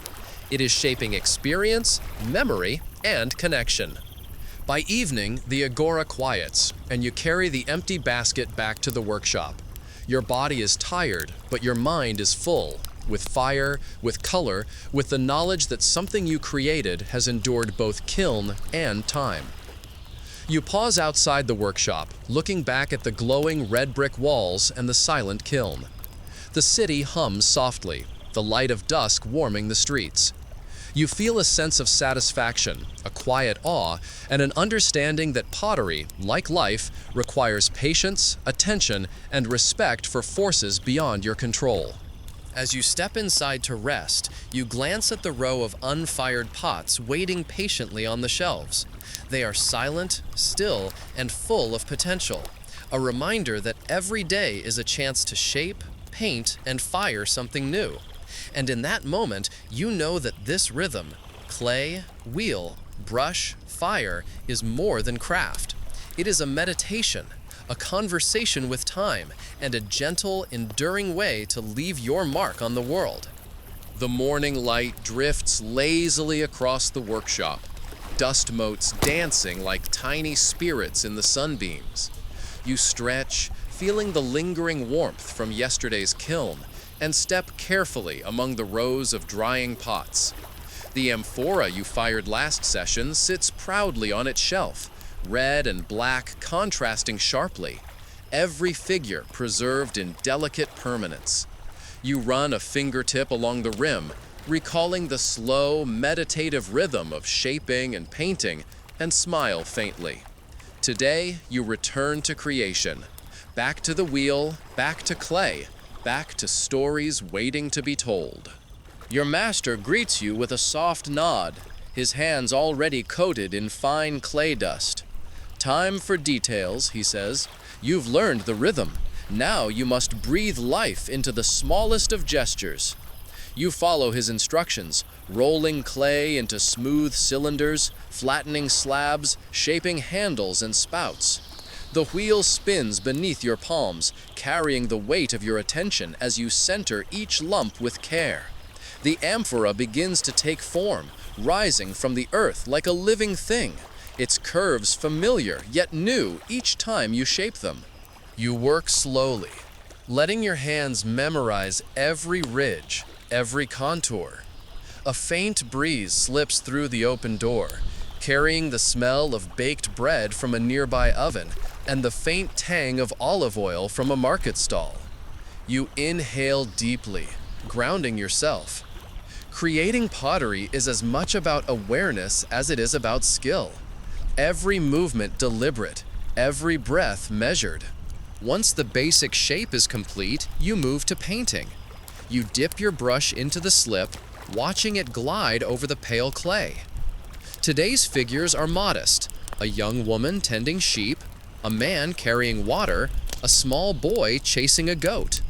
A: It is shaping experience, memory, and connection. By evening, the agora quiets, and you carry the empty basket back to the workshop. Your body is tired, but your mind is full, with fire, with color, with the knowledge that something you created has endured both kiln and time. You pause outside the workshop, looking back at the glowing red brick walls and the silent kiln. The city hums softly, the light of dusk warming the streets. You feel a sense of satisfaction, a quiet awe, and an understanding that pottery, like life, requires patience, attention, and respect for forces beyond your control. As you step inside to rest, you glance at the row of unfired pots waiting patiently on the shelves. They are silent, still, and full of potential. A reminder that every day is a chance to shape, paint, and fire something new. And in that moment, you know that this rhythm, clay, wheel, brush, fire, is more than craft. It is a meditation, a conversation with time, and a gentle, enduring way to leave your mark on the world. The morning light drifts lazily across the workshop, dust motes dancing like tiny spirits in the sunbeams. You stretch, feeling the lingering warmth from yesterday's kiln, and step carefully among the rows of drying pots. The amphora you fired last session sits proudly on its shelf, red and black contrasting sharply, every figure preserved in delicate permanence. You run a fingertip along the rim, recalling the slow, meditative rhythm of shaping and painting, and smile faintly. Today, you return to creation. Back to the wheel, back to clay, back to stories waiting to be told. Your master greets you with a soft nod, his hands already coated in fine clay dust. Time for details, he says. You've learned the rhythm. Now you must breathe life into the smallest of gestures. You follow his instructions, rolling clay into smooth cylinders, flattening slabs, shaping handles and spouts. The wheel spins beneath your palms, carrying the weight of your attention as you center each lump with care. The amphora begins to take form, rising from the earth like a living thing, its curves familiar yet new each time you shape them. You work slowly, letting your hands memorize every ridge, every contour. A faint breeze slips through the open door, carrying the smell of baked bread from a nearby oven and the faint tang of olive oil from a market stall. You inhale deeply, grounding yourself. Creating pottery is as much about awareness as it is about skill. Every movement deliberate, every breath measured. Once the basic shape is complete, you move to painting. You dip your brush into the slip, watching it glide over the pale clay. Today's figures are modest: a young woman tending sheep, a man carrying water, a small boy chasing a goat.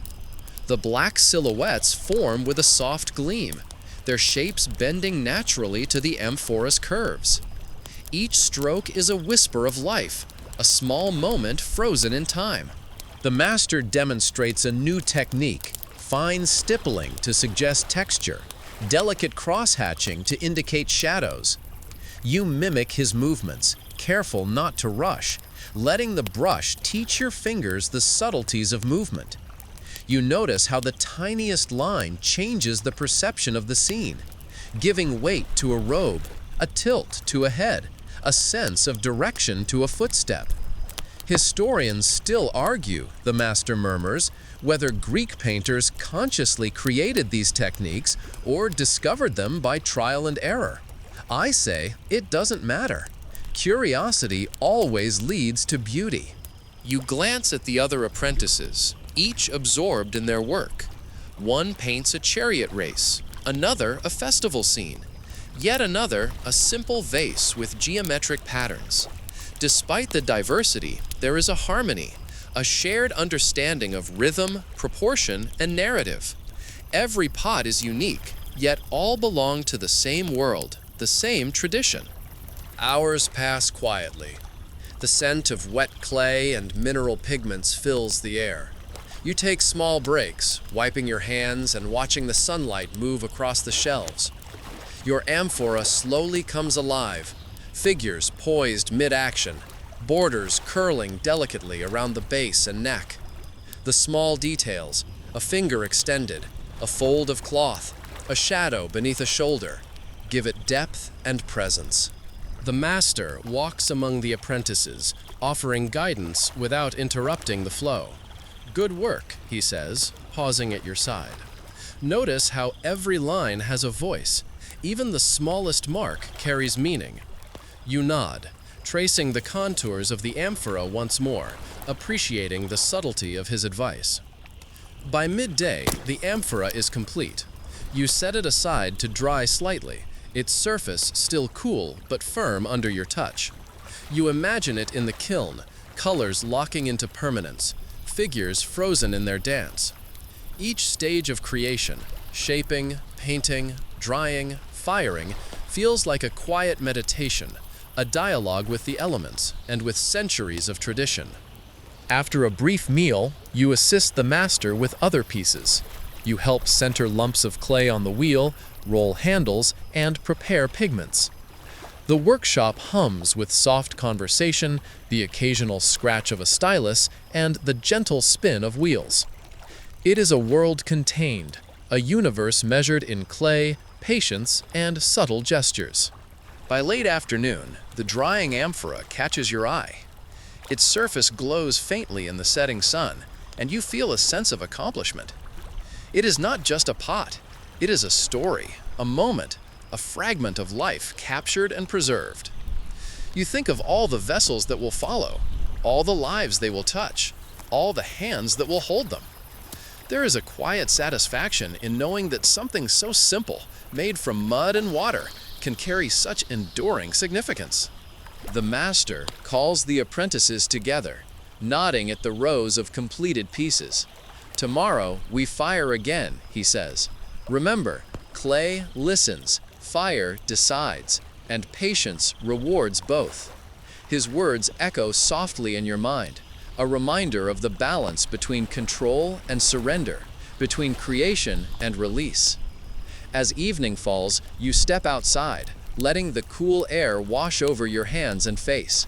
A: The black silhouettes form with a soft gleam, their shapes bending naturally to the amphora's curves. Each stroke is a whisper of life, a small moment frozen in time. The master demonstrates a new technique: fine stippling to suggest texture, delicate cross-hatching to indicate shadows. You mimic his movements, careful not to rush, letting the brush teach your fingers the subtleties of movement. You notice how the tiniest line changes the perception of the scene, giving weight to a robe, a tilt to a head, a sense of direction to a footstep. Historians still argue, the master murmurs, whether Greek painters consciously created these techniques or discovered them by trial and error. I say it doesn't matter. Curiosity always leads to beauty. You glance at the other apprentices, each absorbed in their work. One paints a chariot race, another a festival scene, yet another a simple vase with geometric patterns. Despite the diversity, there is a harmony, a shared understanding of rhythm, proportion, and narrative. Every pot is unique, yet all belong to the same world, the same tradition. Hours pass quietly. The scent of wet clay and mineral pigments fills the air. You take small breaks, wiping your hands and watching the sunlight move across the shelves. Your amphora slowly comes alive, figures poised mid-action, borders curling delicately around the base and neck. The small details, a finger extended, a fold of cloth, a shadow beneath a shoulder, give it depth and presence. The master walks among the apprentices, offering guidance without interrupting the flow. "Good work," he says, pausing at your side. Notice how every line has a voice. Even the smallest mark carries meaning. You nod, tracing the contours of the amphora once more, appreciating the subtlety of his advice. By midday, the amphora is complete. You set it aside to dry slightly, its surface still cool but firm under your touch. You imagine it in the kiln, colors locking into permanence, figures frozen in their dance. Each stage of creation, shaping, painting, drying, firing, feels like a quiet meditation, a dialogue with the elements and with centuries of tradition. After a brief meal, you assist the master with other pieces. You help center lumps of clay on the wheel, roll handles, and prepare pigments. The workshop hums with soft conversation, the occasional scratch of a stylus, and the gentle spin of wheels. It is a world contained, a universe measured in clay, patience, and subtle gestures. By late afternoon, the drying amphora catches your eye. Its surface glows faintly in the setting sun, and you feel a sense of accomplishment. It is not just a pot, it is a story, a moment, a fragment of life captured and preserved. You think of all the vessels that will follow, all the lives they will touch, all the hands that will hold them. There is a quiet satisfaction in knowing that something so simple, made from mud and water, can carry such enduring significance. The master calls the apprentices together, nodding at the rows of completed pieces. "Tomorrow we fire again," he says. "Remember, clay listens, fire decides, and patience rewards both." His words echo softly in your mind, a reminder of the balance between control and surrender, between creation and release. As evening falls, you step outside, letting the cool air wash over your hands and face.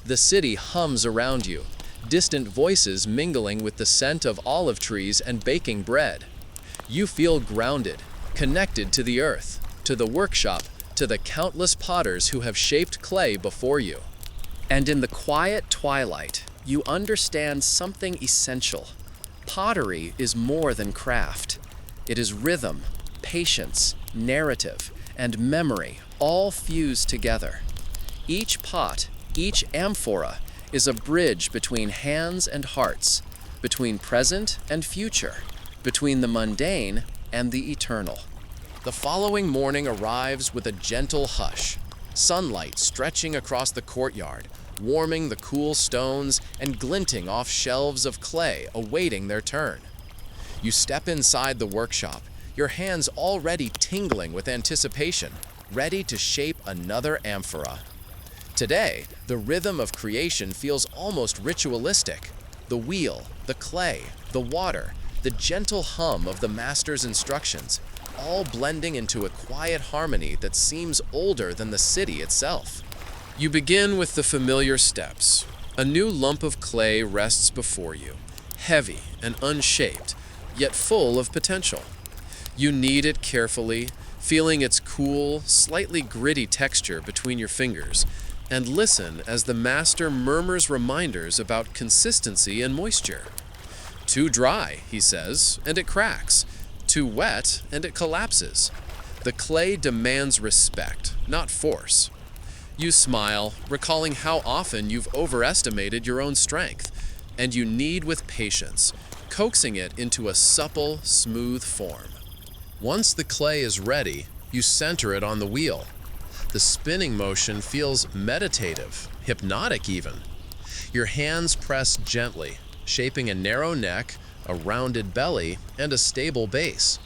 A: The city hums around you, distant voices mingling with the scent of olive trees and baking bread. You feel grounded, connected to the earth, to the workshop, to the countless potters who have shaped clay before you. And in the quiet twilight, you understand something essential. Pottery is more than craft. It is rhythm, patience, narrative, and memory all fused together. Each pot, each amphora, is a bridge between hands and hearts, between present and future, between the mundane and the eternal. The following morning arrives with a gentle hush, sunlight stretching across the courtyard, warming the cool stones and glinting off shelves of clay awaiting their turn. You step inside the workshop, your hands already tingling with anticipation, ready to shape another amphora. Today, the rhythm of creation feels almost ritualistic. The wheel, the clay, the water, the gentle hum of the master's instructions, all blending into a quiet harmony that seems older than the city itself. You begin with the familiar steps. A new lump of clay rests before you, heavy and unshaped, yet full of potential. You knead it carefully, feeling its cool, slightly gritty texture between your fingers, and listen as the master murmurs reminders about consistency and moisture. Too dry, he says, and it cracks. Too wet, and it collapses. The clay demands respect, not force. You smile, recalling how often you've overestimated your own strength, and you knead with patience, coaxing it into a supple, smooth form. Once the clay is ready, you center it on the wheel. The spinning motion feels meditative, hypnotic even. Your hands press gently, shaping a narrow neck, a rounded belly, and a stable base.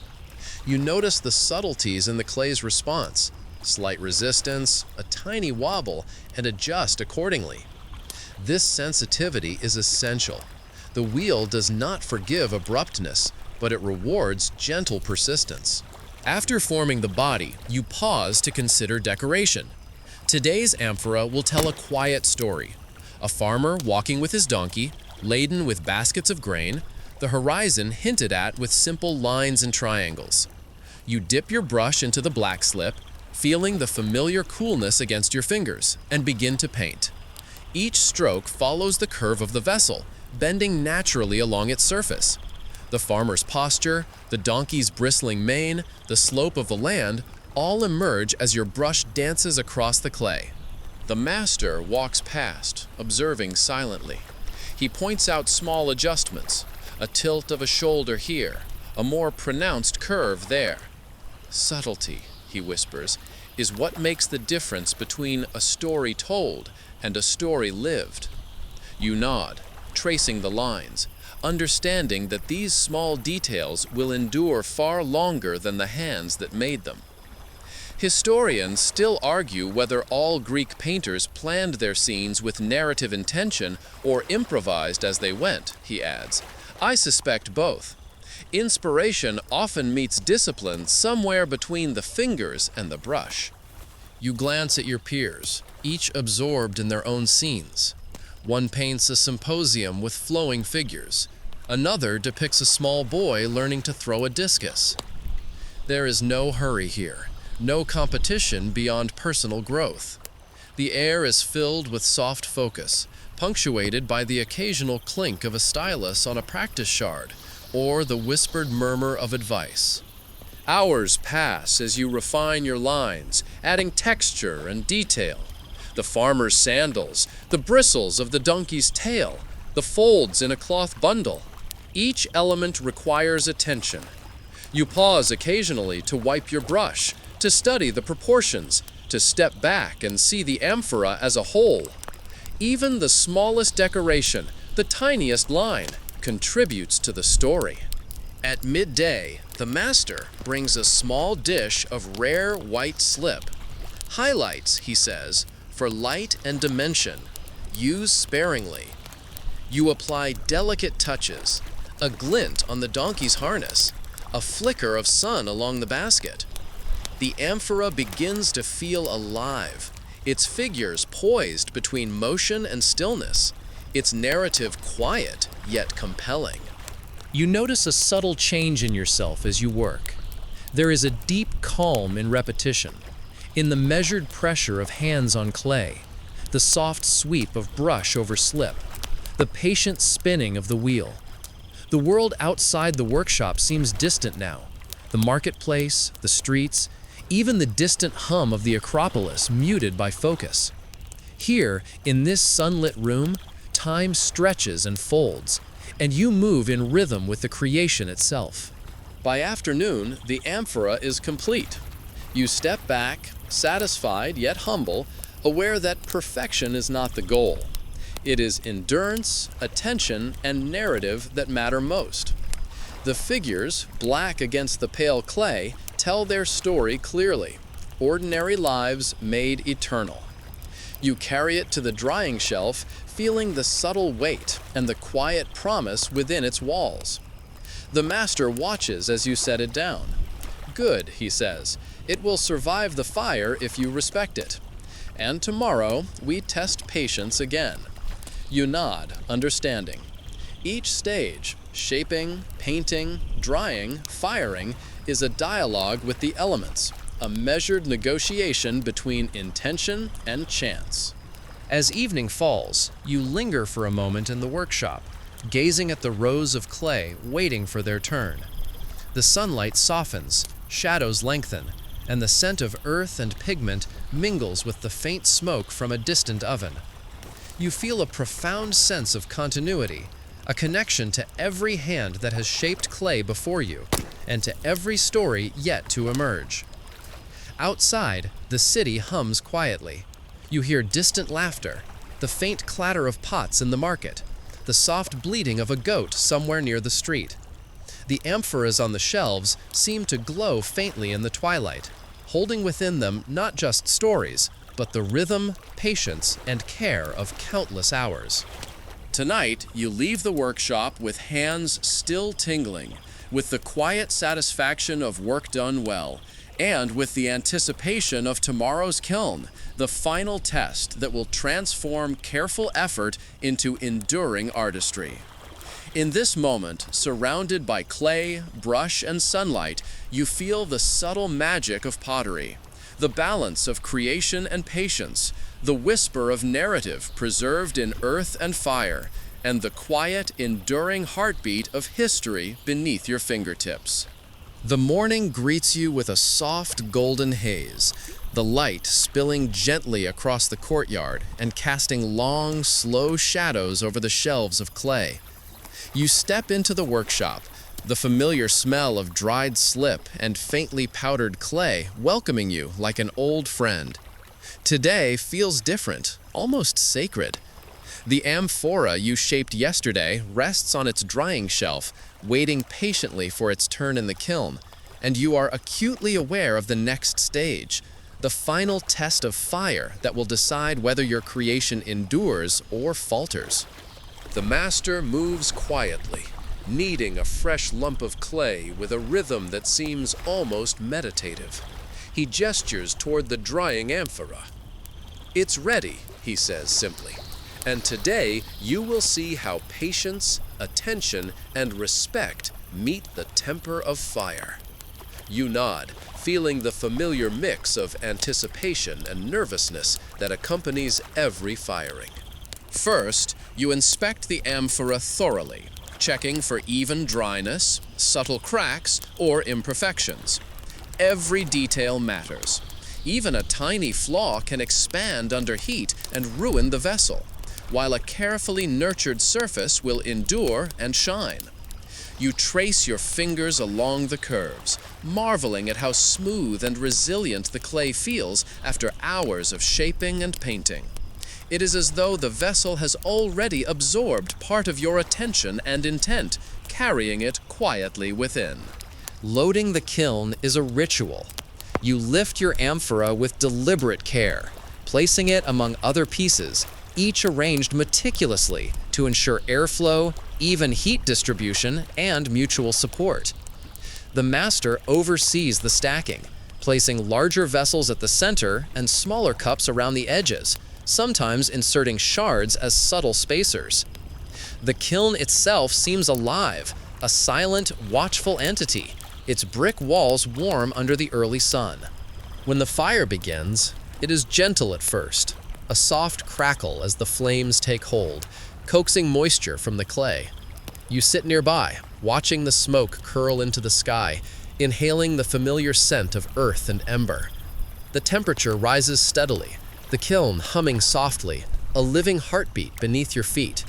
A: You notice the subtleties in the clay's response, slight resistance, a tiny wobble, and adjust accordingly. This sensitivity is essential. The wheel does not forgive abruptness, but it rewards gentle persistence. After forming the body, you pause to consider decoration. Today's amphora will tell a quiet story. A farmer walking with his donkey, laden with baskets of grain, the horizon hinted at with simple lines and triangles. You dip your brush into the black slip, feeling the familiar coolness against your fingers, and begin to paint. Each stroke follows the curve of the vessel, bending naturally along its surface. The farmer's posture, the donkey's bristling mane, the slope of the land, all emerge as your brush dances across the clay. The master walks past, observing silently. He points out small adjustments, a tilt of a shoulder here, a more pronounced curve there. Subtlety, he whispers, is what makes the difference between a story told and a story lived. You nod, tracing the lines, understanding that these small details will endure far longer than the hands that made them. Historians still argue whether all Greek painters planned their scenes with narrative intention or improvised as they went, he adds. I suspect both. Inspiration often meets discipline somewhere between the fingers and the brush. You glance at your peers, each absorbed in their own scenes. One paints a symposium with flowing figures. Another depicts a small boy learning to throw a discus. There is no hurry here, no competition beyond personal growth. The air is filled with soft focus, punctuated by the occasional clink of a stylus on a practice shard, or the whispered murmur of advice. Hours pass as you refine your lines, adding texture and detail. The farmer's sandals, the bristles of the donkey's tail, the folds in a cloth bundle. Each element requires attention. You pause occasionally to wipe your brush, to study the proportions, to step back and see the amphora as a whole. Even the smallest decoration, the tiniest line, contributes to the story. At midday, the master brings a small dish of rare white slip. Highlights, he says, for light and dimension. Use sparingly. You apply delicate touches, a glint on the donkey's harness, a flicker of sun along the basket. The amphora begins to feel alive, its figures poised between motion and stillness, its narrative quiet yet compelling. You notice a subtle change in yourself as you work. There is a deep calm in repetition, in the measured pressure of hands on clay, the soft sweep of brush over slip, the patient spinning of the wheel. The world outside the workshop seems distant now. The marketplace, the streets, even the distant hum of the Acropolis muted by focus. Here, in this sunlit room, time stretches and folds, and you move in rhythm with the creation itself. By afternoon, the amphora is complete. You step back, satisfied yet humble, aware that perfection is not the goal. It is endurance, attention, and narrative that matter most. The figures, black against the pale clay, tell their story clearly. Ordinary lives made eternal. You carry it to the drying shelf, feeling the subtle weight and the quiet promise within its walls. The master watches as you set it down. Good, he says. It will survive the fire if you respect it. And tomorrow, we test patience again. You nod, understanding. Each stage, shaping, painting, drying, firing, is a dialogue with the elements, a measured negotiation between intention and chance. As evening falls, you linger for a moment in the workshop, gazing at the rows of clay waiting for their turn. The sunlight softens, shadows lengthen, and the scent of earth and pigment mingles with the faint smoke from a distant oven. You feel a profound sense of continuity, a connection to every hand that has shaped clay before you, and to every story yet to emerge. Outside, the city hums quietly. You hear distant laughter, the faint clatter of pots in the market, the soft bleating of a goat somewhere near the street. The amphoras on the shelves seem to glow faintly in the twilight, holding within them not just stories, but the rhythm, patience, and care of countless hours. Tonight, you leave the workshop with hands still tingling, with the quiet satisfaction of work done well, and with the anticipation of tomorrow's kiln, the final test that will transform careful effort into enduring artistry. In this moment, surrounded by clay, brush, and sunlight, you feel the subtle magic of pottery, the balance of creation and patience, the whisper of narrative preserved in earth and fire, and the quiet, enduring heartbeat of history beneath your fingertips. The morning greets you with a soft golden haze, the light spilling gently across the courtyard and casting long, slow shadows over the shelves of clay. You step into the workshop, the familiar smell of dried slip and faintly powdered clay welcoming you like an old friend. Today feels different, almost sacred. The amphora you shaped yesterday rests on its drying shelf, waiting patiently for its turn in the kiln, and you are acutely aware of the next stage, the final test of fire that will decide whether your creation endures or falters. The master moves quietly, kneading a fresh lump of clay with a rhythm that seems almost meditative. He gestures toward the drying amphora. "It's ready," he says simply, "and today you will see how patience, attention, and respect meet the temper of fire." You nod, feeling the familiar mix of anticipation and nervousness that accompanies every firing. First, you inspect the amphora thoroughly, checking for even dryness, subtle cracks, or imperfections. Every detail matters. Even a tiny flaw can expand under heat and ruin the vessel, while a carefully nurtured surface will endure and shine. You trace your fingers along the curves, marveling at how smooth and resilient the clay feels after hours of shaping and painting. It is as though the vessel has already absorbed part of your attention and intent, carrying it quietly within. Loading the kiln is a ritual. You lift your amphora with deliberate care, placing it among other pieces, each arranged meticulously to ensure airflow, even heat distribution, and mutual support. The master oversees the stacking, placing larger vessels at the center and smaller cups around the edges, sometimes inserting shards as subtle spacers. The kiln itself seems alive, a silent, watchful entity, its brick walls warm under the early sun. When the fire begins, it is gentle at first, a soft crackle as the flames take hold, coaxing moisture from the clay. You sit nearby, watching the smoke curl into the sky, inhaling the familiar scent of earth and ember. The temperature rises steadily, the kiln humming softly, a living heartbeat beneath your feet.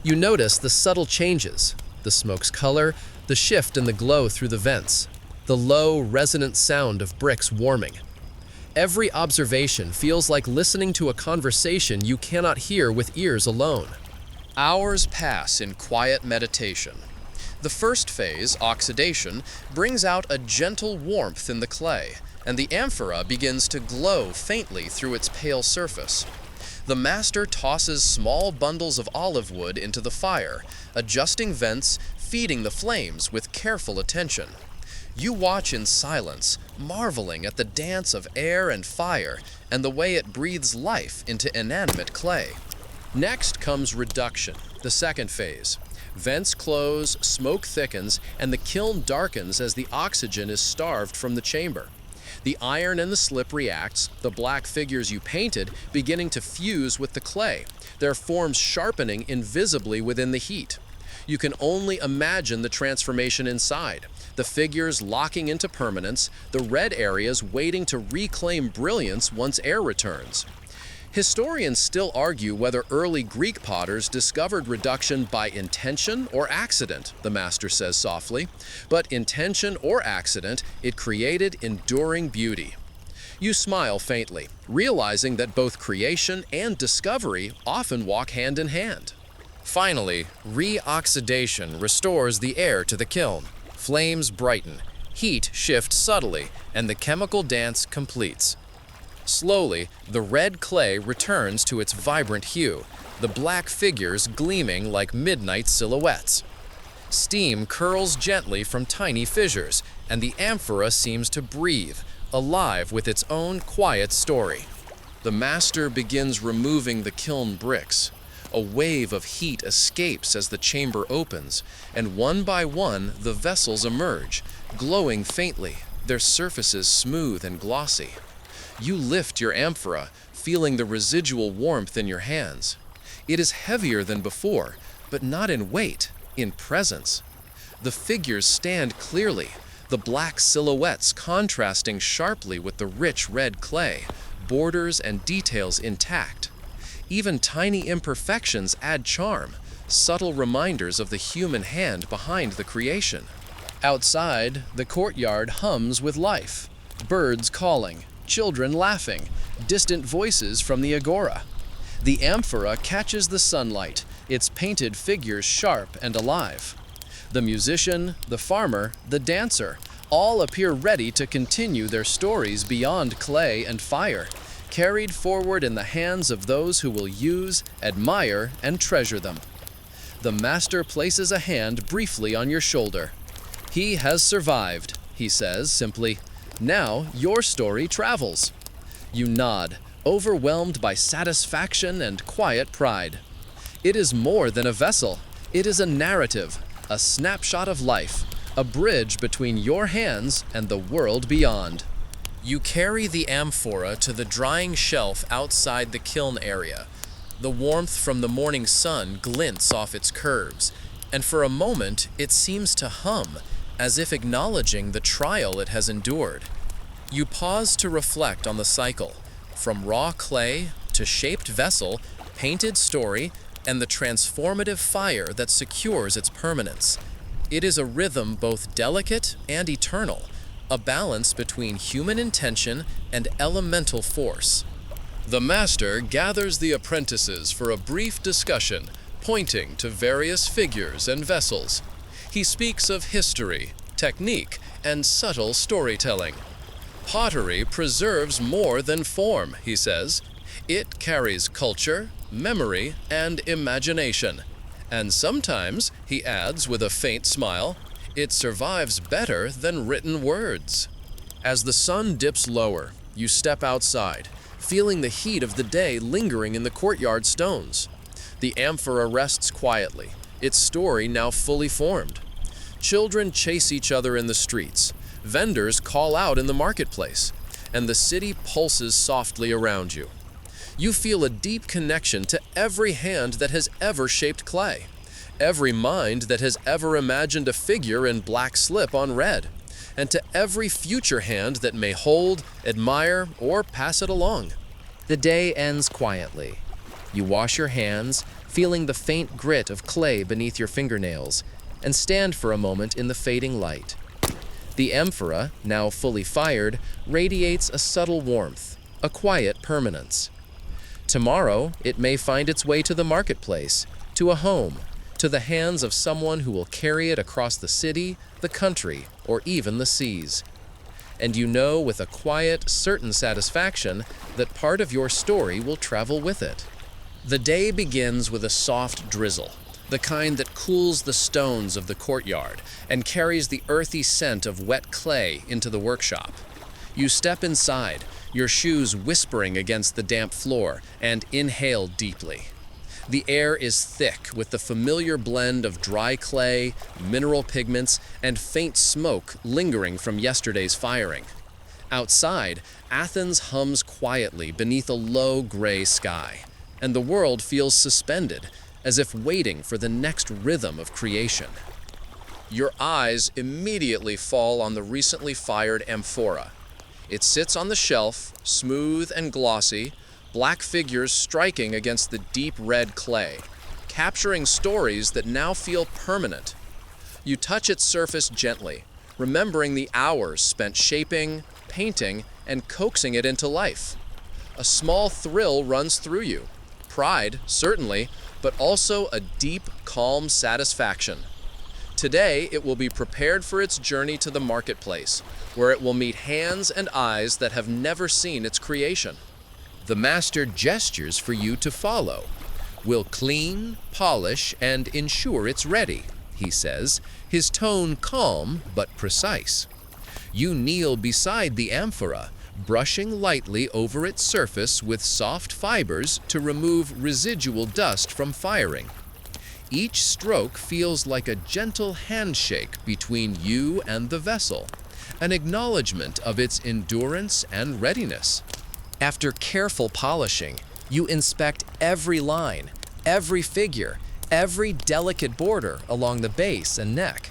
A: You notice the subtle changes, the smoke's color, the shift in the glow through the vents, the low, resonant sound of bricks warming. Every observation feels like listening to a conversation you cannot hear with ears alone. Hours pass in quiet meditation. The first phase, oxidation, brings out a gentle warmth in the clay, and the amphora begins to glow faintly through its pale surface. The master tosses small bundles of olive wood into the fire, adjusting vents, feeding the flames with careful attention. You watch in silence, marveling at the dance of air and fire and the way it breathes life into inanimate clay. Next comes reduction, the second phase. Vents close, smoke thickens, and the kiln darkens as the oxygen is starved from the chamber. The iron and the slip reacts, the black figures you painted beginning to fuse with the clay, their forms sharpening invisibly within the heat. You can only imagine the transformation inside, the figures locking into permanence, the red areas waiting to reclaim brilliance once air returns. Historians still argue whether early Greek potters discovered reduction by intention or accident, the master says softly. But intention or accident, it created enduring beauty. You smile faintly, realizing that both creation and discovery often walk hand in hand. Finally, re-oxidation restores the air to the kiln. Flames brighten, heat shifts subtly, and the chemical dance completes. Slowly, the red clay returns to its vibrant hue, the black figures gleaming like midnight silhouettes. Steam curls gently from tiny fissures, and the amphora seems to breathe, alive with its own quiet story. The master begins removing the kiln bricks. A wave of heat escapes as the chamber opens, and one by one the vessels emerge, glowing faintly, their surfaces smooth and glossy. You lift your amphora, feeling the residual warmth in your hands. It is heavier than before, but not in weight, in presence. The figures stand clearly, the black silhouettes contrasting sharply with the rich red clay, borders and details intact. Even tiny imperfections add charm, subtle reminders of the human hand behind the creation. Outside, the courtyard hums with life. Birds calling, children laughing, distant voices from the agora. The amphora catches the sunlight, its painted figures sharp and alive. The musician, the farmer, the dancer, all appear ready to continue their stories beyond clay and fire, carried forward in the hands of those who will use, admire, and treasure them. The master places a hand briefly on your shoulder. "He has survived," he says simply. "Now your story travels." You nod, overwhelmed by satisfaction and quiet pride. It is more than a vessel. It is a narrative, a snapshot of life, a bridge between your hands and the world beyond. You carry the amphora to the drying shelf outside the kiln area. The warmth from the morning sun glints off its curves, and for a moment it seems to hum, as if acknowledging the trial it has endured. You pause to reflect on the cycle, from raw clay to shaped vessel, painted story, and the transformative fire that secures its permanence. It is a rhythm both delicate and eternal, a balance between human intention and elemental force. The master gathers the apprentices for a brief discussion, pointing to various figures and vessels. He speaks of history, technique, and subtle storytelling. Pottery preserves more than form, he says. It carries culture, memory, and imagination. And sometimes, he adds with a faint smile, it survives better than written words. As the sun dips lower, you step outside, feeling the heat of the day lingering in the courtyard stones. The amphora rests quietly, its story now fully formed. Children chase each other in the streets, vendors call out in the marketplace, and the city pulses softly around you. You feel a deep connection to every hand that has ever shaped clay, every mind that has ever imagined a figure in black slip on red, and to every future hand that may hold, admire, or pass it along. The day ends quietly. You wash your hands, feeling the faint grit of clay beneath your fingernails, and stand for a moment in the fading light. The amphora, now fully fired, radiates a subtle warmth, a quiet permanence. Tomorrow, it may find its way to the marketplace, to a home, to the hands of someone who will carry it across the city, the country, or even the seas. And you know with a quiet, certain satisfaction that part of your story will travel with it. The day begins with a soft drizzle, the kind that cools the stones of the courtyard and carries the earthy scent of wet clay into the workshop. You step inside, your shoes whispering against the damp floor, and inhale deeply. The air is thick with the familiar blend of dry clay, mineral pigments, and faint smoke lingering from yesterday's firing. Outside, Athens hums quietly beneath a low gray sky, and the world feels suspended, as if waiting for the next rhythm of creation. Your eyes immediately fall on the recently fired amphora. It sits on the shelf, smooth and glossy, black figures striking against the deep red clay, capturing stories that now feel permanent. You touch its surface gently, remembering the hours spent shaping, painting, and coaxing it into life. A small thrill runs through you. Pride, certainly, but also a deep, calm satisfaction. Today, it will be prepared for its journey to the marketplace, where it will meet hands and eyes that have never seen its creation. The master gestures for you to follow. We'll clean, polish, and ensure it's ready, he says, his tone calm but precise. You kneel beside the amphora, brushing lightly over its surface with soft fibers to remove residual dust from firing. Each stroke feels like a gentle handshake between you and the vessel, an acknowledgement of its endurance and readiness. After careful polishing, you inspect every line, every figure, every delicate border along the base and neck.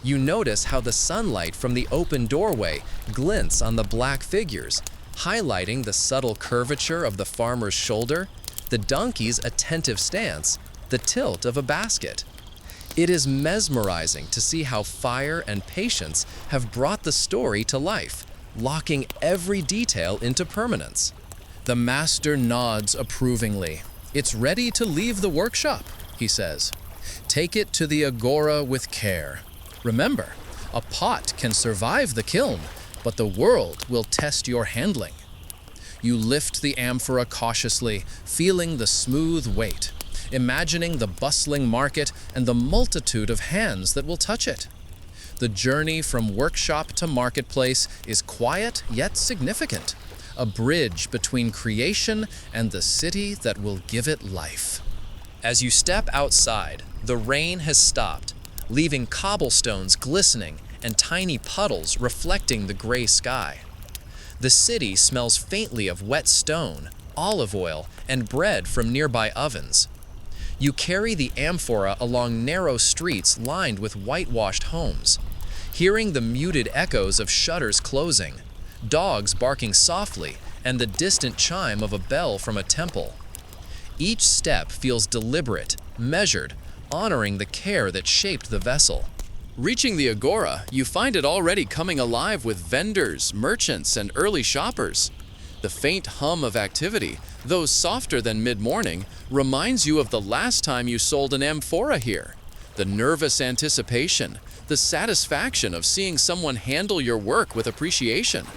A: You notice how the sunlight from the open doorway glints on the black figures, highlighting the subtle curvature of the farmer's shoulder, the donkey's attentive stance, the tilt of a basket. It is mesmerizing to see how fire and patience have brought the story to life, locking every detail into permanence. The master nods approvingly. "It's ready to leave the workshop," he says. "Take it to the agora with care. Remember, a pot can survive the kiln, but the world will test your handling." You lift the amphora cautiously, feeling the smooth weight, imagining the bustling market and the multitude of hands that will touch it. The journey from workshop to marketplace is quiet yet significant, a bridge between creation and the city that will give it life. As you step outside, the rain has stopped, leaving cobblestones glistening and tiny puddles reflecting the gray sky. The city smells faintly of wet stone, olive oil, and bread from nearby ovens. You carry the amphora along narrow streets lined with whitewashed homes, hearing the muted echoes of shutters closing, dogs barking softly, and the distant chime of a bell from a temple. Each step feels deliberate, measured, honoring the care that shaped the vessel. Reaching the agora, you find it already coming alive with vendors, merchants, and early shoppers. The faint hum of activity, though softer than mid-morning, reminds you of the last time you sold an amphora here. The nervous anticipation, the satisfaction of seeing someone handle your work with appreciation.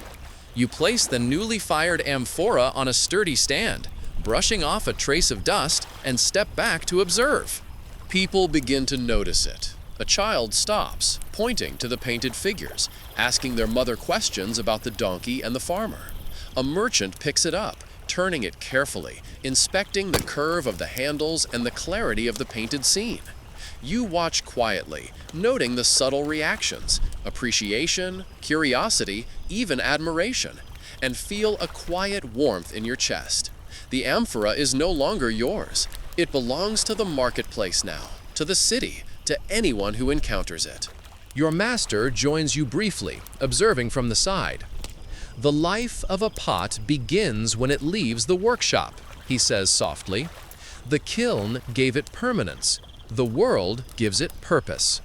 A: You place the newly fired amphora on a sturdy stand, brushing off a trace of dust, and step back to observe. People begin to notice it. A child stops, pointing to the painted figures, asking their mother questions about the donkey and the farmer. A merchant picks it up, turning it carefully, inspecting the curve of the handles and the clarity of the painted scene. You watch quietly, noting the subtle reactions, appreciation, curiosity, even admiration, and feel a quiet warmth in your chest. The amphora is no longer yours. It belongs to the marketplace now, to the city, to anyone who encounters it. Your master joins you briefly, observing from the side. "The life of a pot begins when it leaves the workshop," he says softly. "The kiln gave it permanence. The world gives it purpose."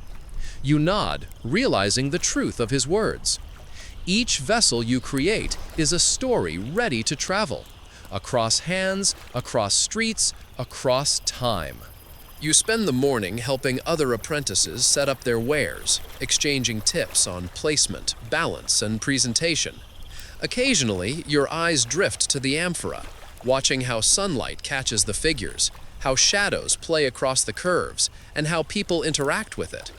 A: You nod, realizing the truth of his words. Each vessel you create is a story ready to travel, across hands, across streets, across time. You spend the morning helping other apprentices set up their wares, exchanging tips on placement, balance, and presentation. Occasionally, your eyes drift to the amphora, watching how sunlight catches the figures, how shadows play across the curves, and how people interact with it.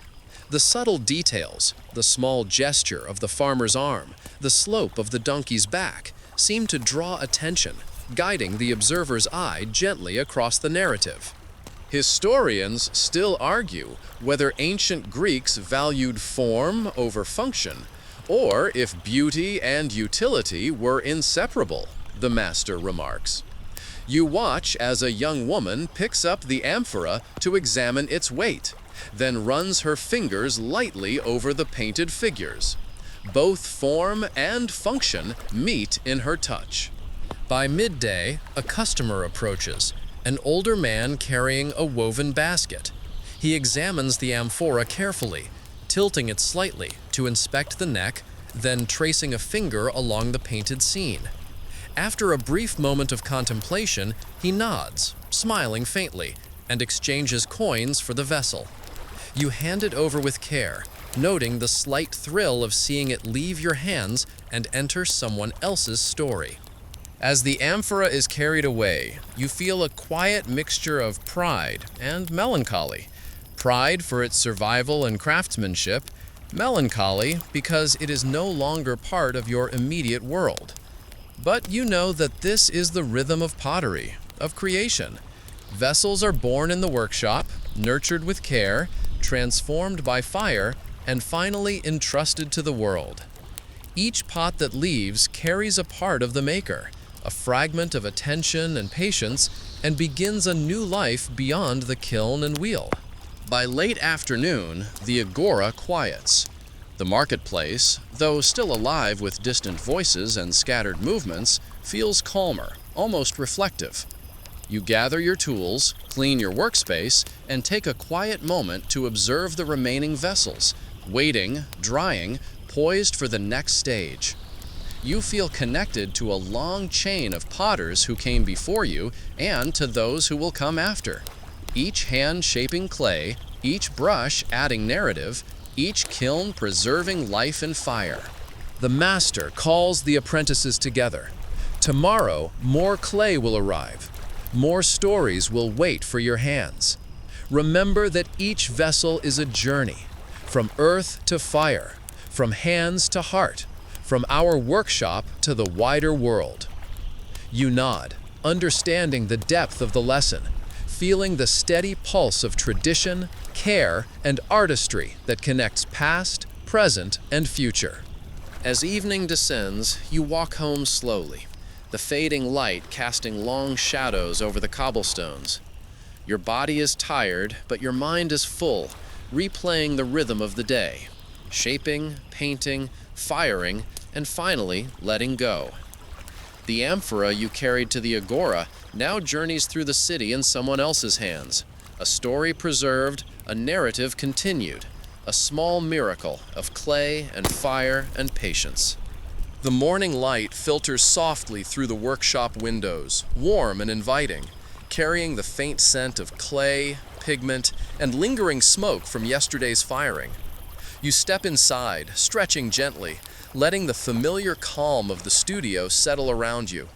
A: The subtle details, the small gesture of the farmer's arm, the slope of the donkey's back, seem to draw attention, guiding the observer's eye gently across the narrative. Historians still argue whether ancient Greeks valued form over function, or if beauty and utility were inseparable, the master remarks. You watch as a young woman picks up the amphora to examine its weight, then runs her fingers lightly over the painted figures. Both form and function meet in her touch. By midday, a customer approaches, an older man carrying a woven basket. He examines the amphora carefully, tilting it slightly to inspect the neck, then tracing a finger along the painted scene. After a brief moment of contemplation, he nods, smiling faintly, and exchanges coins for the vessel. You hand it over with care, noting the slight thrill of seeing it leave your hands and enter someone else's story. As the amphora is carried away, you feel a quiet mixture of pride and melancholy. Pride for its survival and craftsmanship, melancholy because it is no longer part of your immediate world. But you know that this is the rhythm of pottery, of creation. Vessels are born in the workshop, nurtured with care, transformed by fire, and finally entrusted to the world. Each pot that leaves carries a part of the maker, a fragment of attention and patience, and begins a new life beyond the kiln and wheel. By late afternoon, the agora quiets. The marketplace, though still alive with distant voices and scattered movements, feels calmer, almost reflective. You gather your tools, clean your workspace, and take a quiet moment to observe the remaining vessels, waiting, drying, poised for the next stage. You feel connected to a long chain of potters who came before you and to those who will come after. Each hand shaping clay, each brush adding narrative, each kiln preserving life and fire. The master calls the apprentices together. Tomorrow, more clay will arrive. More stories will wait for your hands. Remember that each vessel is a journey, from earth to fire, from hands to heart, from our workshop to the wider world. You nod, understanding the depth of the lesson, feeling the steady pulse of tradition, care, and artistry that connects past, present, and future. As evening descends, you walk home slowly, the fading light casting long shadows over the cobblestones. Your body is tired, but your mind is full, replaying the rhythm of the day, shaping, painting, firing, and finally letting go. The amphora you carried to the agora now journeys through the city in someone else's hands. A story preserved, a narrative continued, a small miracle of clay and fire and patience. The morning light filters softly through the workshop windows, warm and inviting, carrying the faint scent of clay, pigment, and lingering smoke from yesterday's firing. You step inside, stretching gently, letting the familiar calm of the studio settle around you.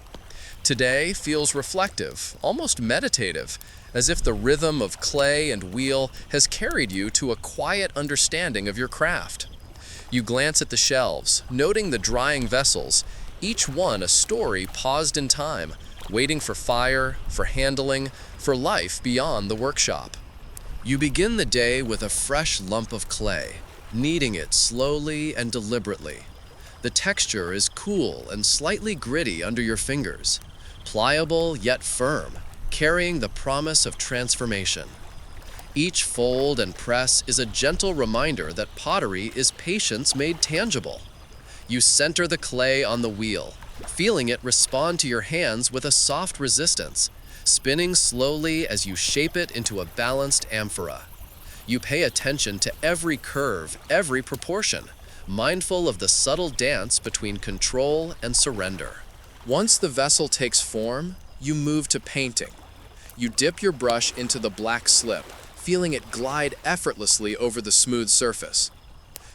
A: Today feels reflective, almost meditative, as if the rhythm of clay and wheel has carried you to a quiet understanding of your craft. You glance at the shelves, noting the drying vessels, each one a story paused in time, waiting for fire, for handling, for life beyond the workshop. You begin the day with a fresh lump of clay, kneading it slowly and deliberately. The texture is cool and slightly gritty under your fingers, pliable yet firm, carrying the promise of transformation. Each fold and press is a gentle reminder that pottery is patience made tangible. You center the clay on the wheel, feeling it respond to your hands with a soft resistance, spinning slowly as you shape it into a balanced amphora. You pay attention to every curve, every proportion, mindful of the subtle dance between control and surrender. Once the vessel takes form, you move to painting. You dip your brush into the black slip, feeling it glide effortlessly over the smooth surface.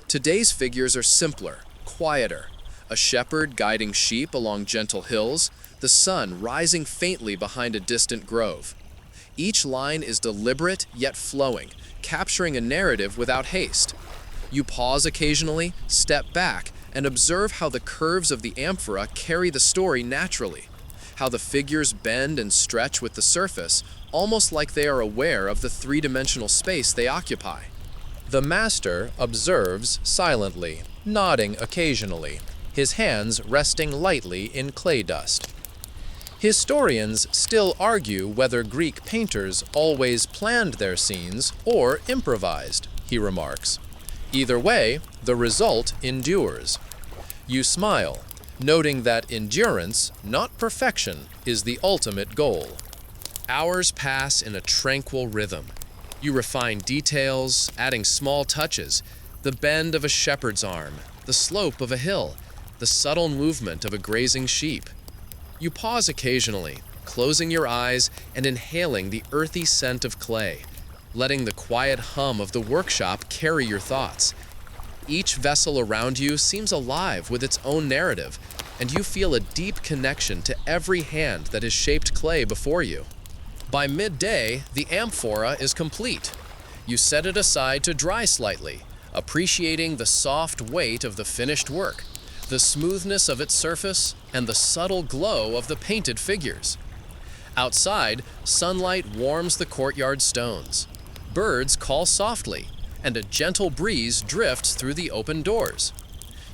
A: Today's figures are simpler, quieter. A shepherd guiding sheep along gentle hills, the sun rising faintly behind a distant grove. Each line is deliberate yet flowing, capturing a narrative without haste. You pause occasionally, step back, and observe how the curves of the amphora carry the story naturally, how the figures bend and stretch with the surface, almost like they are aware of the three-dimensional space they occupy. The master observes silently, nodding occasionally, his hands resting lightly in clay dust. Historians still argue whether Greek painters always planned their scenes or improvised, he remarks. Either way, the result endures. You smile, noting that endurance, not perfection, is the ultimate goal. Hours pass in a tranquil rhythm. You refine details, adding small touches, the bend of a shepherd's arm, the slope of a hill, the subtle movement of a grazing sheep. You pause occasionally, closing your eyes and inhaling the earthy scent of clay, letting the quiet hum of the workshop carry your thoughts. Each vessel around you seems alive with its own narrative, and you feel a deep connection to every hand that has shaped clay before you. By midday, the amphora is complete. You set it aside to dry slightly, appreciating the soft weight of the finished work, the smoothness of its surface, and the subtle glow of the painted figures. Outside, sunlight warms the courtyard stones. Birds call softly, and a gentle breeze drifts through the open doors.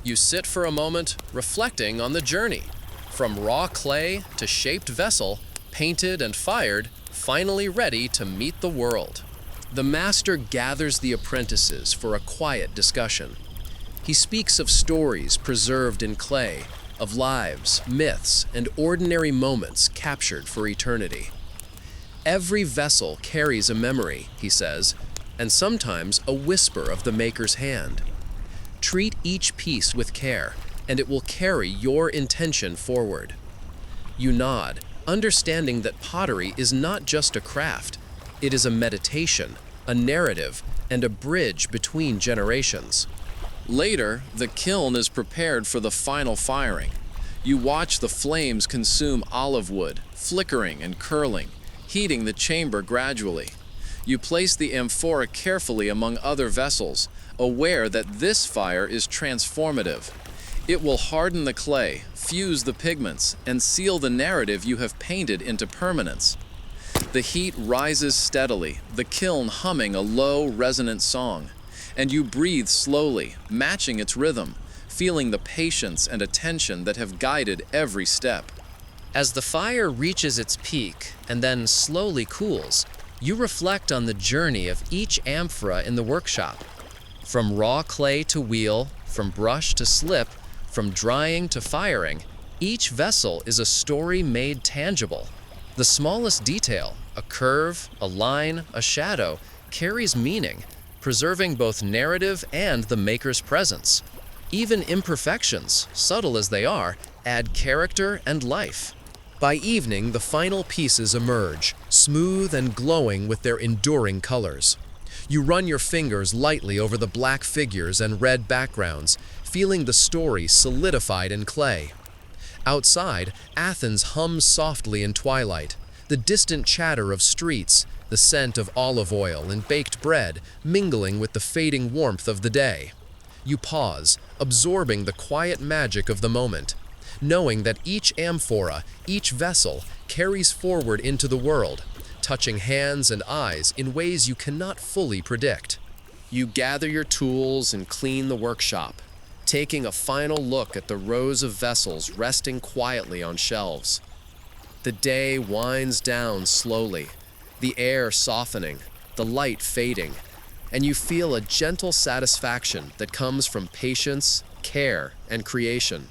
A: You sit for a moment, reflecting on the journey, from raw clay to shaped vessel, painted and fired, finally ready to meet the world. The master gathers the apprentices for a quiet discussion. He speaks of stories preserved in clay, of lives, myths, and ordinary moments captured for eternity. Every vessel carries a memory, he says, and sometimes a whisper of the maker's hand. Treat each piece with care, and it will carry your intention forward. You nod, understanding that pottery is not just a craft, it is a meditation, a narrative, and a bridge between generations. Later, the kiln is prepared for the final firing. You watch the flames consume olive wood, flickering and curling, heating the chamber gradually. You place the amphora carefully among other vessels, aware that this fire is transformative. It will harden the clay, fuse the pigments, and seal the narrative you have painted into permanence. The heat rises steadily, the kiln humming a low, resonant song, and you breathe slowly, matching its rhythm, feeling the patience and attention that have guided every step. As the fire reaches its peak and then slowly cools, you reflect on the journey of each amphora in the workshop. From raw clay to wheel, from brush to slip, from drying to firing, each vessel is a story made tangible. The smallest detail, a curve, a line, a shadow, carries meaning, preserving both narrative and the maker's presence. Even imperfections, subtle as they are, add character and life. By evening, the final pieces emerge, smooth and glowing with their enduring colors. You run your fingers lightly over the black figures and red backgrounds, feeling the story solidified in clay. Outside, Athens hums softly in twilight, the distant chatter of streets, the scent of olive oil and baked bread mingling with the fading warmth of the day. You pause, absorbing the quiet magic of the moment, knowing that each amphora, each vessel, carries forward into the world, touching hands and eyes in ways you cannot fully predict. You gather your tools and clean the workshop, taking a final look at the rows of vessels resting quietly on shelves. The day winds down slowly, the air softening, the light fading, and you feel a gentle satisfaction that comes from patience, care, and creation.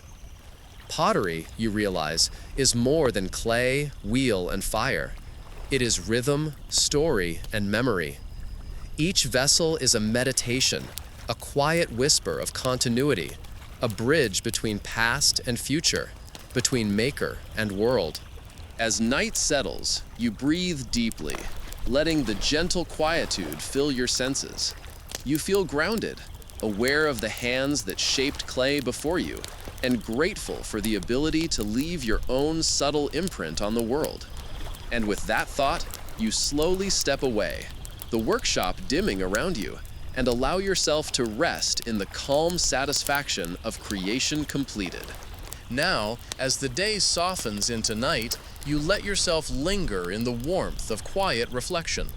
A: Pottery, you realize, is more than clay, wheel, and fire. It is rhythm, story, and memory. Each vessel is a meditation, a quiet whisper of continuity, a bridge between past and future, between maker and world. As night settles, you breathe deeply, letting the gentle quietude fill your senses. You feel grounded, aware of the hands that shaped clay before you, and grateful for the ability to leave your own subtle imprint on the world. And with that thought, you slowly step away, the workshop dimming around you, and allow yourself to rest in the calm satisfaction of creation completed. Now, as the day softens into night, you let yourself linger in the warmth of quiet reflection.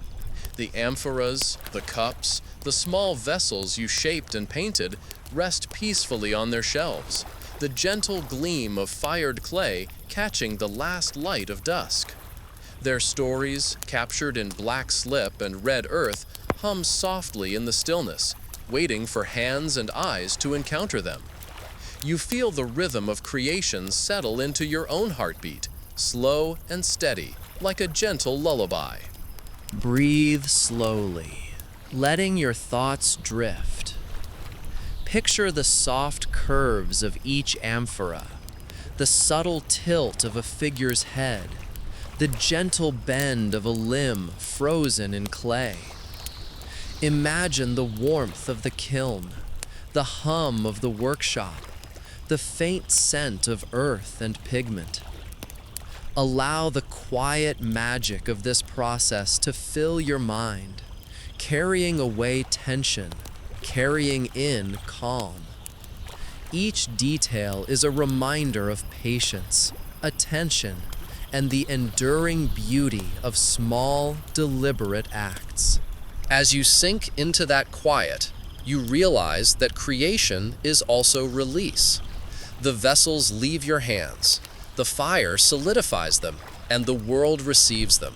A: The amphoras, the cups, the small vessels you shaped and painted rest peacefully on their shelves, the gentle gleam of fired clay catching the last light of dusk. Their stories, captured in black slip and red earth, hum softly in the stillness, waiting for hands and eyes to encounter them. You feel the rhythm of creation settle into your own heartbeat, slow and steady, like a gentle lullaby. Breathe slowly, letting your thoughts drift. Picture the soft curves of each amphora, the subtle tilt of a figure's head, the gentle bend of a limb frozen in clay. Imagine the warmth of the kiln, the hum of the workshop, the faint scent of earth and pigment. Allow the quiet magic of this process to fill your mind, carrying away tension, carrying in calm. Each detail is a reminder of patience, attention, and the enduring beauty of small, deliberate acts. As you sink into that quiet, you realize that creation is also release. The vessels leave your hands, the fire solidifies them, and the world receives them.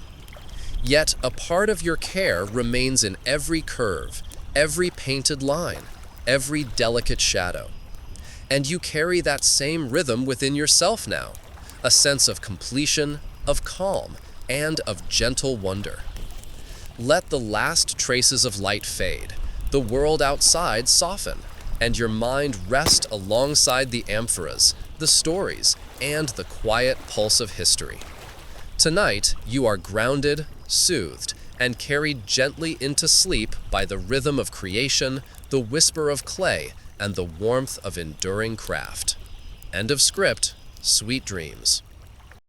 A: Yet a part of your care remains in every curve, every painted line, every delicate shadow. And you carry that same rhythm within yourself now, a sense of completion, of calm, and of gentle wonder. Let the last traces of light fade, the world outside soften, and your mind rest alongside the amphoras, the stories, and the quiet pulse of history. Tonight, you are grounded, soothed, and carried gently into sleep by the rhythm of creation, the whisper of clay, and the warmth of enduring craft. End of script. Sweet dreams.